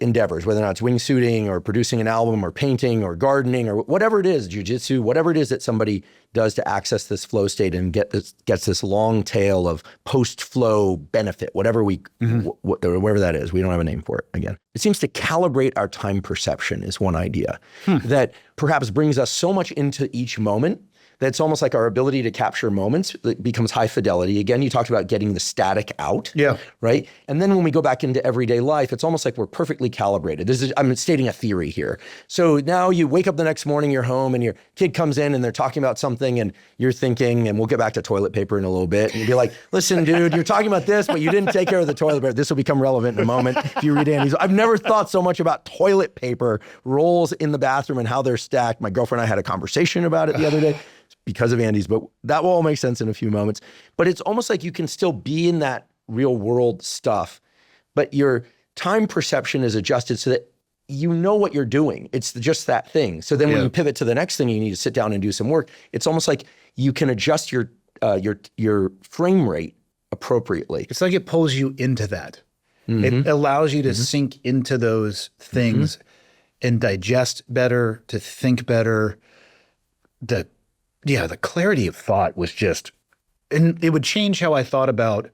endeavors, whether or not it's wingsuiting or producing an album or painting or gardening or whatever it is, jiu-jitsu, whatever it is that somebody does to access this flow state and gets this long tail of post-flow benefit, whatever that is. We don't have a name for it again. It seems to calibrate our time perception is one idea that perhaps brings us so much into each moment that it's almost like our ability to capture moments becomes high fidelity. Again, you talked about getting the static out, right? And then when we go back into everyday life, it's almost like we're perfectly calibrated. I'm stating a theory here. So now you wake up the next morning, you're home, and your kid comes in and they're talking about something, and you're thinking, and we'll get back to toilet paper in a little bit, and you'll be like, listen, dude, you're talking about this, but you didn't take care of the toilet paper. This will become relevant in a moment if you read Andy's. I've never thought so much about toilet paper rolls in the bathroom and how they're stacked. My girlfriend and I had a conversation about it the other day. Because of Andy's, but that will all make sense in a few moments. But it's almost like you can still be in that real world stuff, but your time perception is adjusted so that you know what you're doing. It's just that thing. So then when you pivot to the next thing, you need to sit down and do some work. It's almost like you can adjust your frame rate appropriately. It's like it pulls you into that. It allows you to sink into those things and digest better, to think better. The clarity of thought was just, and it would change how I thought about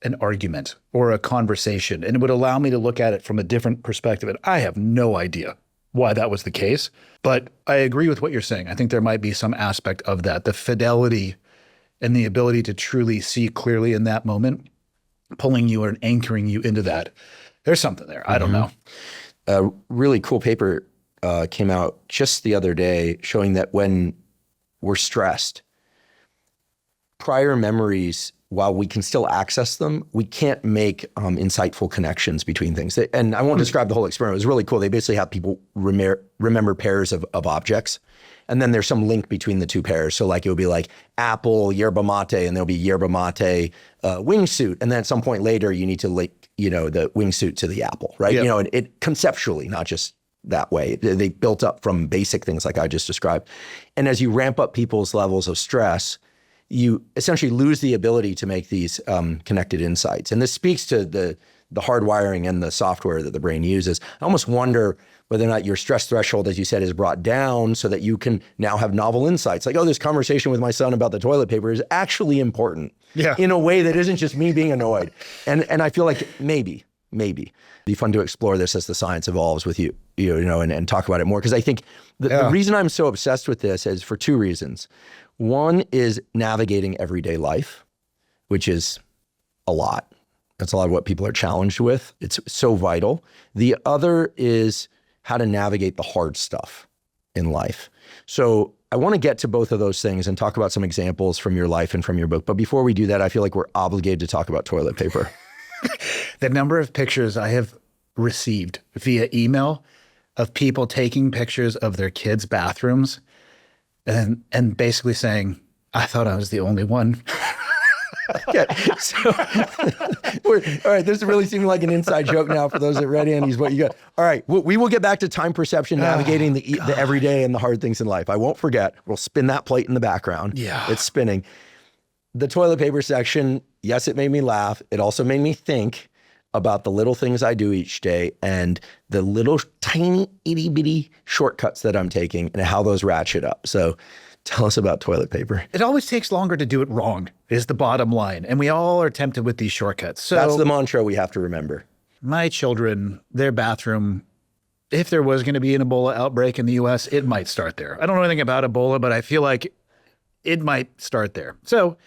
an argument or a conversation, and it would allow me to look at it from a different perspective. And I have no idea why that was the case, but I agree with what you're saying. I think there might be some aspect of that, the fidelity and the ability to truly see clearly in that moment, pulling you and anchoring you into that. There's something there. I don't know. A really cool paper came out just the other day showing that when we're stressed, prior memories, while we can still access them, we can't make insightful connections between things. And I won't describe the whole experiment. It was really cool. They basically have people remember pairs of objects, and then there's some link between the two pairs. So like it would be like apple, yerba mate, and there'll be yerba mate, wingsuit. And then at some point later, you need to link, the wingsuit to the apple, right? Yep. And it conceptually, not just that way. They built up from basic things like I just described. And as you ramp up people's levels of stress, you essentially lose the ability to make these connected insights. And this speaks to the hardwiring and the software that the brain uses. I almost wonder whether or not your stress threshold, as you said, is brought down so that you can now have novel insights. Like, this conversation with my son about the toilet paper is actually important in a way that isn't just me being annoyed. And I feel like maybe it'd be fun to explore this as the science evolves with you, and talk about it more. Because I think the reason I'm so obsessed with this is for two reasons. One is navigating everyday life, which is a lot. That's a lot of what people are challenged with. It's so vital. The other is how to navigate the hard stuff in life. So I want to get to both of those things and talk about some examples from your life and from your book. But before we do that, I feel like we're obligated to talk about toilet paper. The number of pictures I have received via email of people taking pictures of their kids' bathrooms and basically saying, I thought I was the only one. Okay, so all right, this is really seeming like an inside joke now for those that read Andy's what you got. All right, we will get back to time perception, navigating the everyday and the hard things in life. I won't forget. We'll spin that plate in the background. Yeah, it's spinning. The toilet paper section, yes, it made me laugh. It also made me think about the little things I do each day and the little tiny itty bitty shortcuts that I'm taking and how those ratchet up. So tell us about toilet paper. It always takes longer to do it wrong, is the bottom line. And we all are tempted with these shortcuts. So that's the mantra we have to remember. My children, their bathroom, if there was going to be an Ebola outbreak in the US, it might start there. I don't know anything about Ebola, but I feel like it might start there. So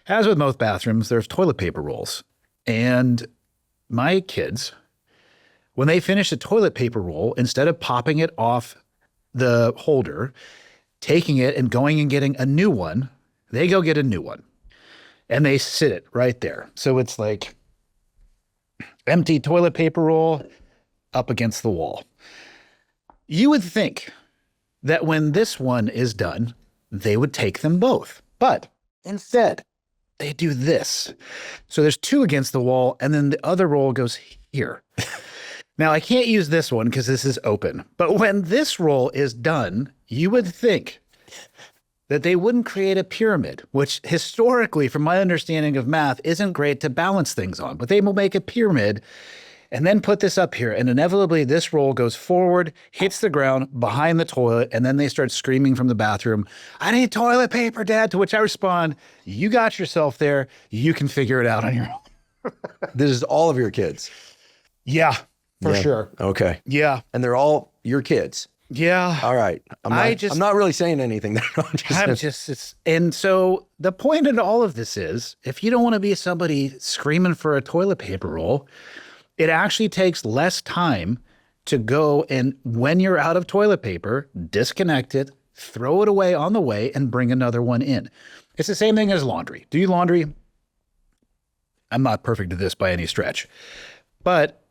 as with most bathrooms, there's toilet paper rolls. And my kids, when they finish a toilet paper roll, instead of popping it off the holder, taking it and going and getting a new one, they go get a new one. And they sit it right there. So it's like empty toilet paper roll up against the wall. You would think that when this one is done, they would take them both. But instead, they do this. So there's two against the wall, and then the other roll goes here. Now, I can't use this one because this is open. But when this roll is done, you would think that they wouldn't create a pyramid, which historically, from my understanding of math, isn't great to balance things on. But they will make a pyramid and then put this up here. And inevitably, this roll goes forward, hits the ground behind the toilet, and then they start screaming from the bathroom, I need toilet paper, Dad, to which I respond, you got yourself there. You can figure it out on your own. This is all of your kids? Yeah, for sure. Okay. Yeah. And they're all your kids? Yeah. All right. I'm not really saying anything there. And so the point in all of this is, if you don't want to be somebody screaming for a toilet paper roll, it actually takes less time to go and, when you're out of toilet paper, disconnect it, throw it away on the way, and bring another one in. It's the same thing as laundry. Do you laundry? I'm not perfect at this by any stretch, but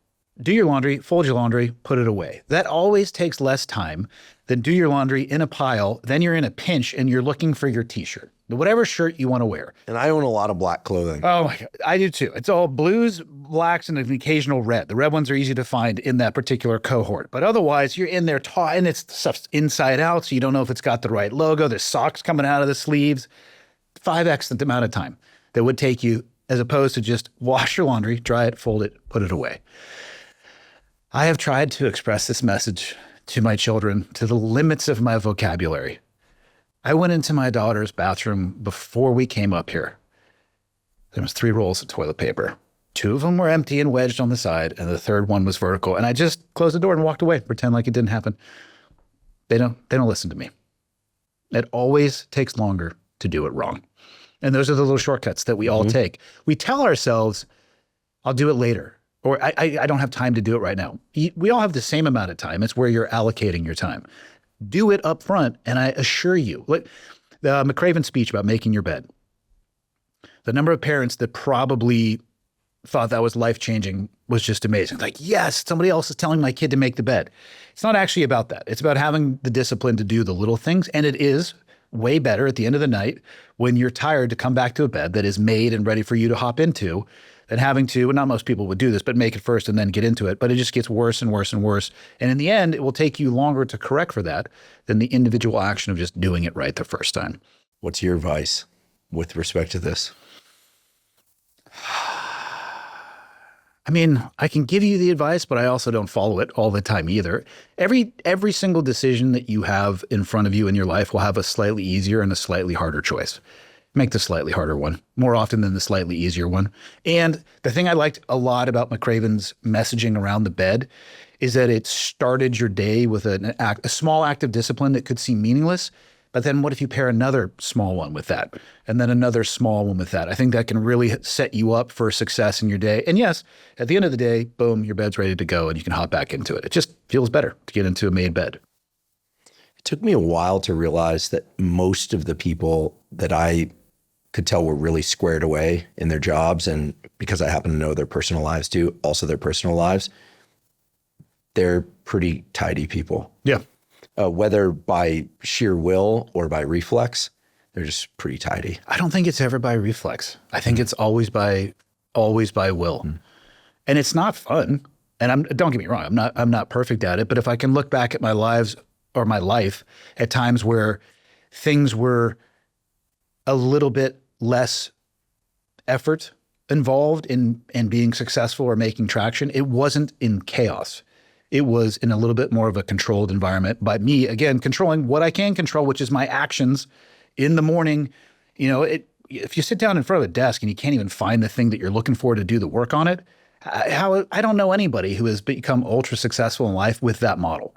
do your laundry, fold your laundry, put it away. That always takes less time than do your laundry in a pile, then you're in a pinch and you're looking for your t-shirt, whatever shirt you want to wear. And I own a lot of black clothing. Oh my God, I do too. It's all blues, blacks, and an occasional red. The red ones are easy to find in that particular cohort. But otherwise, you're in there and it's stuff's inside out, so you don't know if it's got the right logo. There's socks coming out of the sleeves. 5x the amount of time that would take you, as opposed to just wash your laundry, dry it, fold it, put it away. I have tried to express this message to my children to the limits of my vocabulary. I went into my daughter's bathroom before we came up here. There was 3 rolls of toilet paper. 2 of them were empty and wedged on the side, and the third one was vertical. And I just closed the door and walked away, pretend like it didn't happen. They don't listen to me. It always takes longer to do it wrong. And those are the little shortcuts that we all take. We tell ourselves, I'll do it later, or I don't have time to do it right now. We all have the same amount of time. It's where you're allocating your time. Do it up front, and I assure you, like the McCraven speech about making your bed, the number of parents that probably thought that was life-changing was just amazing. Like, yes, somebody else is telling my kid to make the bed. It's not actually about that. It's about having the discipline to do the little things. And it is way better at the end of the night when you're tired to come back to a bed that is made and ready for you to hop into than having to, and not most people would do this, but make it first and then get into it. But it just gets worse and worse and worse. And in the end, it will take you longer to correct for that than the individual action of just doing it right the first time. What's your advice with respect to this? I mean, I can give you the advice, but I also don't follow it all the time either. Every single decision that you have in front of you in your life will have a slightly easier and a slightly harder choice. Make the slightly harder one more often than the slightly easier one. And the thing I liked a lot about McCraven's messaging around the bed is that it started your day with a small act of discipline that could seem meaningless. But then what if you pair another small one with that and then another small one with that? I think that can really set you up for success in your day. And yes, at the end of the day, boom, your bed's ready to go and you can hop back into it. It just feels better to get into a made bed. It took me a while to realize that most of the people that I could tell were really squared away in their jobs, and because I happen to know their personal lives too, also their personal lives, they're pretty tidy people. Yeah. Whether by sheer will or by reflex, they're just pretty tidy. I don't think it's ever by reflex. I think it's always by will. And it's not fun. And don't get me wrong, I'm not perfect at it, but if I can look back at my life at times where things were a little bit less effort involved in being successful or making traction, it wasn't in chaos. It was in a little bit more of a controlled environment by me, again, controlling what I can control, which is my actions in the morning. You know, if you sit down in front of a desk and you can't even find the thing that you're looking for to do the work on it, I don't know anybody who has become ultra successful in life with that model.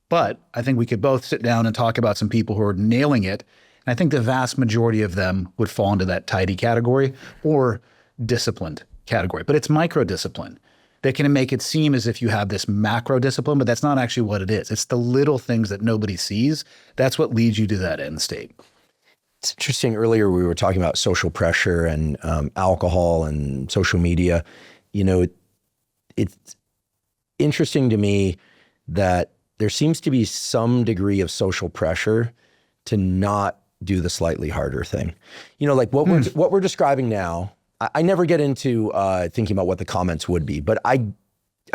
But I think we could both sit down and talk about some people who are nailing it. And I think the vast majority of them would fall into that tidy category or disciplined category. But it's micro-discipline. They can make it seem as if you have this macro discipline, but that's not actually what it is. It's the little things that nobody sees. That's what leads you to that end state. It's interesting. Earlier, we were talking about social pressure and alcohol and social media. You know, it's interesting to me that there seems to be some degree of social pressure to not do the slightly harder thing. You know, like what we're describing now, I never get into thinking about what the comments would be, but I'd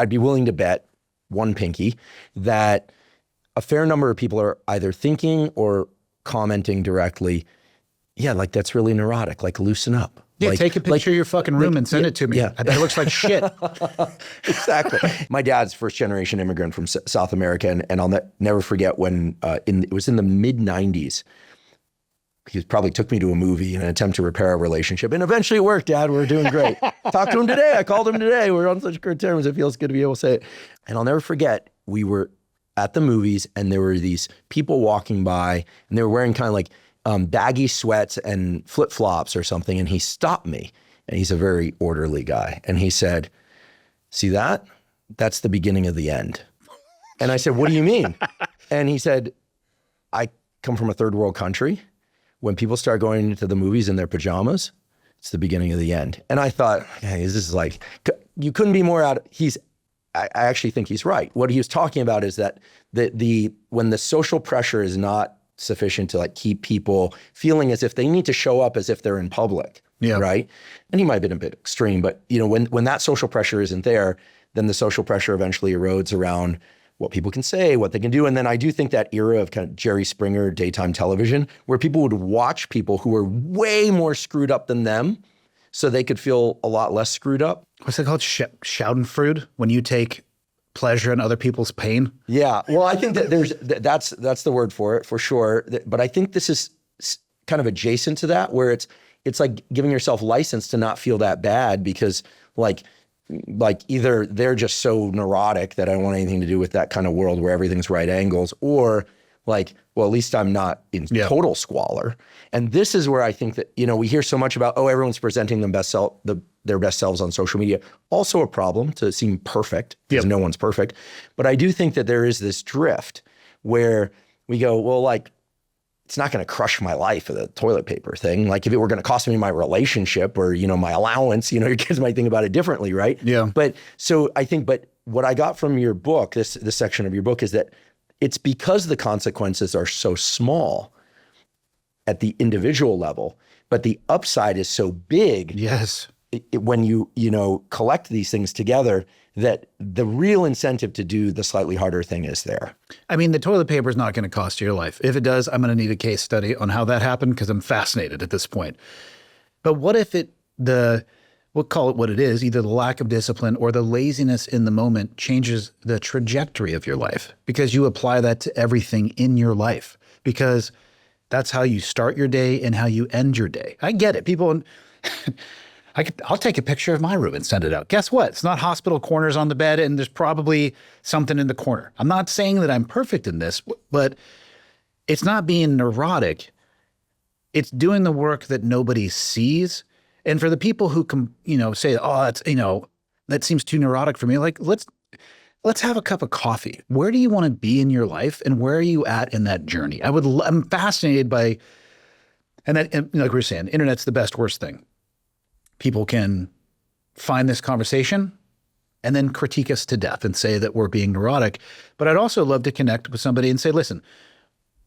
be willing to bet one pinky that a fair number of people are either thinking or commenting directly, yeah, like that's really neurotic, like loosen up. Yeah, like, take a picture of your fucking room and send it to me. Yeah. I bet it looks like shit. Exactly. My dad's first generation immigrant from South America, and I'll never forget when it was in the mid 90s. He probably took me to a movie in an attempt to repair our relationship. And eventually it worked, Dad. We're doing great. Talked to him today. I called him today. We're on such good terms. It feels good to be able to say it. And I'll never forget, we were at the movies and there were these people walking by and they were wearing kind of like baggy sweats and flip-flops or something. And he stopped me. And he's a very orderly guy. And he said, see that? That's the beginning of the end. And I said, what do you mean? And he said, I come from a third world country. When people start going into the movies in their pajamas, it's the beginning of the end. And I thought, hey, this is like, you couldn't be more out. I actually think he's right. What he was talking about is that when the social pressure is not sufficient to like keep people feeling as if they need to show up as if they're in public, right? And he might have been a bit extreme, but you know, when that social pressure isn't there, then the social pressure eventually erodes around what people can say, what they can do. And then I do think that era of kind of Jerry Springer daytime television, where people would watch people who were way more screwed up than them so they could feel a lot less screwed up. What's it called? Schadenfreude? When you take pleasure in other people's pain. Yeah. Well, I think that that's the word for it, for sure. But I think this is kind of adjacent to that, where it's like giving yourself license to not feel that bad because like either they're just so neurotic that I don't want anything to do with that kind of world where everything's right angles, or like, well, at least I'm not in total squalor. And this is where I think that, we hear so much about, everyone's presenting their best selves on social media. Also a problem to seem perfect, because no one's perfect. But I do think that there is this drift where we go, well, like, it's not going to crush my life, the toilet paper thing. Like if it were going to cost me my relationship or, my allowance, your kids might think about it differently, right? Yeah. But so I think, what I got from your book, this section of your book, is that it's because the consequences are so small at the individual level, but the upside is so big. Yes. When you collect these things together, that the real incentive to do the slightly harder thing is there. I mean, the toilet paper is not going to cost you your life. If it does, I'm going to need a case study on how that happened because I'm fascinated at this point. But what if we'll call it what it is, either the lack of discipline or the laziness in the moment changes the trajectory of your life because you apply that to everything in your life because that's how you start your day and how you end your day. I get it. People, I'll take a picture of my room and send it out. Guess what? It's not hospital corners on the bed and there's probably something in the corner. I'm not saying that I'm perfect in this, but it's not being neurotic. It's doing the work that nobody sees. And for the people who say, oh, that's, that seems too neurotic for me. Like, let's have a cup of coffee. Where do you want to be in your life? And where are you at in that journey? I'm fascinated by, and like we were saying, internet's the best, worst thing. People can find this conversation and then critique us to death and say that we're being neurotic. But I'd also love to connect with somebody and say, listen,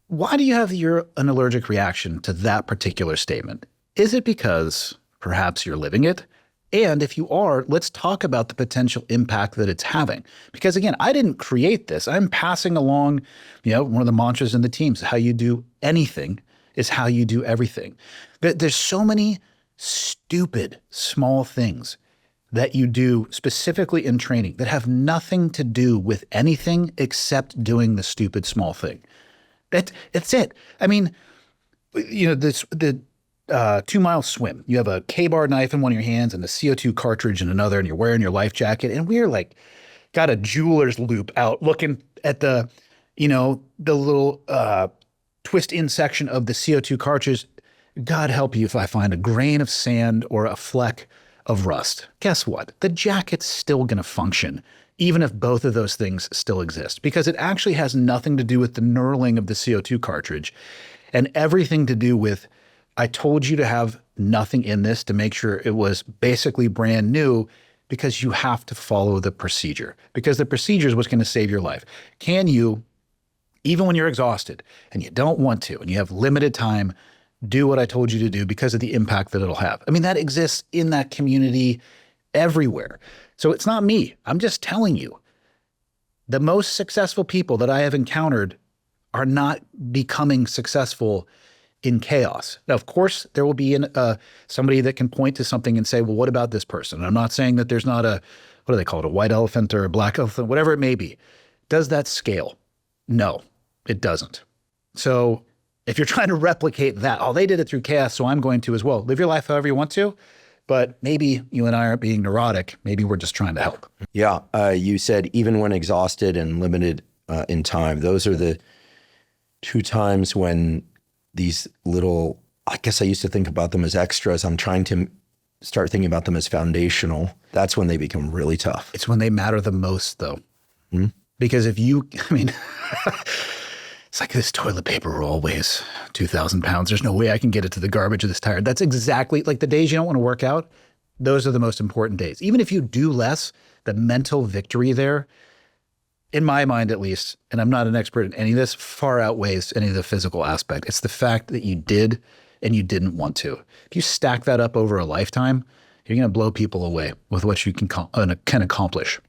why do you have an allergic reaction to that particular statement? Is it because perhaps you're living it? And if you are, let's talk about the potential impact that it's having. Because again, I didn't create this. I'm passing along, one of the mantras in the teams, how you do anything is how you do everything. There's so many stupid small things that you do specifically in training that have nothing to do with anything except doing the stupid small thing. That's it. I mean, the 2-mile swim, you have a K-bar knife in one of your hands and a CO2 cartridge in another, and you're wearing your life jacket. And we're like, got a jeweler's loop out looking at the little twist in section of the CO2 cartridge. God help you if I find a grain of sand or a fleck of rust. Guess what? The jacket's still going to function, even if both of those things still exist, because it actually has nothing to do with the knurling of the CO2 cartridge and everything to do with, I told you to have nothing in this to make sure it was basically brand new because you have to follow the procedure, because the procedure is what's going to save your life. Can you, even when you're exhausted and you don't want to and you have limited time, do what I told you to do because of the impact that it'll have? I mean, that exists in that community everywhere. So it's not me. I'm just telling you, the most successful people that I have encountered are not becoming successful in chaos. Now, of course, there will be somebody that can point to something and say, well, what about this person? And I'm not saying that there's not what do they call it, a white elephant or a black elephant, whatever it may be. Does that scale? No, it doesn't. So if you're trying to replicate that, they did it through chaos, so I'm going to as well. Live your life however you want to, but maybe you and I aren't being neurotic. Maybe we're just trying to help. Yeah, you said even when exhausted and limited in time, those are the 2 times when these little, I guess I used to think about them as extras. I'm trying to start thinking about them as foundational. That's when they become really tough. It's when they matter the most, though. Mm-hmm. Because it's like this toilet paper roll weighs 2,000 pounds. There's no way I can get it to the garbage of this tire. That's exactly like the days you don't want to work out. Those are the most important days. Even if you do less, the mental victory there, in my mind at least, and I'm not an expert in any of this, far outweighs any of the physical aspect. It's the fact that you did and you didn't want to. If you stack that up over a lifetime, you're going to blow people away with what you can accomplish.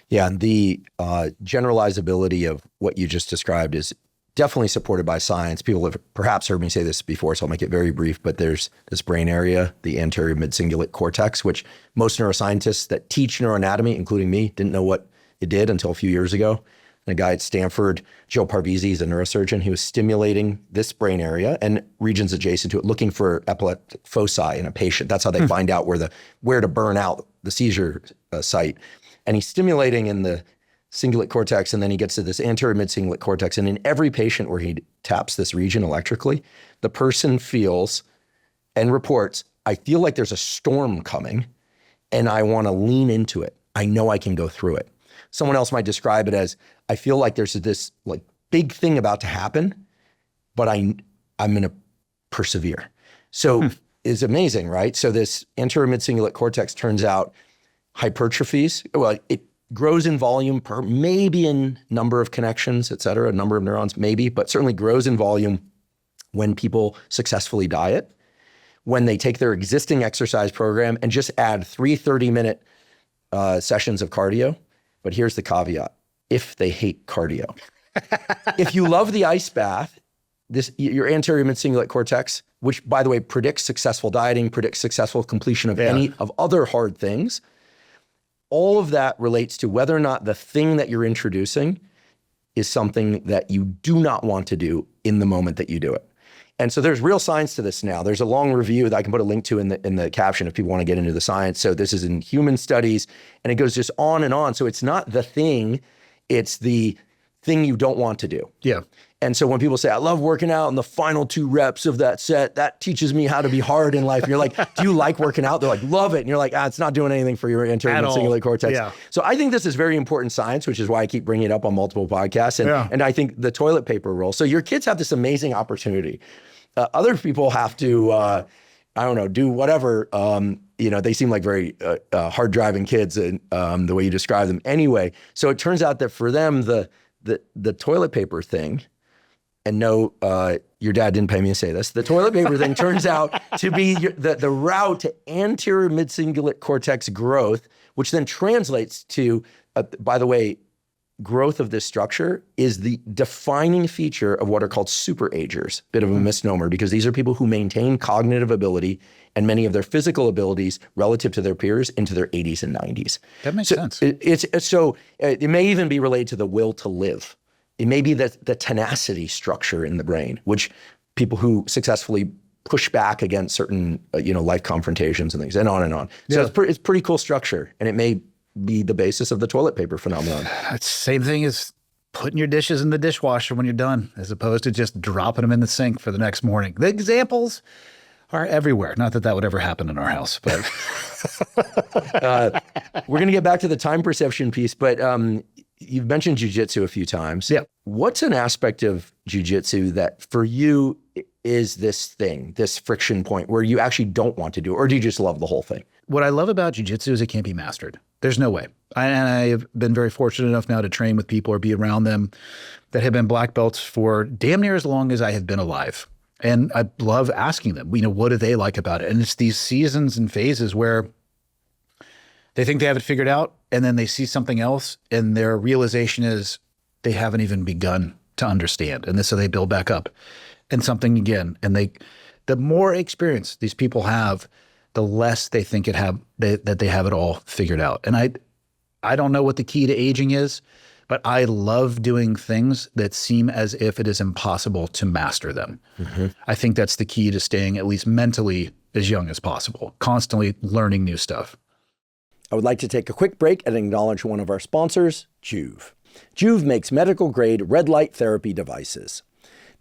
Yeah, and the generalizability of what you just described is definitely supported by science. People have perhaps heard me say this before, so I'll make it very brief, but there's this brain area, the anterior mid-cingulate cortex, which most neuroscientists that teach neuroanatomy, including me, didn't know what it did until a few years ago. And a guy at Stanford, Joe Parvizi, is a neurosurgeon. He was stimulating this brain area and regions adjacent to it, looking for epileptic foci in a patient. That's how they find out where to burn out the seizure site. And he's stimulating in the cingulate cortex, and then he gets to this anterior mid-cingulate cortex. And in every patient where he taps this region electrically, the person feels and reports, I feel like there's a storm coming and I want to lean into it. I know I can go through it. Someone else might describe it as, I feel like there's this like big thing about to happen, but I'm going to persevere. So it's amazing, right? So this anterior mid-cingulate cortex turns out hypertrophies. Well, it grows in volume per maybe in number of connections, et cetera, number of neurons, maybe, but certainly grows in volume when people successfully diet, when they take their existing exercise program and just add 3 30-minute sessions of cardio. But here's the caveat: if they hate cardio. If you love the ice bath, your anterior mid-cingulate cortex, which by the way predicts successful dieting, predicts successful completion of any of other hard things, all of that relates to whether or not the thing that you're introducing is something that you do not want to do in the moment that you do it. And so there's real science to this now. There's a long review that I can put a link to in the caption if people want to get into the science. So this is in human studies, and it goes just on and on. So it's not the thing, it's the thing you don't want to do. Yeah. And so when people say, I love working out in the final 2 reps of that set, that teaches me how to be hard in life. And you're like, do you like working out? They're like, love it. And you're like, it's not doing anything for your anterior mid-cingulate cortex. Yeah. So I think this is very important science, which is why I keep bringing it up on multiple podcasts. And I think the toilet paper role. So your kids have this amazing opportunity. Other people have to, do whatever. They seem like very hard driving kids, and the way you describe them anyway. So it turns out that for them, the toilet paper thing, and no, your dad didn't pay me to say this, the toilet paper thing turns out to be the route to anterior mid-cingulate cortex growth, which then translates to, by the way, growth of this structure is the defining feature of what are called super-agers. Bit of a misnomer, because these are people who maintain cognitive ability and many of their physical abilities relative to their peers into their 80s and 90s. That makes sense. It may even be related to the will to live. It may be the tenacity structure in the brain, which people who successfully push back against certain life confrontations and things, and on and on. So it's pretty cool structure, and it may be the basis of the toilet paper phenomenon. It's the same thing as putting your dishes in the dishwasher when you're done, as opposed to just dropping them in the sink for the next morning. The examples are everywhere. Not that would ever happen in our house, but we're going to get back to the time perception piece, but you've mentioned jiu-jitsu a few times. Yeah. What's an aspect of jiu-jitsu that for you is this friction point where you actually don't want to do it, or do you just love the whole thing? What I love about jiu-jitsu is it can't be mastered. There's no way. And I have been very fortunate enough now to train with people or be around them that have been black belts for damn near as long as I have been alive. And I love asking them, what do they like about it? And it's these seasons and phases where they think they have it figured out, and then they see something else, and their realization is they haven't even begun to understand. And so they build back up and something again. And the more experience these people have, the less they think that they have it all figured out. And I don't know what the key to aging is, but I love doing things that seem as if it is impossible to master them. Mm-hmm. I think that's the key to staying at least mentally as young as possible, constantly learning new stuff. I would like to take a quick break and acknowledge one of our sponsors, Joovv. Joovv makes medical-grade red light therapy devices.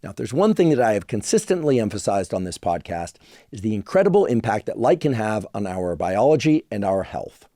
Now, if there's one thing that I have consistently emphasized on this podcast, is the incredible impact that light can have on our biology and our health.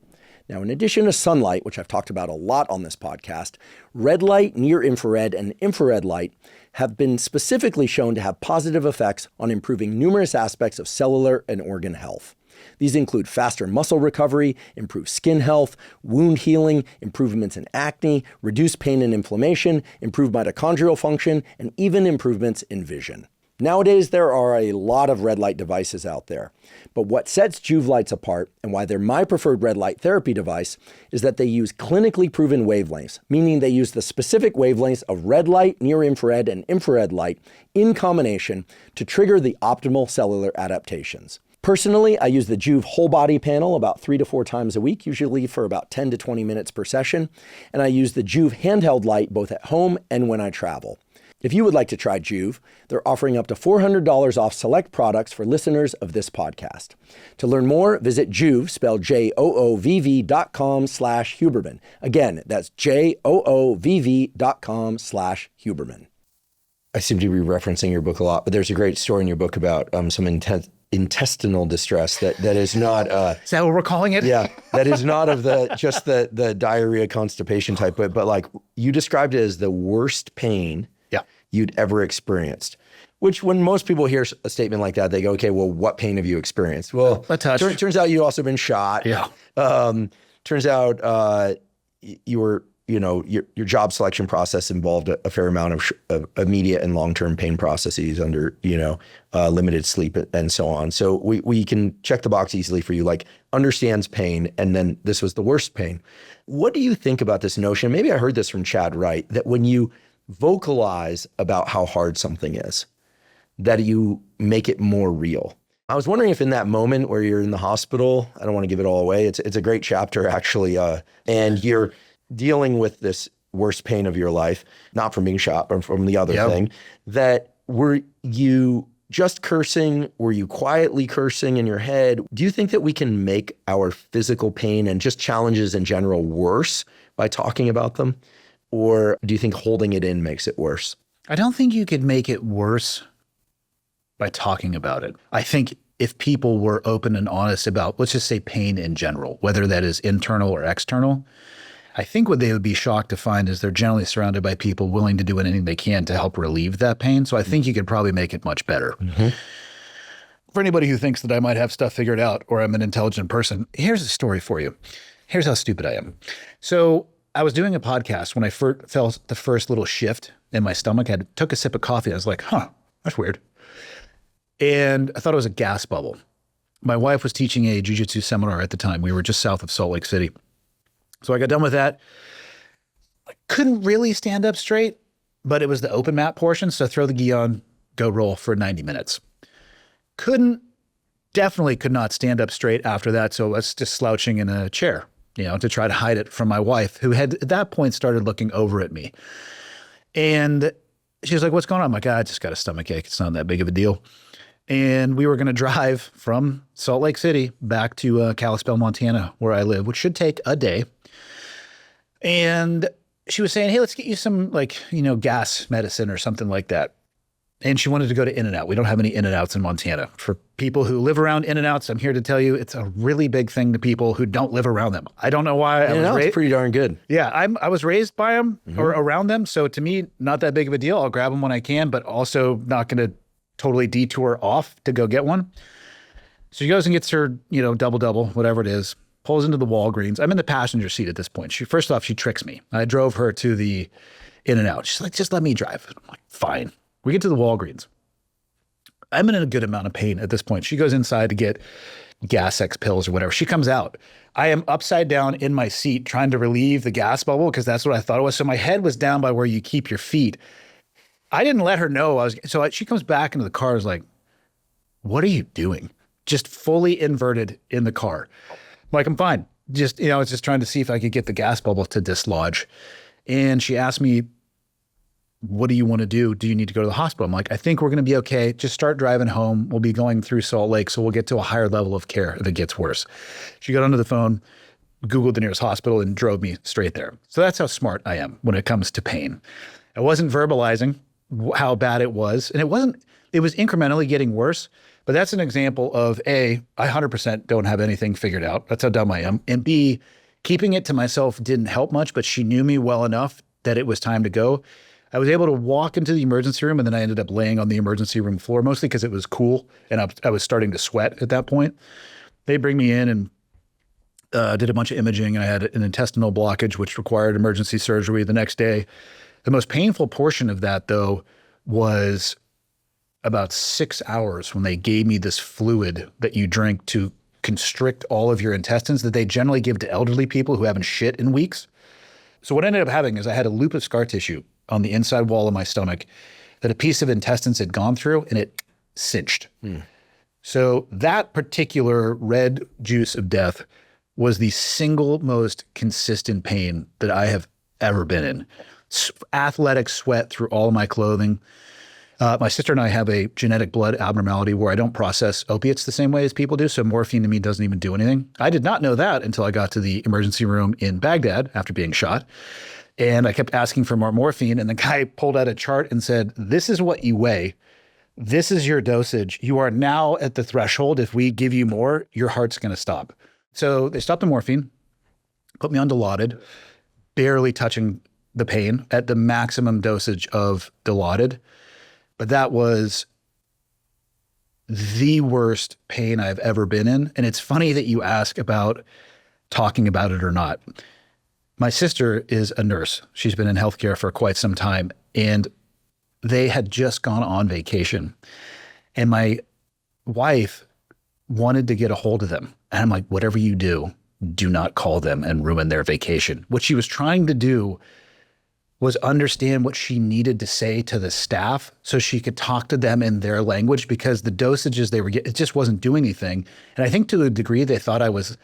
Now, in addition to sunlight, which I've talked about a lot on this podcast, red light, near infrared, and infrared light have been specifically shown to have positive effects on improving numerous aspects of cellular and organ health. These include faster muscle recovery, improved skin health, wound healing, improvements in acne, reduced pain and inflammation, improved mitochondrial function, and even improvements in vision. Nowadays, there are a lot of red light devices out there, but what sets Joovv lights apart and why they're my preferred red light therapy device is that they use clinically proven wavelengths, meaning they use the specific wavelengths of red light, near infrared, and infrared light in combination to trigger the optimal cellular adaptations. Personally, I use the Joovv whole body panel about 3 to 4 times a week, usually for about 10 to 20 minutes per session. And I use the Joovv handheld light both at home and when I travel. If you would like to try Joovv, they're offering up to $400 off select products for listeners of this podcast. To learn more, visit Joovv, spelled JOOVV.com/Huberman. Again, that's JOOVV.com/Huberman. I seem to be referencing your book a lot, but there's a great story in your book about some intestinal distress that is not... Is that what we're calling it? Yeah, that is not of the diarrhea constipation type, but like you described it as the worst pain you'd ever experienced. Which when most people hear a statement like that, they go, okay, well, what pain have you experienced? Well, turns out you'd also been shot. Yeah. Turns out your job selection process involved a fair amount of immediate and long-term pain processes under, limited sleep and so on. So we can check the box easily for you, like understands pain. And then this was the worst pain. What do you think about this notion? Maybe I heard this from Chad Wright, that when you vocalize about how hard something is, that you make it more real. I was wondering if in that moment where you're in the hospital, I don't want to give it all away. It's a great chapter actually. And you're dealing with this worst pain of your life, not from being shot, but from the other thing, that were you just cursing? Were you quietly cursing in your head? Do you think that we can make our physical pain and just challenges in general worse by talking about them? Or do you think holding it in makes it worse? I don't think you could make it worse by talking about it. I think if people were open and honest about, let's just say pain in general, whether that is internal or external, I think what they would be shocked to find is they're generally surrounded by people willing to do anything they can to help relieve that pain. So I think you could probably make it much better. Mm-hmm. For anybody who thinks that I might have stuff figured out or I'm an intelligent person, here's a story for you. Here's how stupid I am. So I was doing a podcast when I felt the first little shift in my stomach. I took a sip of coffee. I was like, that's weird. And I thought it was a gas bubble. My wife was teaching a jiu-jitsu seminar at the time. We were just south of Salt Lake City. So I got done with that. I couldn't really stand up straight, but it was the open mat portion. So throw the gi on, go roll for 90 minutes. Definitely could not stand up straight after that. So I was just slouching in a chair, to try to hide it from my wife, who had at that point started looking over at me. And she was like, what's going on? I'm like, I just got a stomach ache. It's not that big of a deal. And we were going to drive from Salt Lake City back to Kalispell, Montana, where I live, which should take a day. And she was saying, hey, let's get you some gas medicine or something like that. And she wanted to go to In-N-Out. We don't have any In-N-Outs in Montana. For people who live around In-N-Outs, I'm here to tell you it's a really big thing to people who don't live around them. I don't know why. In-N-Out's pretty darn good. Yeah, I was raised by them or around them. So to me, not that big of a deal. I'll grab them when I can, but also not going to totally detour off to go get one. So she goes and gets her, double, whatever it is, pulls into the Walgreens. I'm in the passenger seat at this point. First off, she tricks me. I drove her to the In-N-Out. She's like, just let me drive. I'm like, fine. We get to the Walgreens. I'm in a good amount of pain at this point. She goes inside to get Gas X pills or whatever. She comes out. I am upside down in my seat trying to relieve the gas bubble because that's what I thought it was. So my head was down by where you keep your feet. I didn't let her know. She comes back into the car. I was like, what are you doing? Just fully inverted in the car. I'm like, I'm fine. I was just trying to see if I could get the gas bubble to dislodge. And she asked me, what do you want to do? Do you need to go to the hospital? I'm like, I think we're going to be okay. Just start driving home. We'll be going through Salt Lake, so we'll get to a higher level of care if it gets worse. She got onto the phone, Googled the nearest hospital, and drove me straight there. So that's how smart I am when it comes to pain. I wasn't verbalizing how bad it was. And it was incrementally getting worse, but that's an example of A, I 100% don't have anything figured out. That's how dumb I am. And B, keeping it to myself didn't help much, but she knew me well enough that it was time to go. I was able to walk into the emergency room, and then I ended up laying on the emergency room floor, mostly because it was cool and I was starting to sweat at that point. They bring me in and did a bunch of imaging, and I had an intestinal blockage, which required emergency surgery the next day. The most painful portion of that, though, was about 6 hours when they gave me this fluid that you drink to constrict all of your intestines that they generally give to elderly people who haven't shit in weeks. So what I ended up having is I had a loop of scar tissue on the inside wall of my stomach that a piece of intestines had gone through, and it cinched. So that particular red juice of death was the single most consistent pain that I have ever been in. Athletic sweat through all of my clothing. My sister and I have a genetic blood abnormality where I don't process opiates the same way as people do. So morphine to me doesn't even do anything. I did not know that until I got to the emergency room in Baghdad after being shot. And I kept asking for more morphine. And the guy pulled out a chart and said, this is what you weigh. This is your dosage. You are now at the threshold. If we give you more, your heart's going to stop. So they stopped the morphine, put me on Dilaudid, barely touching the pain at the maximum dosage of Dilaudid. But that was the worst pain I've ever been in. And it's funny that you ask about talking about it or not. My sister is a nurse. She's been in healthcare for quite some time. And they had just gone on vacation. And my wife wanted to get a hold of them. And I'm like, whatever you do, do not call them and ruin their vacation. What she was trying to do was understand what she needed to say to the staff so she could talk to them in their language, because the dosages they were getting, it just wasn't doing anything. And I think to a degree they thought I was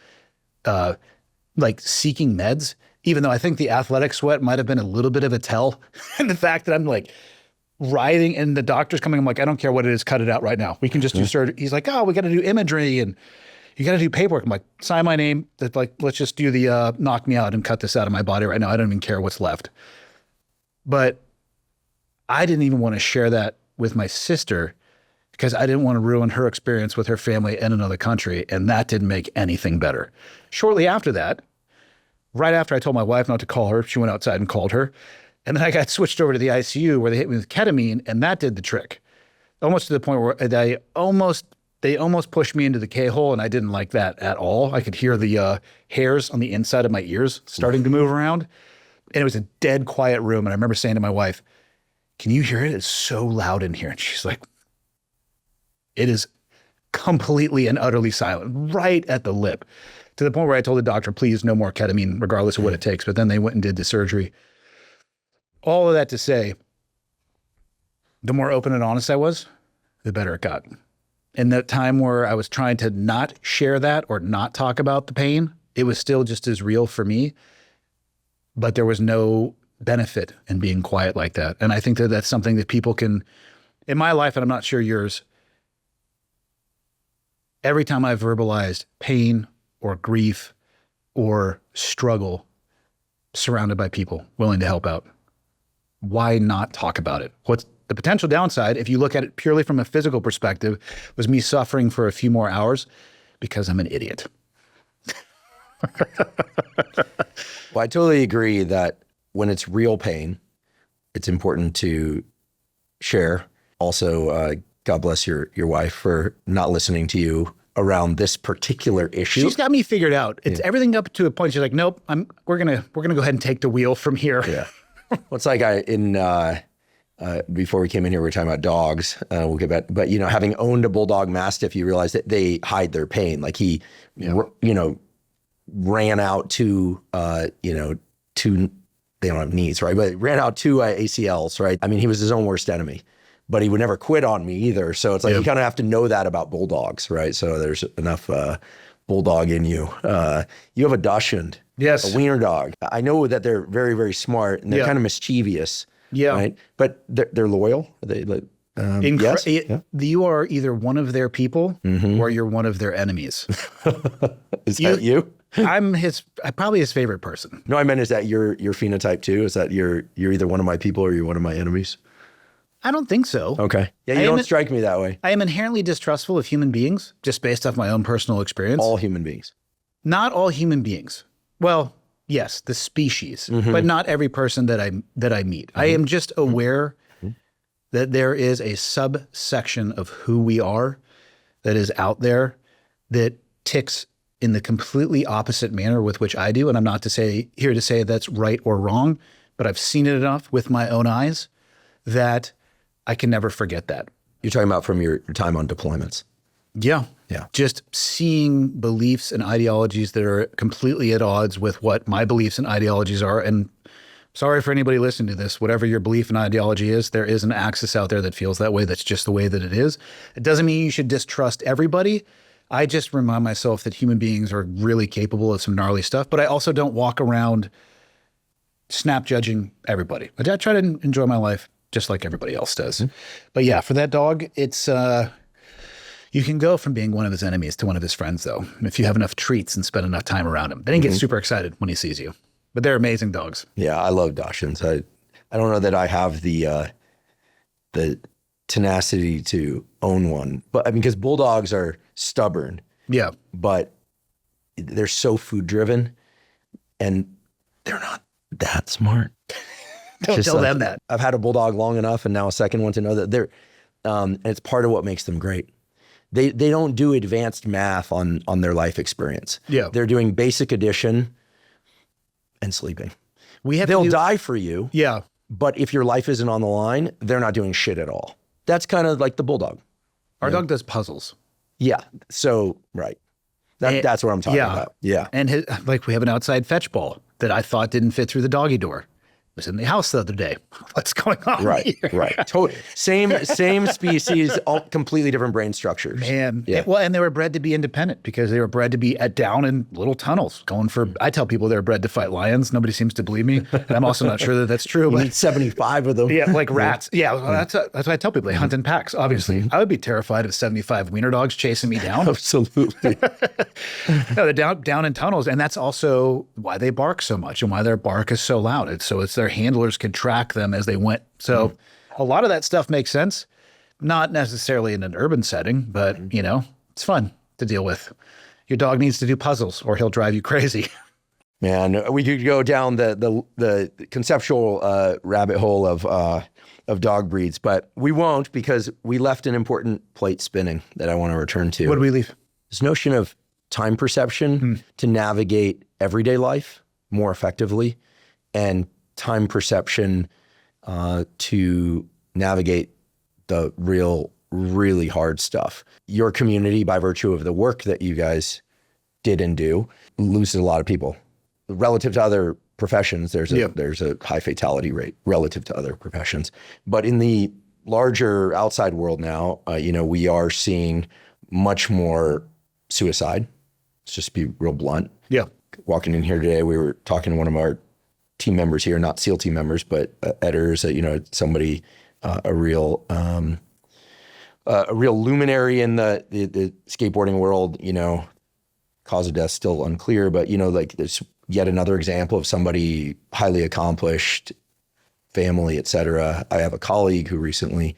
like seeking meds, even though I think the athletic sweat might have been a little bit of a tell. And the fact that I'm like writhing and the doctor's coming, I'm like, I don't care what it is, cut it out right now. We can just do surgery. He's like, oh, we got to do imagery and you got to do paperwork. I'm like, sign my name. That like, let's just do the knock me out and cut this out of my body right now. I don't even care what's left. But I didn't even want to share that with my sister because I didn't want to ruin her experience with her family in another country. And that didn't make anything better. Shortly after that, right after I told my wife not to call her, she went outside and called her. And then I got switched over to the ICU where they hit me with ketamine, and that did the trick. Almost to the point where they almost pushed me into the K-hole, and I didn't like that at all. I could hear the hairs on the inside of my ears starting to move around. And it was a dead quiet room. And I remember saying to my wife, can you hear it? It's so loud in here. And she's like, it is completely and utterly silent, right at the lip, to the point where I told the doctor, please, no more ketamine, regardless of what it takes. But then they went and did the surgery. All of that to say, the more open and honest I was, the better it got. In that time where I was trying to not share that or not talk about the pain, it was still just as real for me. But there was no benefit in being quiet like that. And I think that that's something that people can, in my life, and I'm not sure yours, every time I've verbalized pain or grief or struggle surrounded by people willing to help out, why not talk about it? What's the potential downside, if you look at it purely from a physical perspective, was me suffering for a few more hours because I'm an idiot. Well, I totally agree that when it's real pain, it's important to share. Also, God bless your wife for not listening to you around this particular issue. She's got me figured out. It's everything up to a point. She's like, nope, we're gonna go ahead and take the wheel from here. Yeah. Well, it's like before we came in here, we were talking about dogs. We'll get back, but having owned a bulldog mastiff, you realize that they hide their pain. Like he, ran out to, two, they don't have knees, right? But ran out two ACLs, right? I mean, he was his own worst enemy, but he would never quit on me either. So it's like, you kind of have to know that about bulldogs, right? So there's enough bulldog in you. You have a Dachshund, yes, a wiener dog. I know that they're very, very smart and they're kind of mischievous, right? But they're loyal. They like, yes? You are either one of their people or you're one of their enemies. Is that you? I'm probably his favorite person. No, I meant, is that your phenotype too? Is that you're either one of my people or you're one of my enemies? I don't think so. Okay. Yeah, you don't strike me that way. I am inherently distrustful of human beings, just based off my own personal experience. All human beings. Not all human beings. Well, yes, the species, but not every person that I meet. I am just aware that there is a subsection of who we are that is out there that ticks in the completely opposite manner with which I do. And I'm not here to say that's right or wrong, but I've seen it enough with my own eyes that I can never forget that. You're talking about from your time on deployments. Yeah. Yeah. Just seeing beliefs and ideologies that are completely at odds with what my beliefs and ideologies are, and Sorry for anybody listening to this. Whatever your belief and ideology is, there is an axis out there that feels that way. That's just the way that it is. It doesn't mean you should distrust everybody. I just remind myself that human beings are really capable of some gnarly stuff, but I also don't walk around snap judging everybody. I try to enjoy my life just like everybody else does. Mm-hmm. But yeah, for that dog, it's you can go from being one of his enemies to one of his friends, though, if you have enough treats and spend enough time around him. Then he gets super excited when he sees you. But they're amazing dogs. Yeah, I love Dachshunds. I don't know that I have the tenacity to own one, but I mean, because bulldogs are stubborn. Yeah, but they're so food driven, and they're not that smart. Don't tell them that. I've had a bulldog long enough, and now a second one to know that they're, and it's part of what makes them great. They don't do advanced math on their life experience. Yeah, they're doing basic addition and sleeping. They'll die for you. Yeah, but if your life isn't on the line, they're not doing shit at all. That's kind of like the bulldog. Our dog does puzzles. Yeah. So, right. That's what I'm talking about. Yeah. And like we have an outside fetch ball that I thought didn't fit through the doggy door. It was in the house the other day. What's going on here? Right. Totally. Same species, all completely different brain structures. Man. Yeah. And they were bred to be independent because they were bred to be down in little tunnels I tell people they're bred to fight lions. Nobody seems to believe me. And I'm also not sure that that's true. You need 75 of them. Yeah, like rats. Yeah, well, that's what I tell people. They hunt in packs, obviously. Mm-hmm. I would be terrified of 75 wiener dogs chasing me down. Absolutely. No, they're down in tunnels. And that's also why they bark so much and why their bark is so loud. It's their handlers could track them as they went. So a lot of that stuff makes sense. Not necessarily in an urban setting, but it's fun to deal with. Your dog needs to do puzzles or he'll drive you crazy. Man, we could go down the conceptual rabbit hole of dog breeds, but we won't because we left an important plate spinning that I want to return to. What did we leave? This notion of time perception to navigate everyday life more effectively, and time perception to navigate the really hard stuff. Your community, by virtue of the work that you guys did and do, loses a lot of people. Relative to other professions, there's a high fatality rate relative to other professions. But in the larger outside world now, we are seeing much more suicide. Let's just be real blunt. Yeah. Walking in here today, we were talking to one of our team members here, not SEAL team members, but editors, somebody, a real luminary in the skateboarding world, cause of death still unclear, but there's yet another example of somebody highly accomplished, family, et cetera. I have a colleague who recently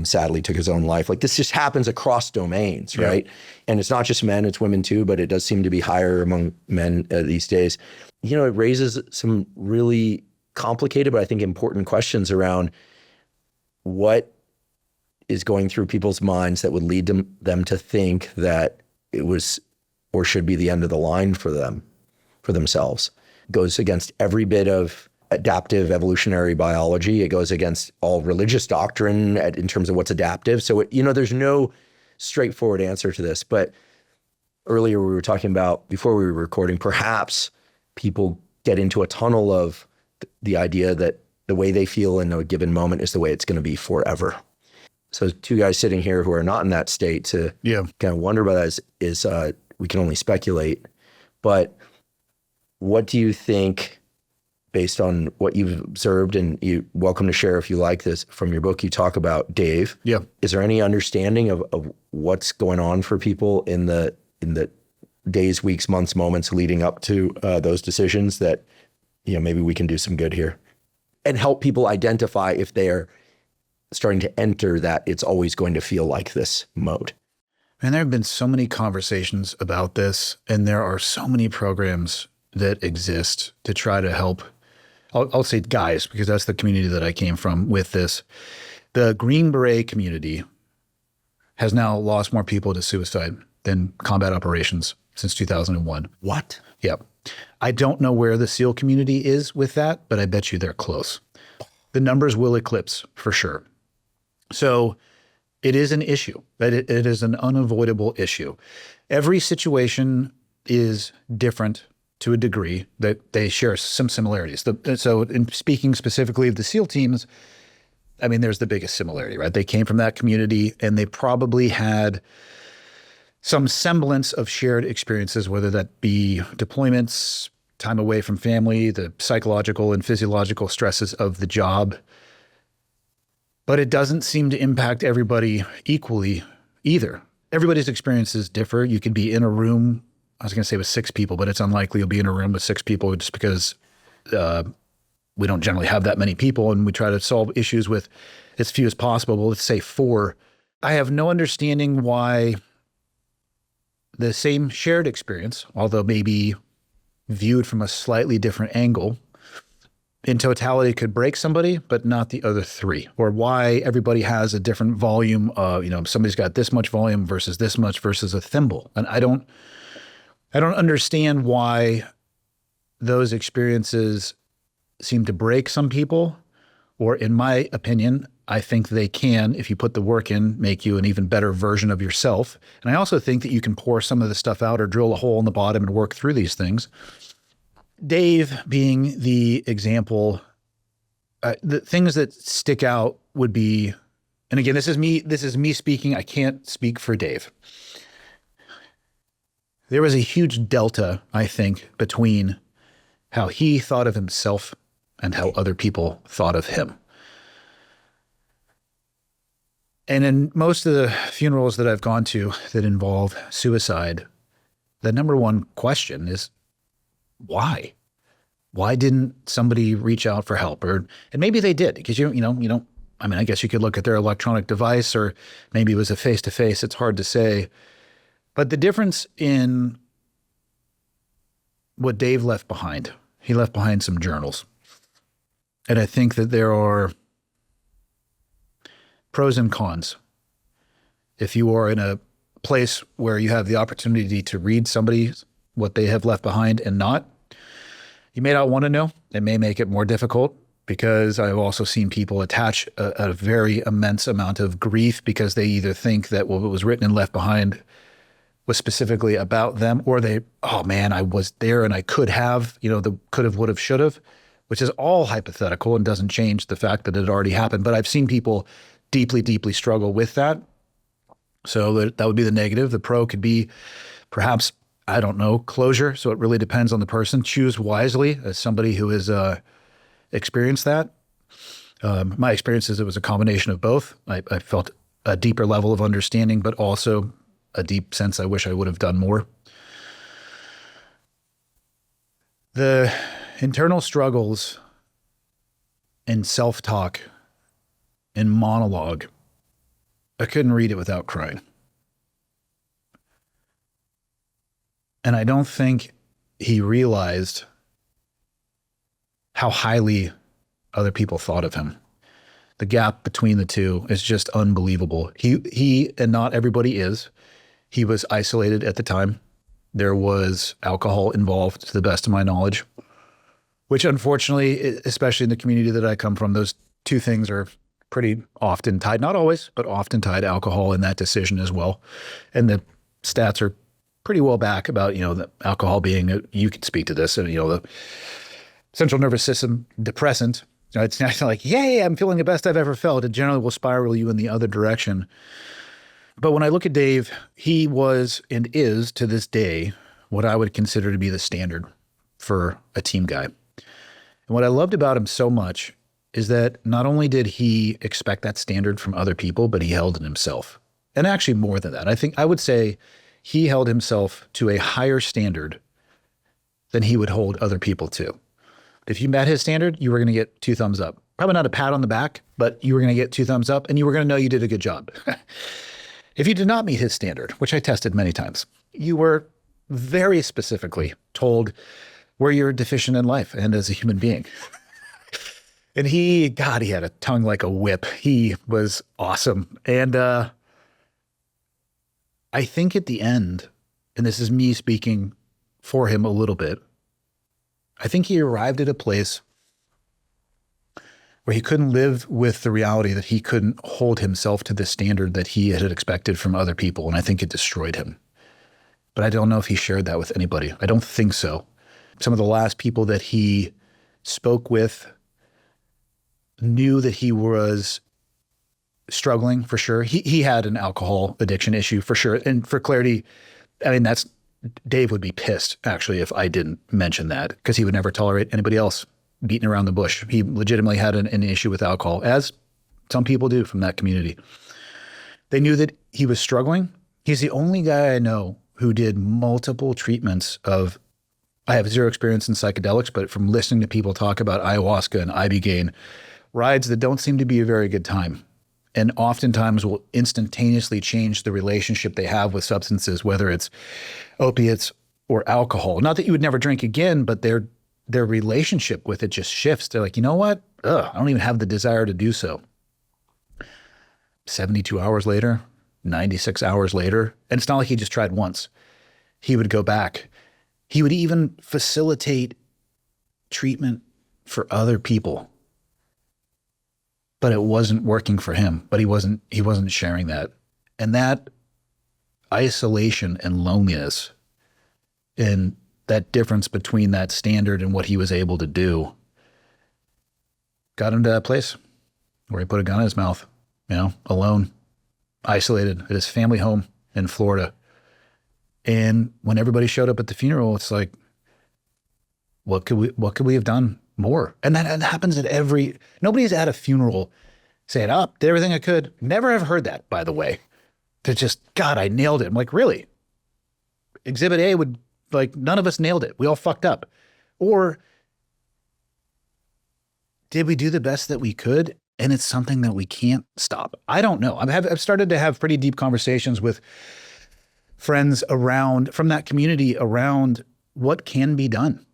sadly took his own life. Like, this just happens across domains, right? Yeah. And it's not just men, it's women too, but it does seem to be higher among men these days. It raises some really complicated, but I think important questions around what is going through people's minds that would lead them to think that it was or should be the end of the line for themselves. It goes against every bit of adaptive evolutionary biology. It goes against all religious doctrine in terms of what's adaptive. So, there's no straightforward answer to this. But earlier we were talking about, before we were recording, perhaps people get into a tunnel of the idea that the way they feel in a given moment is the way it's going to be forever. So two guys sitting here who are not in that state to kind of wonder about that is we can only speculate. But what do you think, based on what you've observed, and you're welcome to share if you like this, from your book you talk about Dave. Yeah. Is there any understanding of what's going on for people in the days, weeks, months, moments leading up to those decisions that, maybe we can do some good here and help people identify if they are starting to enter that it's always going to feel like this mode? And there have been so many conversations about this, and there are so many programs that exist to try to help. I'll say guys, because that's the community that I came from with this. The Green Beret community has now lost more people to suicide than combat operations since 2001. What? Yep. I don't know where the SEAL community is with that, but I bet you they're close. The numbers will eclipse for sure. So it is an issue. It is an unavoidable issue. Every situation is different to a degree that they share some similarities. So in speaking specifically of the SEAL teams, I mean, there's the biggest similarity, right? They came from that community and they probably had some semblance of shared experiences, whether that be deployments, time away from family, the psychological and physiological stresses of the job. But it doesn't seem to impact everybody equally either. Everybody's experiences differ. You could be in a room, I was going to say with 6 people, but it's unlikely you'll be in a room with 6 people just because we don't generally have that many people and we try to solve issues with as few as possible. But let's say 4. I have no understanding why the same shared experience, although maybe viewed from a slightly different angle, in totality could break somebody, but not the other 3, or why everybody has a different volume of, somebody's got this much volume versus this much versus a thimble. And I don't understand why those experiences seem to break some people, or in my opinion, I think they can, if you put the work in, make you an even better version of yourself. And I also think that you can pour some of the stuff out or drill a hole in the bottom and work through these things. Dave being the example, the things that stick out would be, and again, this is me speaking. I can't speak for Dave. There was a huge delta, I think, between how he thought of himself and how other people thought of him. And in most of the funerals that I've gone to that involve suicide, the number one question is, why? Why didn't somebody reach out for help? And maybe they did, because you don't, I mean, I guess you could look at their electronic device, or maybe it was a face-to-face. It's hard to say. But the difference in what Dave left behind, he left behind some journals. And I think that there are pros and cons. If you are in a place where you have the opportunity to read somebody what they have left behind and not, you may not want to know. It may make it more difficult, because I've also seen people attach a very immense amount of grief because they either think that what was written and left behind was specifically about them, or oh man, I was there and I could have, the could have, would have, should have, which is all hypothetical and doesn't change the fact that it already happened. But I've seen people deeply, deeply struggle with that. So that would be the negative. The pro could be perhaps, I don't know, closure. So it really depends on the person. Choose wisely as somebody who has experienced that. My experience is it was a combination of both. I felt a deeper level of understanding, but also a deep sense I wish I would have done more. The internal struggles and self-talk and monologue, I couldn't read it without crying. And I don't think he realized how highly other people thought of him. The gap between the two is just unbelievable. He and not everybody is. He was isolated at the time. There was alcohol involved, to the best of my knowledge, which unfortunately, especially in the community that I come from, those two things are pretty often tied, not always, but often tied, alcohol in that decision as well. And the stats are pretty well back about, the alcohol being, you could speak to this, and, the central nervous system depressant. It's not like, yay, I'm feeling the best I've ever felt. It generally will spiral you in the other direction. But when I look at Dave, he was and is to this day what I would consider to be the standard for a team guy. And what I loved about him so much is that not only did he expect that standard from other people, but he held it himself. And actually more than that, I would say he held himself to a higher standard than he would hold other people to. If you met his standard, you were going to get 2 thumbs up. Probably not a pat on the back, but you were going to get 2 thumbs up, and you were going to know you did a good job. If you did not meet his standard, which I tested many times, you were very specifically told where you're deficient in life and as a human being. And he had a tongue like a whip. He was awesome. And I think at the end, and this is me speaking for him a little bit, I think he arrived at a place where he couldn't live with the reality that he couldn't hold himself to the standard that he had expected from other people. And I think it destroyed him. But I don't know if he shared that with anybody. I don't think so. Some of the last people that he spoke with knew that he was struggling for sure. He had an alcohol addiction issue for sure. And for clarity, I mean, Dave would be pissed actually if I didn't mention that, because he would never tolerate anybody else beating around the bush. He legitimately had an issue with alcohol, as some people do from that community. They knew that he was struggling. He's the only guy I know who did multiple treatments of, I have zero experience in psychedelics, but from listening to people talk about ayahuasca and Ibogaine, rides that don't seem to be a very good time, and oftentimes will instantaneously change the relationship they have with substances, whether it's opiates or alcohol. Not that you would never drink again, but their relationship with it just shifts. They're like, you know what? I don't even have the desire to do so. 72 hours later, 96 hours later, and it's not like he just tried once. He would go back. He would even facilitate treatment for other people. But it wasn't working for him, but he wasn't sharing that. And that isolation and loneliness and that difference between that standard and what he was able to do got him to that place where he put a gun in his mouth, alone, isolated at his family home in Florida. And when everybody showed up at the funeral, it's like, what could we have done more? And that happens at nobody's at a funeral saying, did everything I could. Never have heard that, by the way. To just, God, I nailed it. I'm like, really? Exhibit A would, none of us nailed it. We all fucked up. Or did we do the best that we could? And it's something that we can't stop. I don't know. I've started to have pretty deep conversations with friends from that community around what can be done.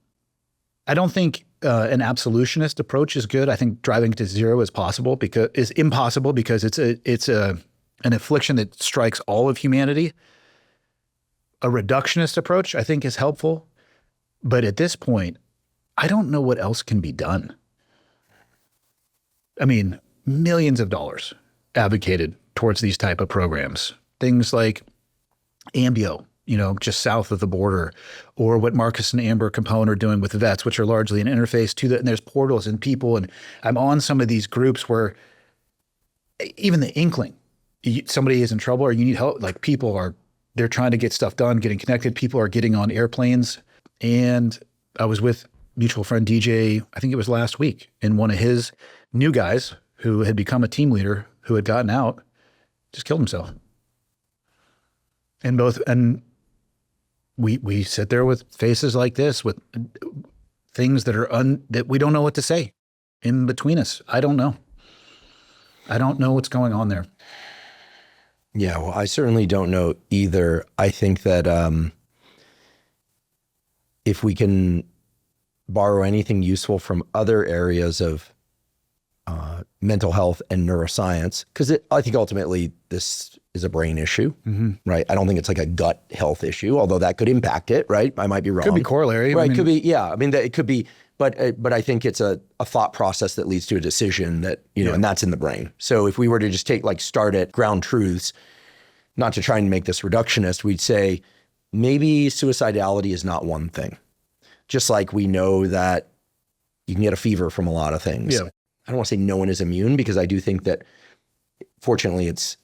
I don't think an absolutionist approach is good. I think driving to zero is impossible because it's an affliction that strikes all of humanity. A reductionist approach, I think, is helpful. But at this point, I don't know what else can be done. I mean, millions of dollars advocated towards these type of programs. Things like Ambio, just south of the border, or what Marcus and Amber Capone are doing with vets, which are largely an interface to that. And there's portals and people. And I'm on some of these groups where even the inkling, somebody is in trouble or you need help, they're trying to get stuff done, getting connected. People are getting on airplanes. And I was with mutual friend DJ, I think it was last week, and one of his new guys who had become a team leader who had gotten out just killed himself. And we sit there with faces like this, with things that are that we don't know what to say in between us. I don't know. I don't know what's going on there. Yeah, well, I certainly don't know either. I think that if we can borrow anything useful from other areas of mental health and neuroscience, because I think ultimately this is a brain issue, right? I don't think it's like a gut health issue, although that could impact it, right? I might be wrong. Could be corollary. Right, could be, yeah. I mean, it could be, but I think it's a thought process that leads to a decision that, and that's in the brain. So if we were to just start at ground truths, not to try and make this reductionist, we'd say maybe suicidality is not one thing. Just like we know that you can get a fever from a lot of things. Yeah. I don't want to say no one is immune, because I do think that fortunately it's,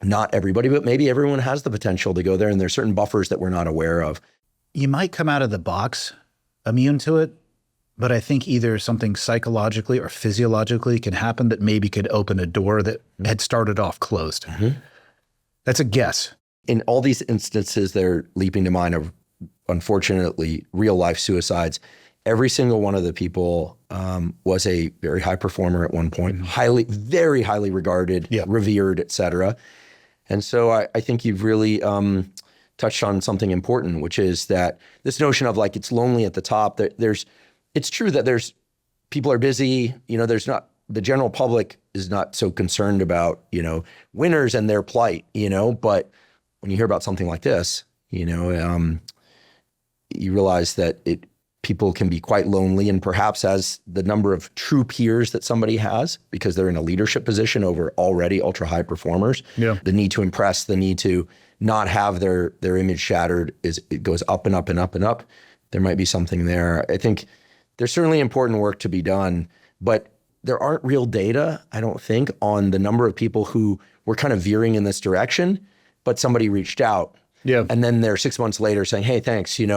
not everybody, but maybe everyone has the potential to go there, and there's certain buffers that we're not aware of. You might come out of the box immune to it, but I think either something psychologically or physiologically can happen that maybe could open a door that had started off closed. Mm-hmm. That's a guess. In all these instances that are leaping to mind of, unfortunately, real life suicides, every single one of the people was a very high performer at one point, very highly regarded, revered, et cetera. And so I think you've really touched on something important, which is that this notion of it's lonely at the top. It's true that people are busy. The general public is not so concerned about winners and their plight. But when you hear about something like this, you realize that people can be quite lonely, and perhaps as the number of true peers that somebody has, because they're in a leadership position over already ultra high performers, the need to impress, the need to not have their image shattered, it goes up and up and up and up. there might be something there. I think there's certainly important work to be done, but there aren't real data, I don't think, on the number of people who were kind of veering in this direction, but somebody reached out. Yeah. And then they're 6 months later saying, hey, thanks, you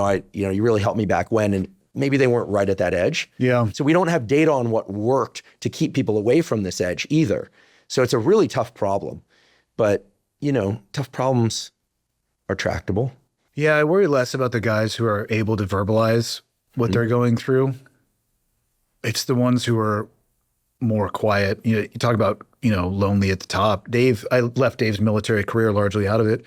really helped me back when, and maybe they weren't right at that edge. Yeah. So we don't have data on what worked to keep people away from this edge either. So it's a really tough problem, but tough problems are tractable. Yeah, I worry less about the guys who are able to verbalize what they're going through. It's the ones who are more quiet. You talk about, lonely at the top. I left Dave's military career largely out of it.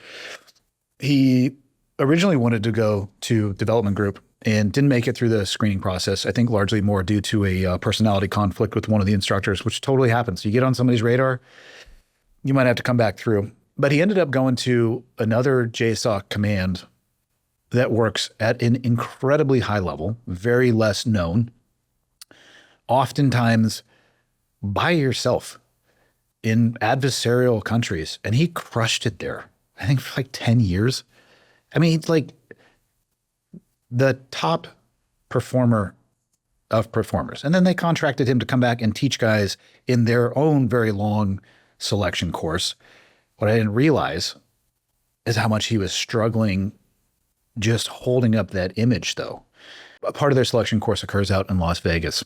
He originally wanted to go to development group and didn't make it through the screening process. I think largely more due to a personality conflict with one of the instructors, which totally happens. You get on somebody's radar, you might have to come back through. But he ended up going to another JSOC command that works at an incredibly high level, very less known, oftentimes by yourself in adversarial countries. And he crushed it there, I think for like 10 years. I mean, it's like the top performer of performers. And then they contracted him to come back and teach guys in their own very long selection course. What I didn't realize is how much he was struggling just holding up that image, though. A part of their selection course occurs out in Las Vegas.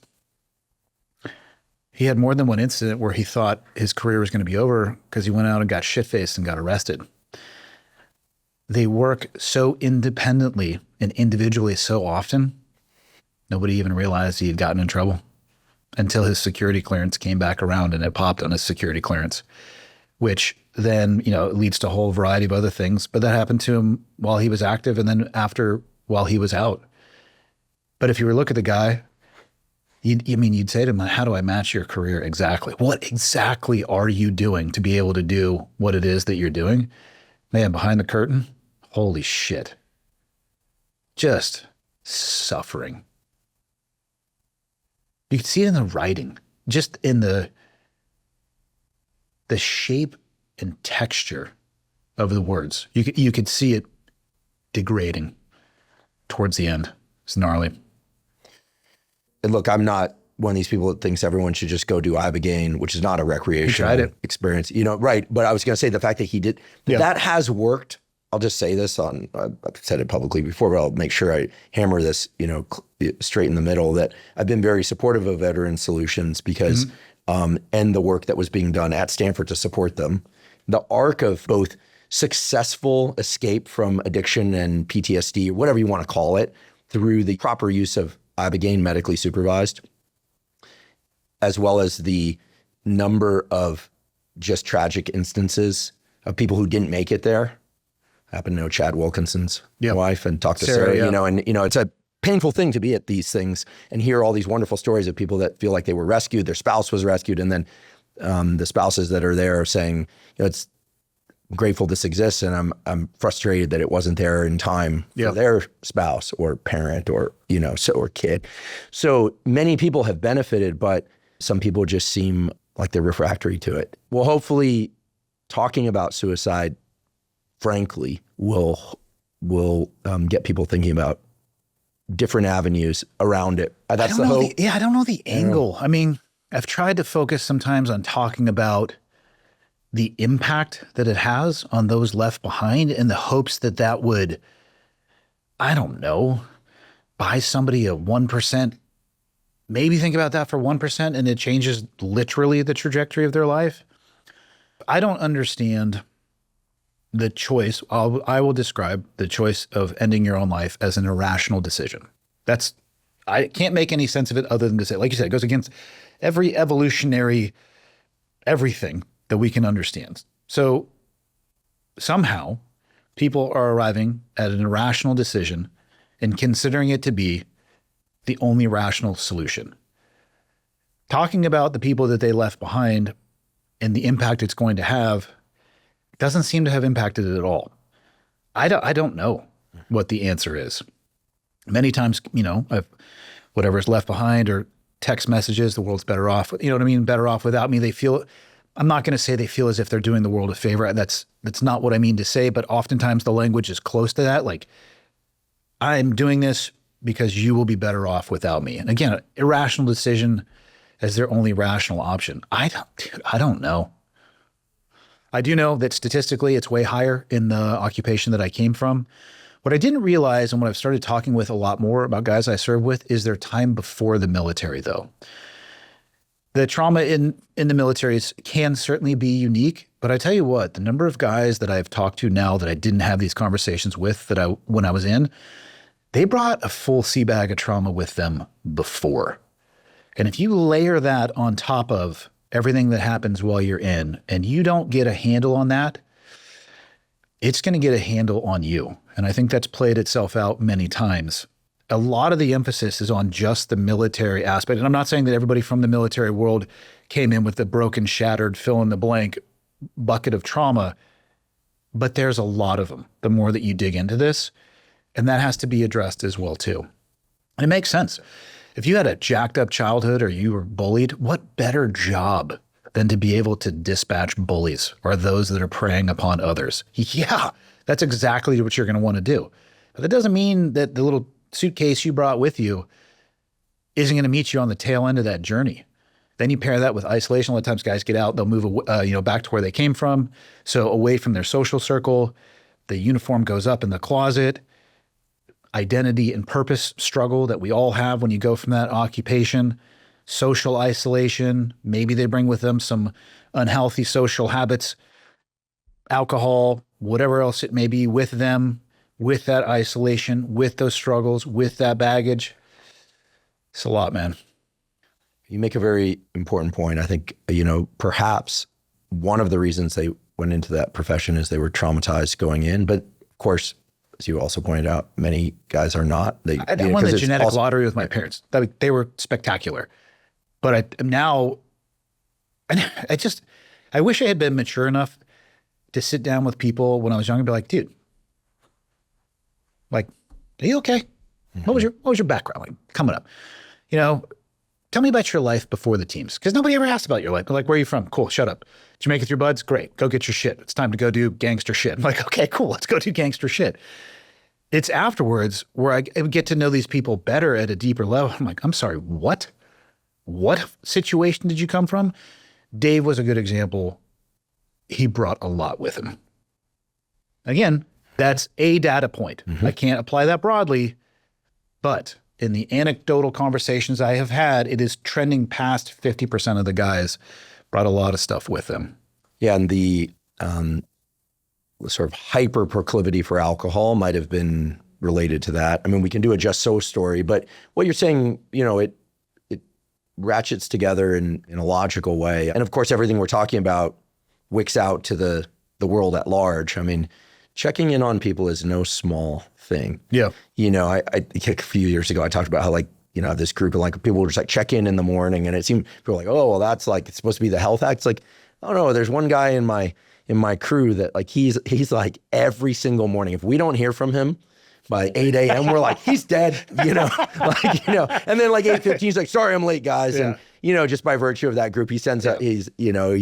He had more than one incident where he thought his career was going to be over because he went out and got shit-faced and got arrested. They work so independently and individually so often, nobody even realized he had gotten in trouble until his security clearance came back around and it popped on his security clearance, which then, leads to a whole variety of other things. But that happened to him while he was active and then while he was out. But if you were to look at the guy, you'd say to him, how do I match your career exactly? What exactly are you doing to be able to do what it is that you're doing? Man, behind the curtain, holy shit. Just suffering. You can see it in the writing, just in the shape and texture of the words. You could see it degrading towards the end. It's gnarly. And look, I'm not one of these people that thinks everyone should just go do Ibogaine, which is not a recreational experience. Right. But I was going to say the fact that he did, that has worked. I'll just say this I've said it publicly before, but I'll make sure I hammer this, straight in the middle, that I've been very supportive of Veteran Solutions because, and the work that was being done at Stanford to support them. The arc of both successful escape from addiction and PTSD, or whatever you want to call it, through the proper use of Ibogaine medically supervised, as well as the number of just tragic instances of people who didn't make it there. I happen to know Chad Wilkinson's wife and talk to Sarah, it's a painful thing to be at these things and hear all these wonderful stories of people that feel like they were rescued, their spouse was rescued, and then the spouses that are there are saying, it's grateful this exists, and I'm frustrated that it wasn't there in time for their spouse or parent or or kid. So many people have benefited, but some people just seem like they're refractory to it. Well, hopefully, talking about suicide, frankly, will get people thinking about different avenues around it. That's the hope. I don't know the angle. I mean, I've tried to focus sometimes on talking about the impact that it has on those left behind in the hopes that would, I don't know, buy somebody a 1%, maybe think about that for 1% and it changes literally the trajectory of their life. I don't understand the choice. I will describe the choice of ending your own life as an irrational decision. I can't make any sense of it other than to say, like you said, it goes against every evolutionary everything that we can understand. So somehow people are arriving at an irrational decision and considering it to be the only rational solution. Talking about the people that they left behind and the impact it's going to have doesn't seem to have impacted it at all. I don't know what the answer is. Many times, whatever's left behind or text messages, the world's better off, better off without me. I'm not going to say they feel as if they're doing the world a favor. That's not what I mean to say, but oftentimes the language is close to that. Like, I'm doing this because you will be better off without me. And again, irrational decision as their only rational option. I don't know. I do know that statistically it's way higher in the occupation that I came from. What I didn't realize, and what I've started talking with a lot more about guys I serve with, is their time before the military, though. The trauma in the militaries can certainly be unique, but I tell you what, the number of guys that I've talked to now that I didn't have these conversations with when I was in, they brought a full sea bag of trauma with them before. And if you layer that on top of everything that happens while you're in, and you don't get a handle on that, it's going to get a handle on you. And I think that's played itself out many times. A lot of the emphasis is on just the military aspect. And I'm not saying that everybody from the military world came in with the broken, shattered, fill in the blank bucket of trauma, but there's a lot of them the more that you dig into this. And that has to be addressed as well too. And it makes sense. If you had a jacked up childhood or you were bullied, what better job than to be able to dispatch bullies or those that are preying upon others? Yeah, that's exactly what you're going to want to do. But that doesn't mean that the little suitcase you brought with you isn't going to meet you on the tail end of that journey. Then you pair that with isolation. A lot of times guys get out, they'll move back to where they came from. So away from their social circle, the uniform goes up in the closet. Identity and purpose struggle that we all have when you go from that occupation, social isolation. Maybe they bring with them some unhealthy social habits, alcohol, whatever else it may be with them, with that isolation, with those struggles, with that baggage. It's a lot, man. You make a very important point. I think, perhaps one of the reasons they went into that profession is they were traumatized going in. But of course, as you also pointed out, many guys are not. I won the genetic lottery with my parents. They were spectacular. But I wish I had been mature enough to sit down with people when I was young and be like, dude, like, are you okay? Mm-hmm. What was your background like coming up? Tell me about your life before the teams. Because nobody ever asked about your life. They're like, where are you from? Cool, shut up. Did you make it with your buds? Great, go get your shit. It's time to go do gangster shit. I'm like, okay, cool, let's go do gangster shit. It's afterwards where I get to know these people better at a deeper level. I'm like, I'm sorry, what? What situation did you come from? Dave was a good example. He brought a lot with him. Again, that's a data point. Mm-hmm. I can't apply that broadly, but in the anecdotal conversations I have had, it is trending past 50% of the guys brought a lot of stuff with them. Yeah, and the sort of hyper proclivity for alcohol might have been related to that. I mean, we can do a just so story, but what you're saying, it ratchets together in a logical way. And of course, everything we're talking about wicks out to the world at large. I mean, checking in on people is no small thing. Yeah. I a few years ago, I talked about how I have this group of people will just check in the morning, and it seemed people were like, oh, well, that's it's supposed to be the health act. It's like, oh no, there's one guy in my crew that he's like every single morning. If we don't hear from him by 8 a.m., we're like, he's dead, and then 8:15, he's like, sorry, I'm late, guys. Yeah. And, just by virtue of that group, he sends out, he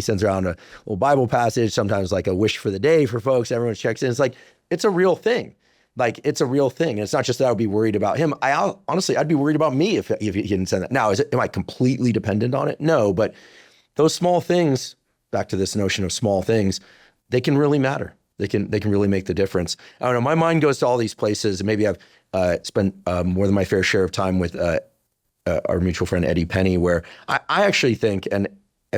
sends around a little Bible passage, sometimes a wish for the day for folks. Everyone checks in. It's it's a real thing. It's a real thing. And it's not just that I would be worried about him. Honestly, I'd be worried about me if he didn't send that. Now, am I completely dependent on it? No, but those small things, back to this notion of small things, they can really matter. They can really make the difference. I don't know, my mind goes to all these places, and maybe I've spent more than my fair share of time with our mutual friend, Eddie Penny, where I actually think, and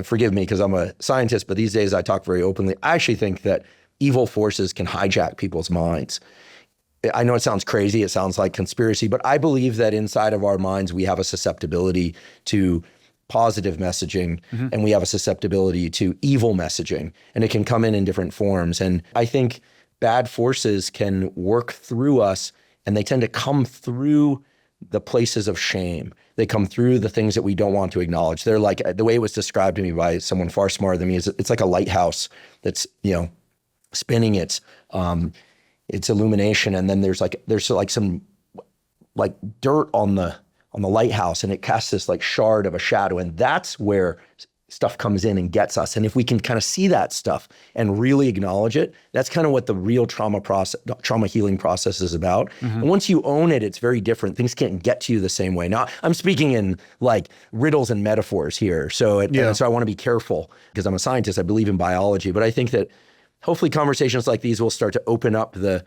forgive me because I'm a scientist, but these days I talk very openly, I actually think that evil forces can hijack people's minds. I know it sounds crazy, it sounds like conspiracy, but I believe that inside of our minds, we have a susceptibility to positive messaging, mm-hmm. and we have a susceptibility to evil messaging, and it can come in different forms. And I think bad forces can work through us, and they tend to come through the places of shame. They come through the things that we don't want to acknowledge. They're like, the way it was described to me by someone far smarter than me is it's like a lighthouse that's, spinning its illumination, and then there's some dirt on the lighthouse, and it casts this shard of a shadow, and that's where stuff comes in and gets us. And if we can kind of see that stuff and really acknowledge it, that's kind of what the real trauma healing process is about. And once you own it, it's very different. Things can't get to you the same way. Now, I'm speaking in like riddles and metaphors here. So I want to be careful because I'm a scientist. I believe in biology, but I think that hopefully conversations like these will start to open up the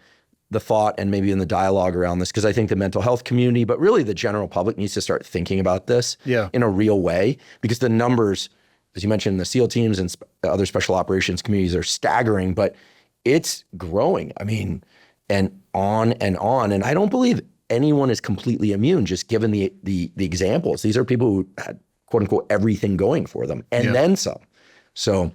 thought and maybe in the dialogue around this, because I think the mental health community, but really the general public needs to start thinking about this in a real way, because the numbers, as you mentioned, the SEAL teams and other special operations communities are staggering, but it's growing. I mean, and on and on. And I don't believe anyone is completely immune, just given the examples. These are people who had, quote unquote, everything going for them and then some. So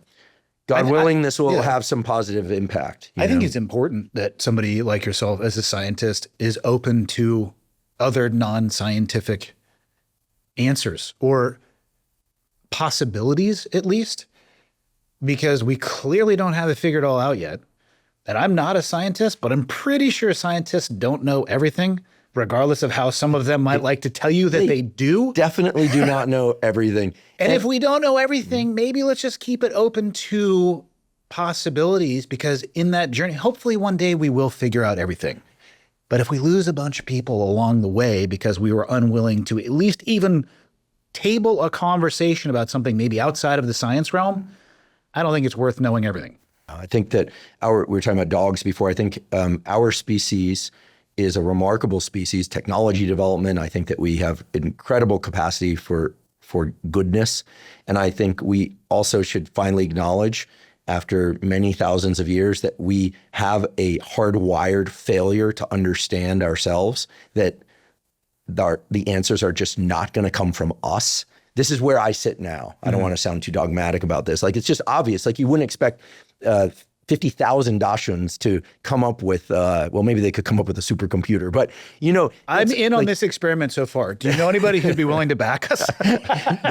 God willing, this will have some positive impact. I think it's important that somebody like yourself as a scientist is open to other non-scientific answers or possibilities, at least, because we clearly don't have it figured all out yet. And I'm not a scientist, but I'm pretty sure scientists don't know everything, regardless of how some of them might like to tell you that they do. Definitely do not know everything. And if we don't know everything, maybe let's just keep it open to possibilities, because in that journey, hopefully one day we will figure out everything. But if we lose a bunch of people along the way because we were unwilling to at least even table a conversation about something maybe outside of the science realm, I don't think it's worth knowing everything. I think that we were talking about dogs before. I think our species is a remarkable species. Technology development, I think that we have incredible capacity for goodness. And I think we also should finally acknowledge, after many thousands of years, that we have a hardwired failure to understand ourselves, that the answers are just not going to come from us. This is where I sit now. I don't want to sound too dogmatic about this. Like, it's just obvious. Like, you wouldn't expect 50,000 Dashuns to come up with, well, maybe they could come up with a supercomputer, but I'm in on this experiment so far. Do you know anybody who'd be willing to back us?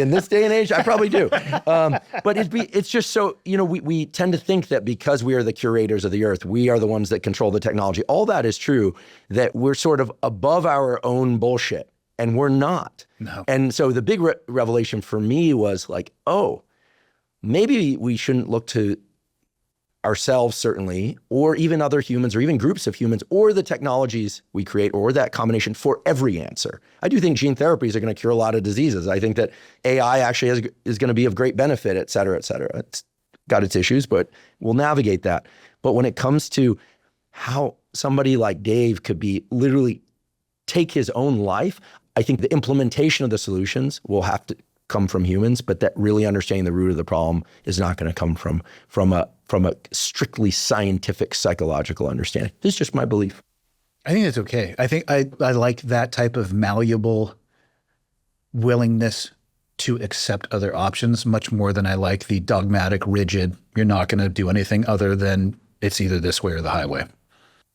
In this day and age, I probably do. But it's just so, we tend to think that because we are the curators of the earth, we are the ones that control the technology. All that is true, that we're sort of above our own bullshit, and we're not. No. And so the big revelation for me was like, oh, maybe we shouldn't look to ourselves, certainly, or even other humans, or even groups of humans, or the technologies we create, or that combination for every answer. I do think gene therapies are going to cure a lot of diseases. I think that AI actually is going to be of great benefit, et cetera, et cetera. It's got its issues, but we'll navigate that. But when it comes to how somebody like Dave could be literally take his own life, I think the implementation of the solutions will have to come from humans, but that really understanding the root of the problem is not going to come from a strictly scientific psychological understanding. This is just my belief. I think that's okay. I think I like that type of malleable willingness to accept other options much more than I like the dogmatic, rigid, you're not going to do anything other than it's either this way or the highway.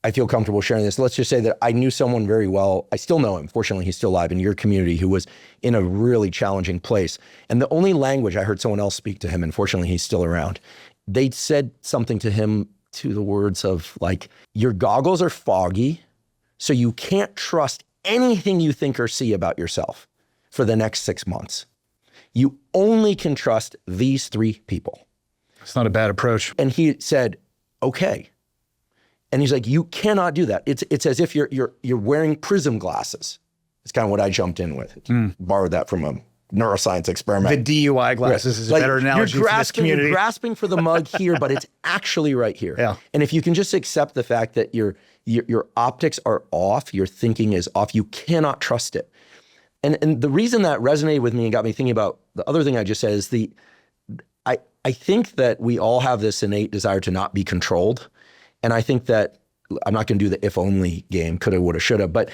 I feel comfortable sharing this. Let's just say that I knew someone very well. I still know him. Fortunately, he's still alive in your community, who was in a really challenging place. And the only language I heard someone else speak to him, and fortunately, he's still around. They said something to him to the words of like, your goggles are foggy, so you can't trust anything you think or see about yourself for the next 6 months. You only can trust these 3 people. It's not a bad approach. And he said, okay. And he's like, you cannot do that. It's as if you're wearing prism glasses. It's kind of what I jumped in with. Borrowed that from a neuroscience experiment. The DUI glasses is a better analogy for this community. You're grasping for the mug here, but it's actually right here. Yeah. And if you can just accept the fact that your optics are off, your thinking is off, you cannot trust it. And the reason that resonated with me and got me thinking about the other thing I just said is I think that we all have this innate desire to not be controlled. And I think that I'm not going to do the if only game, coulda, woulda, shoulda, but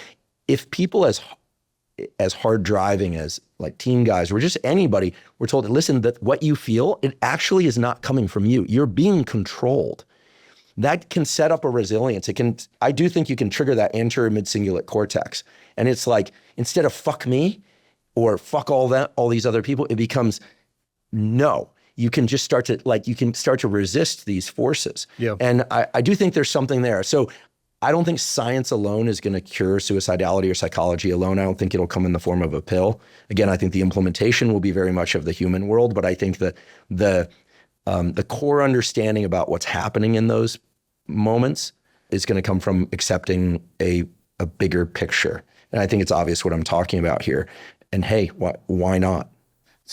if people as hard driving as like team guys or just anybody, we're told, listen, that what you feel, it actually is not coming from you. You're being controlled. That can set up a resilience. I do think you can trigger that anterior mid-cingulate cortex. And it's like, instead of fuck me or fuck all these other people, it becomes no. You can just start to resist these forces. Yeah. And I do think there's something there. So I don't think science alone is going to cure suicidality or psychology alone. I don't think it'll come in the form of a pill. Again, I think the implementation will be very much of the human world, but I think that the core understanding about what's happening in those moments is going to come from accepting a bigger picture. And I think it's obvious what I'm talking about here. And hey, why not?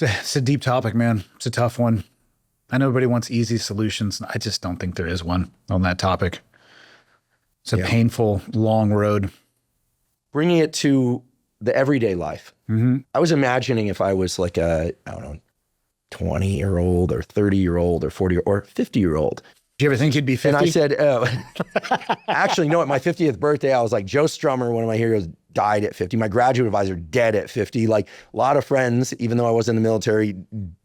It's a deep topic, man. It's a tough one. I know everybody wants easy solutions. I just don't think there is one on that topic. It's a painful, long road. Bringing it to the everyday life. I was imagining if I was like a, I don't know, 20-year-old or 30-year-old or 40 or 50-year-old. Do you ever think you'd be 50? And I said, actually, no, at my 50th birthday, I was like, Joe Strummer, one of my heroes, died at 50. My graduate advisor, dead at 50. Like a lot of friends, even though I was in the military,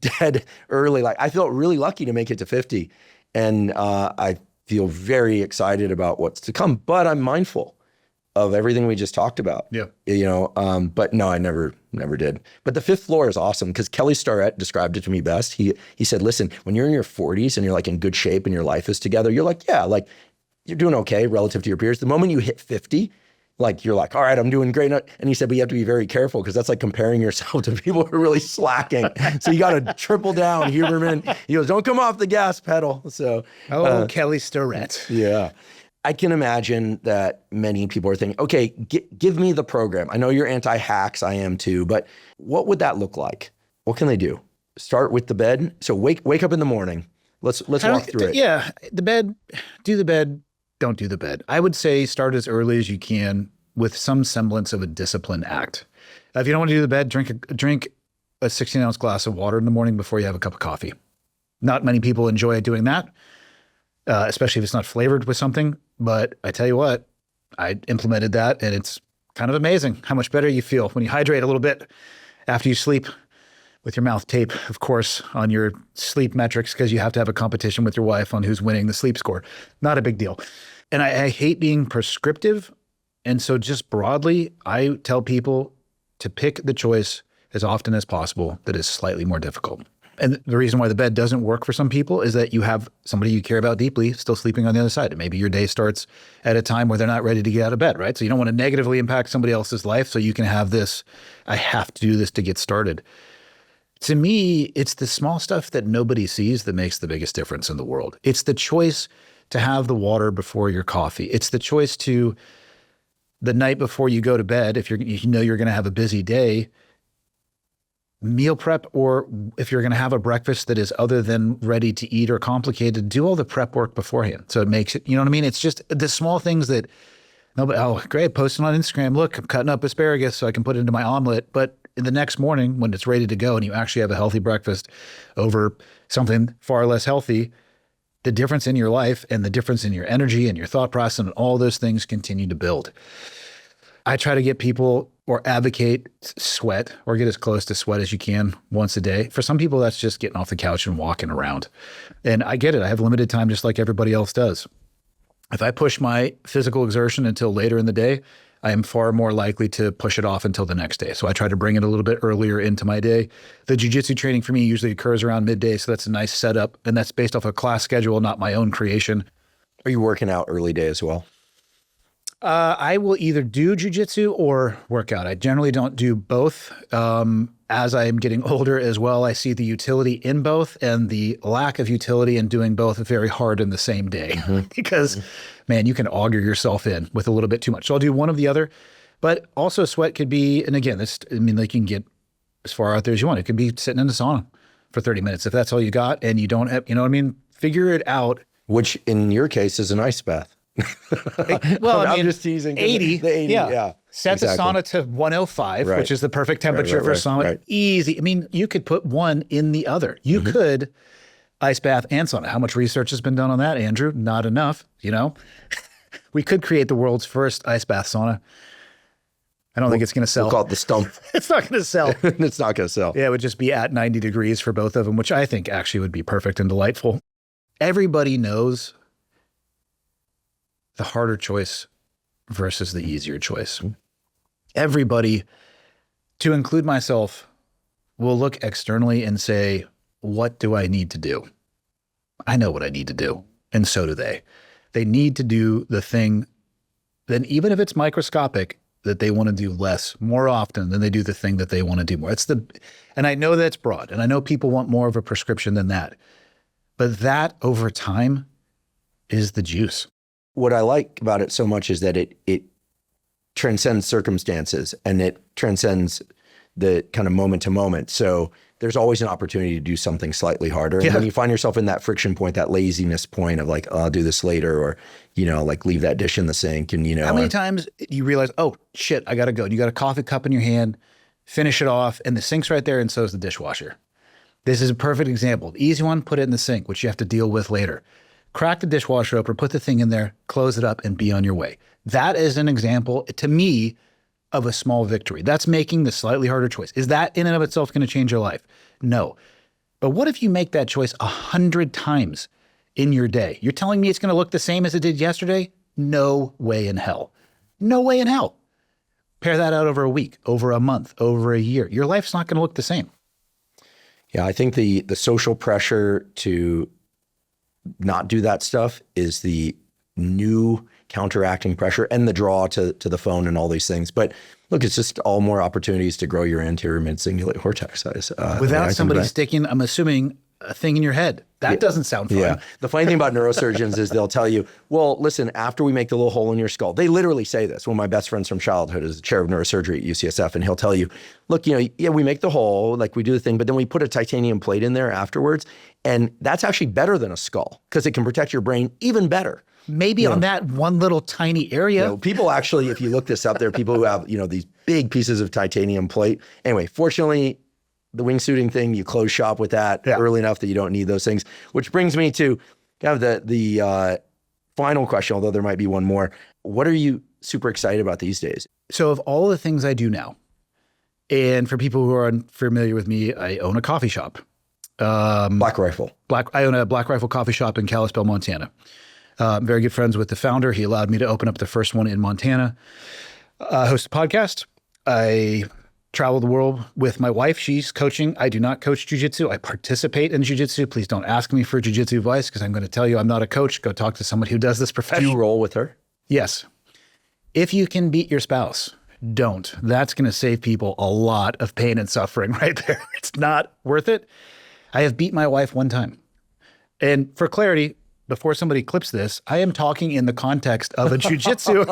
dead early. Like I felt really lucky to make it to 50. And I feel very excited about what's to come, but I'm mindful of everything we just talked about. Yeah. You know, but no, I never did. But the fifth floor is awesome because Kelly Starrett described it to me best. He said, listen, when you're in your 40s and you're like in good shape and your life is together, you're like, yeah, like you're doing okay relative to your peers. The moment you hit 50, like you're like, all right, I'm doing great. And he said, but you have to be very careful because that's like comparing yourself to people who are really slacking. So you got to triple down, Huberman. He goes, don't come off the gas pedal. So Kelly Starrett. Yeah. I can imagine that many people are thinking, okay, give me the program. I know you're anti-hacks, I am too, but what would that look like? What can they do? Start with the bed. So wake up in the morning. Let's walk through it. Yeah, the bed, do the bed, don't do the bed. I would say start as early as you can with some semblance of a disciplined act. If you don't want to do the bed, drink a 16-ounce glass of water in the morning before you have a cup of coffee. Not many people enjoy doing that, especially if it's not flavored with something. But I tell you what, I implemented that and it's kind of amazing how much better you feel when you hydrate a little bit after you sleep with your mouth tape, of course, on your sleep metrics because you have to have a competition with your wife on who's winning the sleep score. Not a big deal. And I hate being prescriptive. And so just broadly, I tell people to pick the choice as often as possible that is slightly more difficult. And the reason why the bed doesn't work for some people is that you have somebody you care about deeply still sleeping on the other side. And maybe your day starts at a time where they're not ready to get out of bed, right? So you don't want to negatively impact somebody else's life. So you can have this, I have to do this to get started. To me, it's the small stuff that nobody sees that makes the biggest difference in the world. It's the choice to have the water before your coffee. It's the choice to, the night before you go to bed, if you know you're going to have a busy day, meal prep, or if you're going to have a breakfast that is other than ready to eat or complicated, do all the prep work beforehand. So it makes it, you know what I mean? It's just the small things that nobody, oh, great, posting on Instagram. Look, I'm cutting up asparagus so I can put it into my omelet. But the next morning when it's ready to go and you actually have a healthy breakfast over something far less healthy, the difference in your life and the difference in your energy and your thought process and all those things continue to build. I try to get people or advocate sweat or get as close to sweat as you can once a day. For some people, that's just getting off the couch and walking around. And I get it. I have limited time just like everybody else does. If I push my physical exertion until later in the day, I am far more likely to push it off until the next day. So I try to bring it a little bit earlier into my day. The jiu-jitsu training for me usually occurs around midday. So that's a nice setup. And that's based off a class schedule, not my own creation. Are you working out early day as well? I will either do jujitsu or work out. I generally don't do both. As I am getting older as well, I see the utility in both and the lack of utility in doing both very hard in the same day because, man, you can auger yourself in with a little bit too much. So I'll do one of the other, but also sweat could be, and again, like you can get as far out there as you want. It could be sitting in the sauna for 30 minutes if that's all you got and you don't have, you know what I mean? Figure it out. Which in your case is an ice bath. Well, I mean, I'm just teasing. 80, the 80, yeah. Set the sauna to 105, right. Which is the perfect temperature for a sauna. Right. Easy. I mean, you could put one in the other. You could ice bath and sauna. How much research has been done on that, Andrew? Not enough, you know? We could create the world's first ice bath sauna. I don't think it's going to sell. We'll call it the Stumpf. It's not going to sell. It's not going to sell. Yeah, it would just be at 90 degrees for both of them, which I think actually would be perfect and delightful. Everybody knows the harder choice versus the easier choice. Everybody, to include myself, will look externally and say, what do I need to do? I know what I need to do. And so do they. They need to do the thing then even if it's microscopic, that they want to do less more often than they do the thing that they want to do more. And I know that's broad, and I know people want more of a prescription than that, but that over time is the juice. What I like about it so much is that it transcends circumstances, and it transcends the kind of moment to moment. So there's always an opportunity to do something slightly harder. And when you find yourself in that friction point, that laziness point of like, oh, I'll do this later, or, like leave that dish in the sink. And, how many times you realize, oh shit, I got to go. You got a coffee cup in your hand, finish it off, and the sink's right there, and so is the dishwasher. This is a perfect example. The easy one, put it in the sink, which you have to deal with later. Crack the dishwasher open, put the thing in there, close it up, and be on your way. That is an example, to me, of a small victory. That's making the slightly harder choice. Is that in and of itself going to change your life? No. But what if you make that choice 100 times in your day? You're telling me it's going to look the same as it did yesterday? No way in hell. No way in hell. Pair that out over a week, over a month, over a year. Your life's not going to look the same. Yeah, I think the social pressure to not do that stuff is the new counteracting pressure, and the draw to the phone and all these things. But look, it's just all more opportunities to grow your anterior mid-cingulate cortex size. Without somebody sticking, I'm assuming, a thing in your head. That doesn't sound fun. Yeah. The funny thing about neurosurgeons is they'll tell you, well, listen, after we make the little hole in your skull, they literally say this. One of my best friends from childhood is the chair of neurosurgery at UCSF, and he'll tell you, look, we make the hole, like we do the thing, but then we put a titanium plate in there afterwards. And that's actually better than a skull because it can protect your brain even better. Maybe on that one little tiny area. People actually, if you look this up, there are people who have, these big pieces of titanium plate. Anyway, fortunately, the wingsuiting thing, you close shop with that early enough that you don't need those things. Which brings me to kind of the final question, although there might be one more. What are you super excited about these days? So of all the things I do now, and for people who are unfamiliar with me, I own a coffee shop. Black Rifle. I own a Black Rifle coffee shop in Kalispell, Montana. I'm very good friends with the founder. He allowed me to open up the first one in Montana. Host a podcast. I travel the world with my wife. She's coaching. I do not coach jiu-jitsu. I participate in jiu-jitsu. Please don't ask me for jiu-jitsu advice because I'm going to tell you I'm not a coach. Go talk to someone who does this professionally. Do you roll with her? Yes. If you can beat your spouse, don't. That's going to save people a lot of pain and suffering right there. It's not worth it. I have beat my wife one time. And for clarity, before somebody clips this, I am talking in the context of a jiu-jitsu.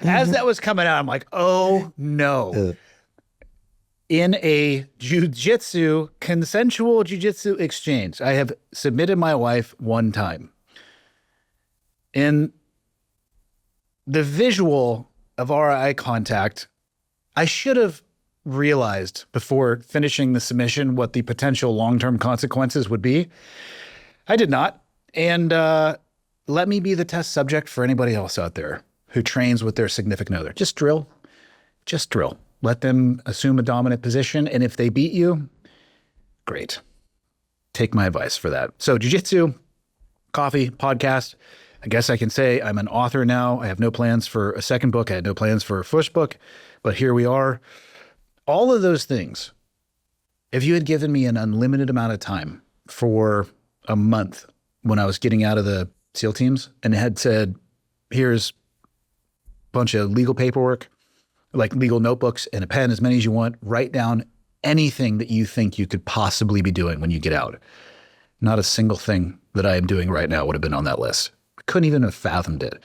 As that was coming out, I'm like, oh no. In a jiu-jitsu, consensual jiu-jitsu exchange, I have submitted my wife one time. In the visual of our eye contact, I should have realized before finishing the submission what the potential long-term consequences would be. I did not. And let me be the test subject for anybody else out there who trains with their significant other. Just drill. Just drill. Let them assume a dominant position. And if they beat you, great. Take my advice for that. So jiu-jitsu, coffee, podcast. I guess I can say I'm an author now. I have no plans for a second book. I had no plans for a first book, but here we are. All of those things, if you had given me an unlimited amount of time for a month when I was getting out of the SEAL teams and had said, here's a bunch of legal paperwork, like legal notebooks and a pen, as many as you want, write down anything that you think you could possibly be doing when you get out. Not a single thing that I am doing right now would have been on that list. I couldn't even have fathomed it.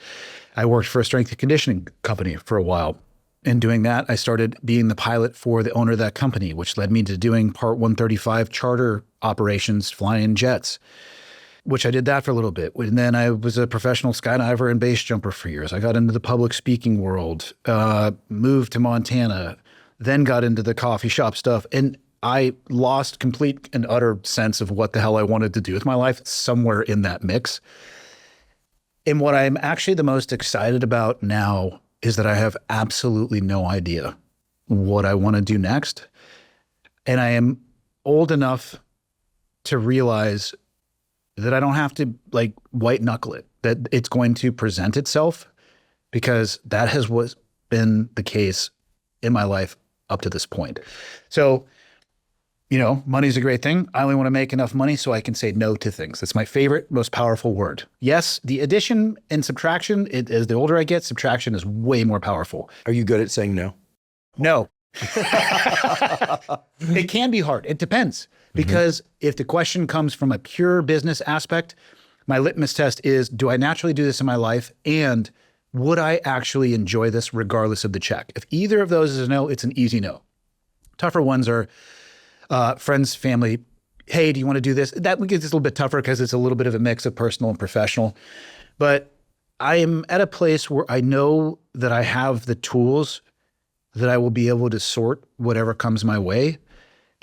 I worked for a strength and conditioning company for a while. In doing that, I started being the pilot for the owner of that company, which led me to doing Part 135 charter operations, flying jets, which I did that for a little bit. And then I was a professional skydiver and base jumper for years. I got into the public speaking world, moved to Montana, then got into the coffee shop stuff. And I lost complete and utter sense of what the hell I wanted to do with my life somewhere in that mix. And what I'm actually the most excited about now is that I have absolutely no idea what I want to do next. And I am old enough to realize that I don't have to like white knuckle it, that it's going to present itself, because that has been the case in my life up to this point. So Money's a great thing. I only want to make enough money so I can say no to things. That's my favorite, most powerful word. Yes, the addition and subtraction, as the older I get, subtraction is way more powerful. Are you good at saying no? No. It can be hard. It depends. Because if the question comes from a pure business aspect, my litmus test is, do I naturally do this in my life? And would I actually enjoy this regardless of the check? If either of those is a no, it's an easy no. Tougher ones are friends, family. Hey, do you want to do this? That gets a little bit tougher because it's a little bit of a mix of personal and professional. But I am at a place where I know that I have the tools that I will be able to sort whatever comes my way.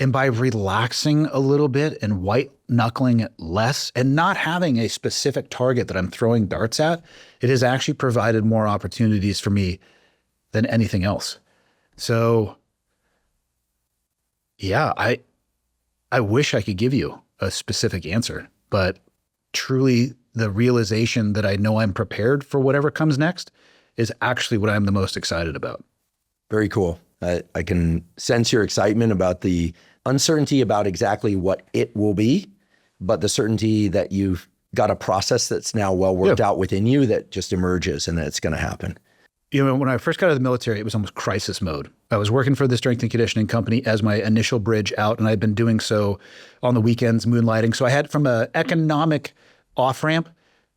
And by relaxing a little bit and white knuckling it less and not having a specific target that I'm throwing darts at, it has actually provided more opportunities for me than anything else. So yeah, I wish I could give you a specific answer, but truly the realization that I know I'm prepared for whatever comes next is actually what I'm the most excited about. Very cool. I can sense your excitement about the uncertainty about exactly what it will be, but the certainty that you've got a process that's now well worked out within you that just emerges and that it's going to happen. When I first got out of the military, it was almost crisis mode. I was working for the strength and conditioning company as my initial bridge out, and I'd been doing so on the weekends, moonlighting. So I had, from an economic off-ramp,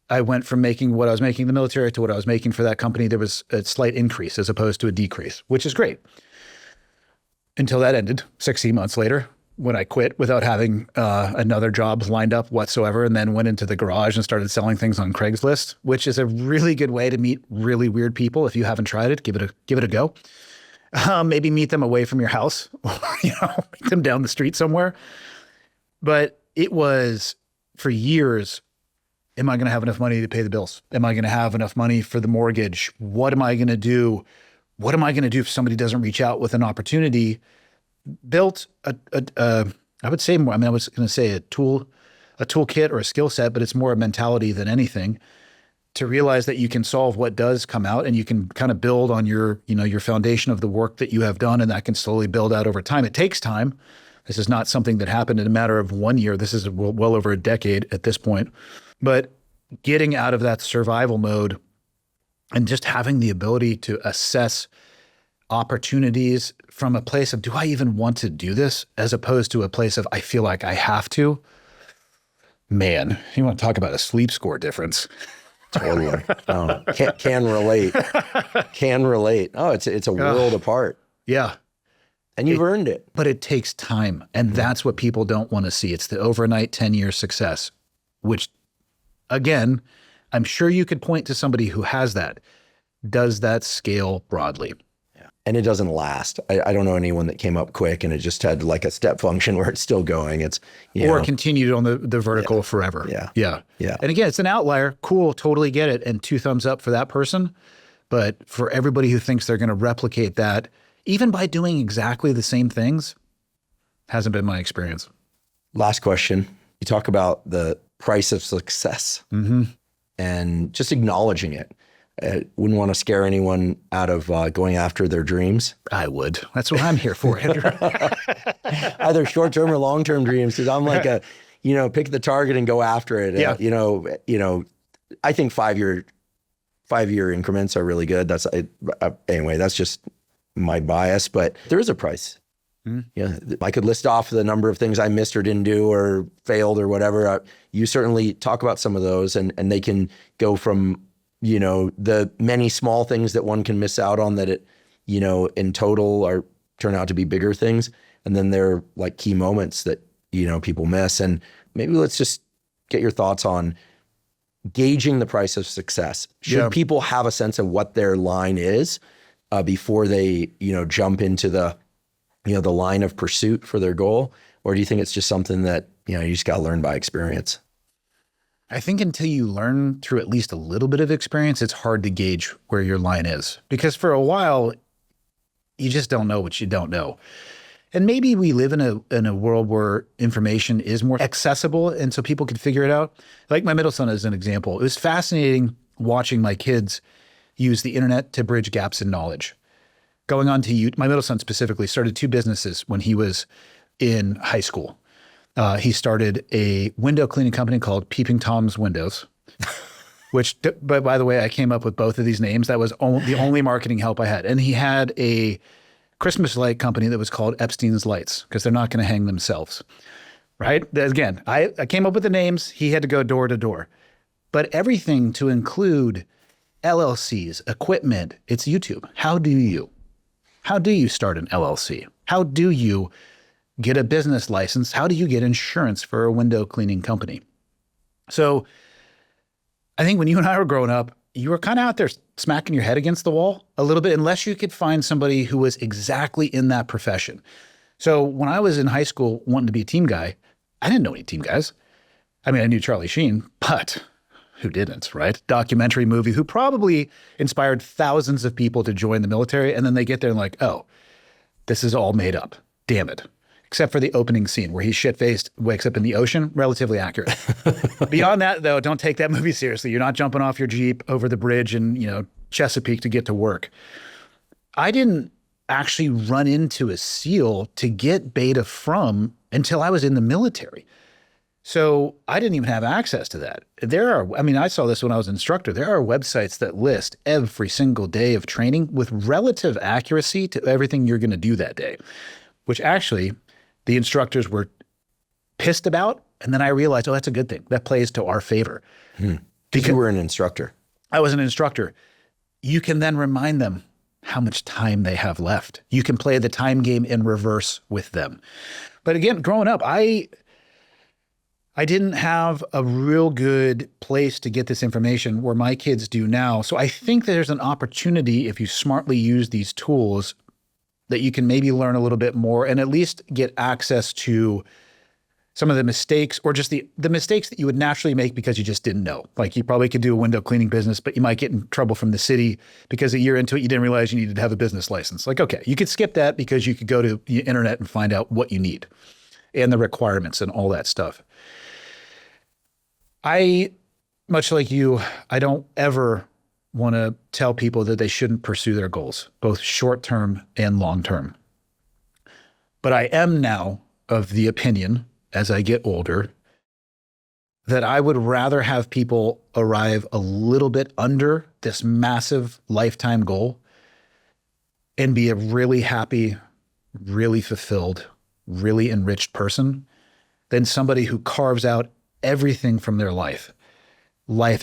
I went from making what I was making in the military to what I was making for that company. There was a slight increase as opposed to a decrease, which is great. Until that ended 16 months later, when I quit without having another job lined up whatsoever, and then went into the garage and started selling things on Craigslist, which is a really good way to meet really weird people. If you haven't tried it, give it a go. Maybe meet them away from your house, or, meet them down the street somewhere. But it was, for years, am I going to have enough money to pay the bills? Am I going to have enough money for the mortgage? What am I going to do? What am I going to do if somebody doesn't reach out with an opportunity? Built I would say more, I was going to say a toolkit or a skill set, but it's more a mentality than anything, to realize that you can solve what does come out, and you can kind of build on your foundation of the work that you have done, and that can slowly build out over time. It takes time. This is not something that happened in a matter of 1 year. This is well over a decade at this point. But getting out of that survival mode and just having the ability to assess opportunities from a place of, do I even want to do this? As opposed to a place of, I feel like I have to. Man, you want to talk about a sleep score difference. Totally. Oh, can relate. Can relate. Oh, it's a world apart. Yeah. And you've earned it. But it takes time. And that's what people don't want to see. It's the overnight 10-year success, which, again, I'm sure you could point to somebody who has that. Does that scale broadly? Yeah. And it doesn't last. I don't know anyone that came up quick and it just had like a step function where it's still going. It's continued on the vertical forever. Yeah. And again, it's an outlier. Cool, totally get it. And 2 thumbs up for that person. But for everybody who thinks they're going to replicate that, even by doing exactly the same things, hasn't been my experience. Last question. You talk about the price of success and just acknowledging it. I wouldn't want to scare anyone out of going after their dreams. I would. That's what I'm here for, Andrew. Either short-term or long-term dreams, because I'm like pick the target and go after it. Yeah. I think 5-year increments are really good. Anyway, that's just my bias, but there is a price. Yeah, I could list off the number of things I missed or didn't do or failed or whatever. You certainly talk about some of those, and they can go from, the many small things that one can miss out on that in total turn out to be bigger things. And then there are like key moments that, people miss. And maybe let's just get your thoughts on gauging the price of success. Should people have a sense of what their line is before they, jump into the line of pursuit for their goal? Or do you think it's just something that, you just got to learn by experience? I think until you learn through at least a little bit of experience, it's hard to gauge where your line is. Because for a while, you just don't know what you don't know. And maybe we live in a world where information is more accessible, and so people can figure it out. Like my middle son as an example. It was fascinating watching my kids use the internet to bridge gaps in knowledge. Going on to my middle son specifically started 2 businesses when he was in high school. He started a window cleaning company called Peeping Tom's Windows, which, but by the way, I came up with both of these names. That was the only marketing help I had. And he had a Christmas light company that was called Epstein's Lights, because they're not going to hang themselves, right? Again, I came up with the names. He had to go door to door. But everything to include LLCs, equipment, it's YouTube. How do you start an LLC? How do you get a business license? How do you get insurance for a window cleaning company? So I think when you and I were growing up, you were kind of out there smacking your head against the wall a little bit, unless you could find somebody who was exactly in that profession. So when I was in high school wanting to be a team guy, I didn't know any team guys. I mean, I knew Charlie Sheen, but who didn't, right? Documentary movie who probably inspired thousands of people to join the military. And then they get there and like, oh, this is all made up. Damn it. Except for the opening scene where he's shit-faced, wakes up in the ocean, relatively accurate. Beyond that, though, don't take that movie seriously. You're not jumping off your Jeep over the bridge in, Chesapeake to get to work. I didn't actually run into a SEAL to get beta from until I was in the military. So I didn't even have access to that. I saw this when I was an instructor. There are websites that list every single day of training with relative accuracy to everything you're going to do that day, which actually the instructors were pissed about. And then I realized, oh, that's a good thing. That plays to our favor. Because you were an instructor. I was an instructor. You can then remind them how much time they have left. You can play the time game in reverse with them. But again, growing up, I didn't have a real good place to get this information where my kids do now. So I think there's an opportunity, if you smartly use these tools, that you can maybe learn a little bit more and at least get access to some of the mistakes, or just the mistakes that you would naturally make because you just didn't know. Like you probably could do a window cleaning business, but you might get in trouble from the city because a year into it, you didn't realize you needed to have a business license. Like, okay, you could skip that because you could go to the internet and find out what you need and the requirements and all that stuff. Much like you, I don't ever want to tell people that they shouldn't pursue their goals, both short-term and long-term. But I am now of the opinion, as I get older, that I would rather have people arrive a little bit under this massive lifetime goal and be a really happy, really fulfilled, really enriched person than somebody who carves out everything from their life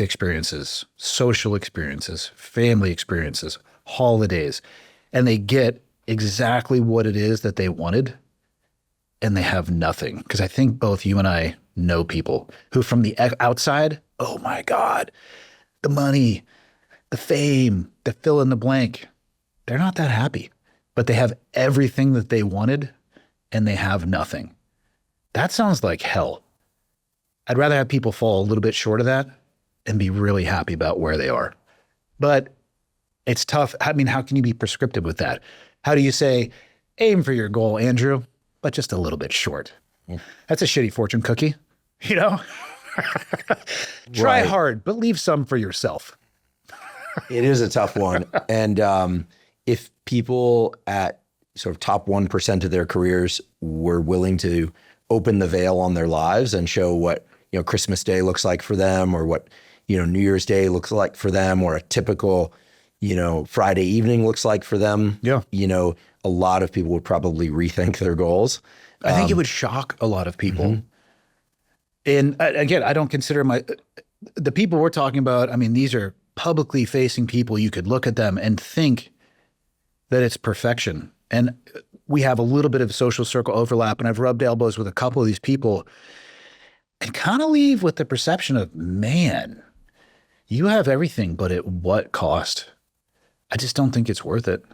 experiences, social experiences, family experiences, holidays, and they get exactly what it is that they wanted and they have nothing. Because I think both you and I know people who from the outside, oh my God, the money, the fame, the fill in the blank, they're not that happy, but they have everything that they wanted and they have nothing. That sounds like hell. I'd rather have people fall a little bit short of that and be really happy about where they are. But it's tough. I mean, how can you be prescriptive with that? How do you say, aim for your goal, Andrew, but just a little bit short? That's a shitty fortune cookie, Try Right. hard, but leave some for yourself. It is a tough one. And if people at sort of top 1% of their careers were willing to open the veil on their lives and show what, Christmas Day looks like for them, or what, New Year's Day looks like for them, or a typical, Friday evening looks like for them. Yeah. A lot of people would probably rethink their goals. I think it would shock a lot of people. Mm-hmm. And again, I don't consider the people we're talking about, I mean, these are publicly facing people. You could look at them and think that it's perfection. And we have a little bit of social circle overlap, and I've rubbed elbows with a couple of these people and kind of leave with the perception of, man, you have everything, but at what cost? I just don't think it's worth it.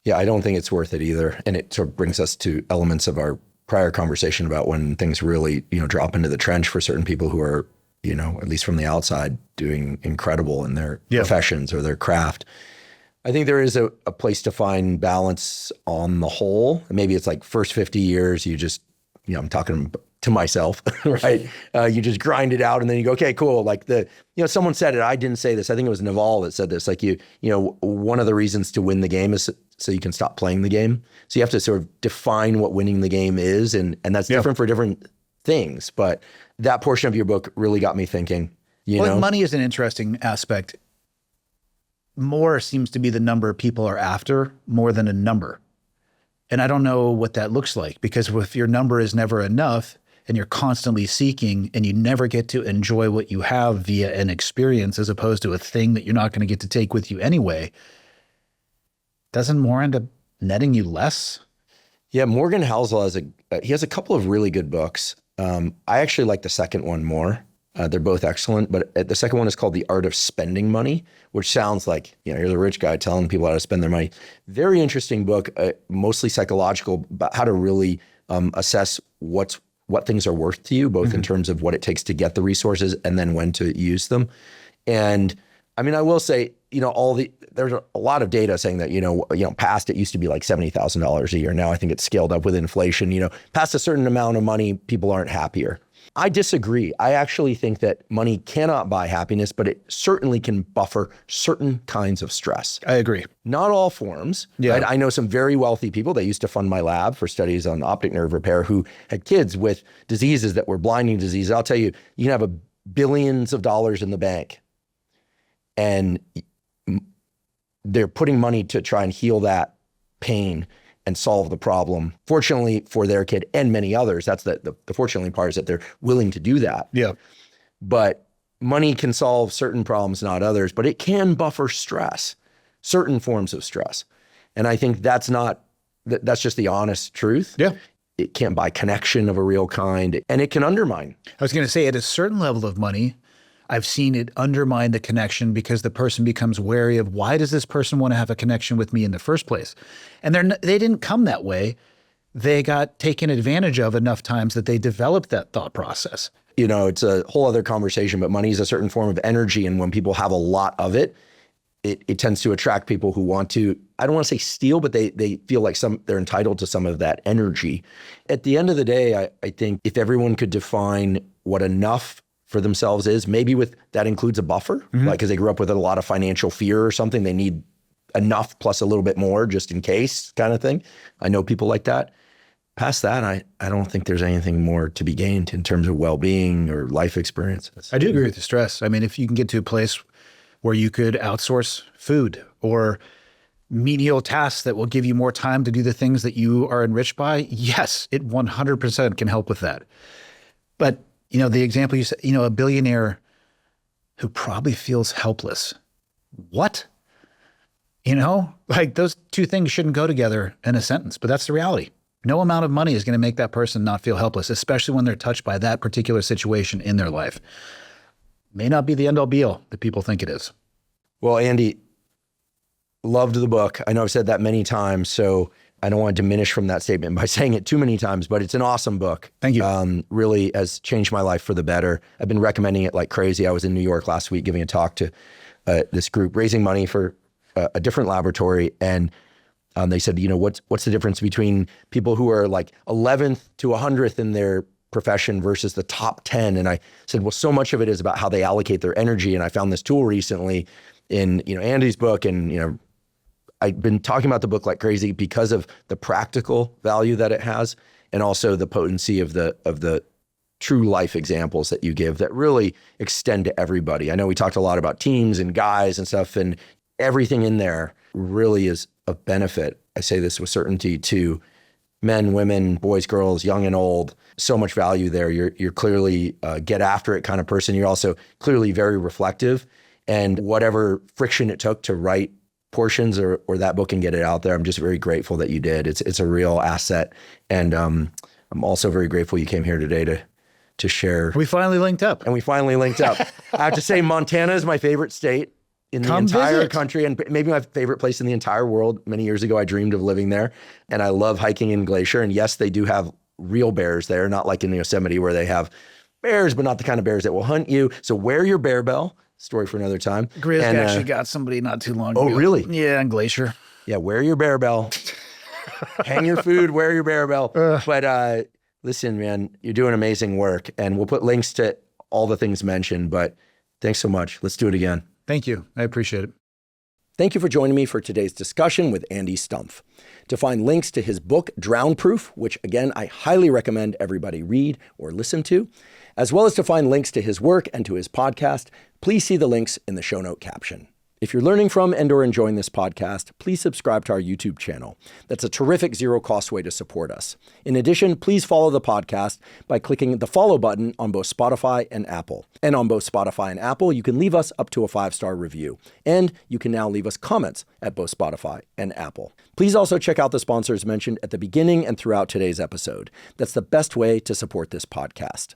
Yeah, I don't think it's worth it either. And it sort of brings us to elements of our prior conversation about when things really, drop into the trench for certain people who are, at least from the outside, doing incredible in their professions or their craft. I think there is a place to find balance on the whole. Maybe it's like first 50 years, you just, I'm talking to myself, right? You just grind it out and then you go, okay, cool. Like someone said it, I didn't say this. I think it was Naval that said this. Like one of the reasons to win the game is so you can stop playing the game. So you have to sort of define what winning the game is, and that's different for different things. But that portion of your book really got me thinking, you know? Money is an interesting aspect. More seems to be the number people are after more than a number. And I don't know what that looks like, because if your number is never enough and you're constantly seeking and you never get to enjoy what you have via an experience as opposed to a thing that you're not going to get to take with you anyway, doesn't more end up netting you less? Yeah, Morgan Housel has a couple of really good books. I actually like the second one more. They're both excellent, but the second one is called The Art of Spending Money, which sounds like, you're the rich guy telling people how to spend their money. Very interesting book, mostly psychological, about how to really assess what things are worth to you, both in terms of what it takes to get the resources and then when to use them. And I mean, I will say, there's a lot of data saying that, past it used to be like $70,000 a year. Now I think it's scaled up with inflation. Past a certain amount of money, people aren't happier. I disagree. I actually think that money cannot buy happiness, but it certainly can buffer certain kinds of stress. I agree. Not all forms. Yeah. Right? I know some very wealthy people that used to fund my lab for studies on optic nerve repair who had kids with diseases that were blinding diseases. I'll tell you, you can have billions of dollars in the bank, and they're putting money to try and heal that pain and solve the problem. Fortunately for their kid and many others, that's the fortunately part, is that they're willing to do that. Yeah. But money can solve certain problems, not others, but it can buffer stress, certain forms of stress. And I think that's just the honest truth. Yeah. It can't buy connection of a real kind, and it can undermine. I was going to say, at a certain level of money, I've seen it undermine the connection because the person becomes wary of, why does this person want to have a connection with me in the first place? And they didn't come that way. They got taken advantage of enough times that they developed that thought process. It's a whole other conversation, but money is a certain form of energy. And when people have a lot of it, it tends to attract people who want to, I don't want to say steal, but they feel like they're entitled to some of that energy. At the end of the day, I think if everyone could define what enough for themselves is, maybe that includes a buffer, like because they grew up with a lot of financial fear or something, they need enough plus a little bit more just in case kind of thing. I know people like that. Past that, I don't think there's anything more to be gained in terms of well-being or life experiences. I do agree with the stress. I mean, if you can get to a place where you could outsource food or menial tasks that will give you more time to do the things that you are enriched by, yes, it 100% can help with that. But the example you said, a billionaire who probably feels helpless. What? Like those two things shouldn't go together in a sentence, but that's the reality. No amount of money is going to make that person not feel helpless, especially when they're touched by that particular situation in their life. May not be the end all be all that people think it is. Well, Andy, loved the book. I know I've said that many times, so I don't want to diminish from that statement by saying it too many times, but it's an awesome book. Thank you. Really has changed my life for the better. I've been recommending it like crazy. I was in New York last week giving a talk to this group, raising money for a different laboratory. And they said, what's the difference between people who are like 11th to 100th in their profession versus the top 10? And I said, well, so much of it is about how they allocate their energy. And I found this tool recently in Andy's book, and I've been talking about the book like crazy because of the practical value that it has, and also the potency of the true life examples that you give that really extend to everybody. I know we talked a lot about teams and guys and stuff, and everything in there really is of benefit. I say this with certainty to men, women, boys, girls, young and old. So much value there. You're clearly a get after it kind of person. You're also clearly very reflective, and whatever friction it took to write portions or that book and get it out there, I'm just very grateful that you did. It's a real asset. And I'm also very grateful you came here today to share. We finally linked up. And we finally linked up. I have to say, Montana is my favorite state in the entire country, and maybe my favorite place in the entire world. Many years ago, I dreamed of living there, and I love hiking in Glacier. And yes, they do have real bears there, not like in Yosemite where they have bears, but not the kind of bears that will hunt you. So wear your bear bell. Story for another time. Grizz actually got somebody not too long ago. Oh, really? Yeah, in Glacier. Yeah, wear your bear bell. Hang your food, wear your bear bell. But listen, man, you're doing amazing work. And we'll put links to all the things mentioned. But thanks so much. Let's do it again. Thank you. I appreciate it. Thank you for joining me for today's discussion with Andy Stumpf. To find links to his book, Drown Proof, which again, I highly recommend everybody read or listen to, as well as to find links to his work and to his podcast, please see the links in the show note caption. If you're learning from and or enjoying this podcast, please subscribe to our YouTube channel. That's a terrific zero-cost way to support us. In addition, please follow the podcast by clicking the follow button on both Spotify and Apple. And on both Spotify and Apple, you can leave us up to a 5-star review. And you can now leave us comments at both Spotify and Apple. Please also check out the sponsors mentioned at the beginning and throughout today's episode. That's the best way to support this podcast.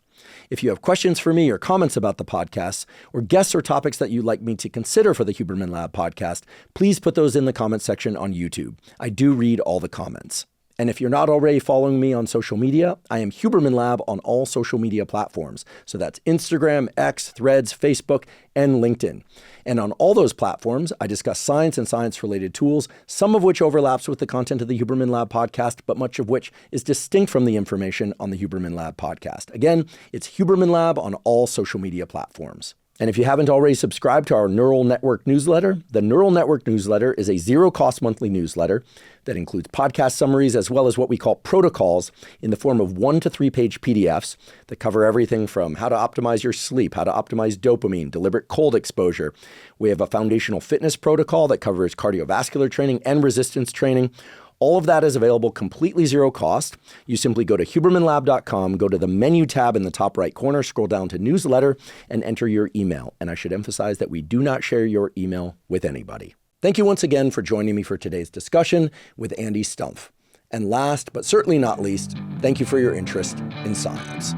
If you have questions for me or comments about the podcast, or guests or topics that you'd like me to consider for the Huberman Lab podcast, please put those in the comment section on YouTube. I do read all the comments. And if you're not already following me on social media, I am Huberman Lab on all social media platforms. So that's Instagram, X, Threads, Facebook, and LinkedIn. And on all those platforms, I discuss science and science-related tools, some of which overlaps with the content of the Huberman Lab podcast, but much of which is distinct from the information on the Huberman Lab podcast. Again, it's Huberman Lab on all social media platforms. And if you haven't already subscribed to our Neural Network newsletter, the Neural Network newsletter is a zero-cost monthly newsletter that includes podcast summaries as well as what we call protocols in the form of 1 to 3 page PDFs that cover everything from how to optimize your sleep, how to optimize dopamine, deliberate cold exposure. We have a foundational fitness protocol that covers cardiovascular training and resistance training. All of that is available completely zero cost. You simply go to hubermanlab.com, go to the menu tab in the top right corner, scroll down to newsletter, and enter your email. And I should emphasize that we do not share your email with anybody. Thank you once again for joining me for today's discussion with Andy Stumpf. And last, but certainly not least, thank you for your interest in science.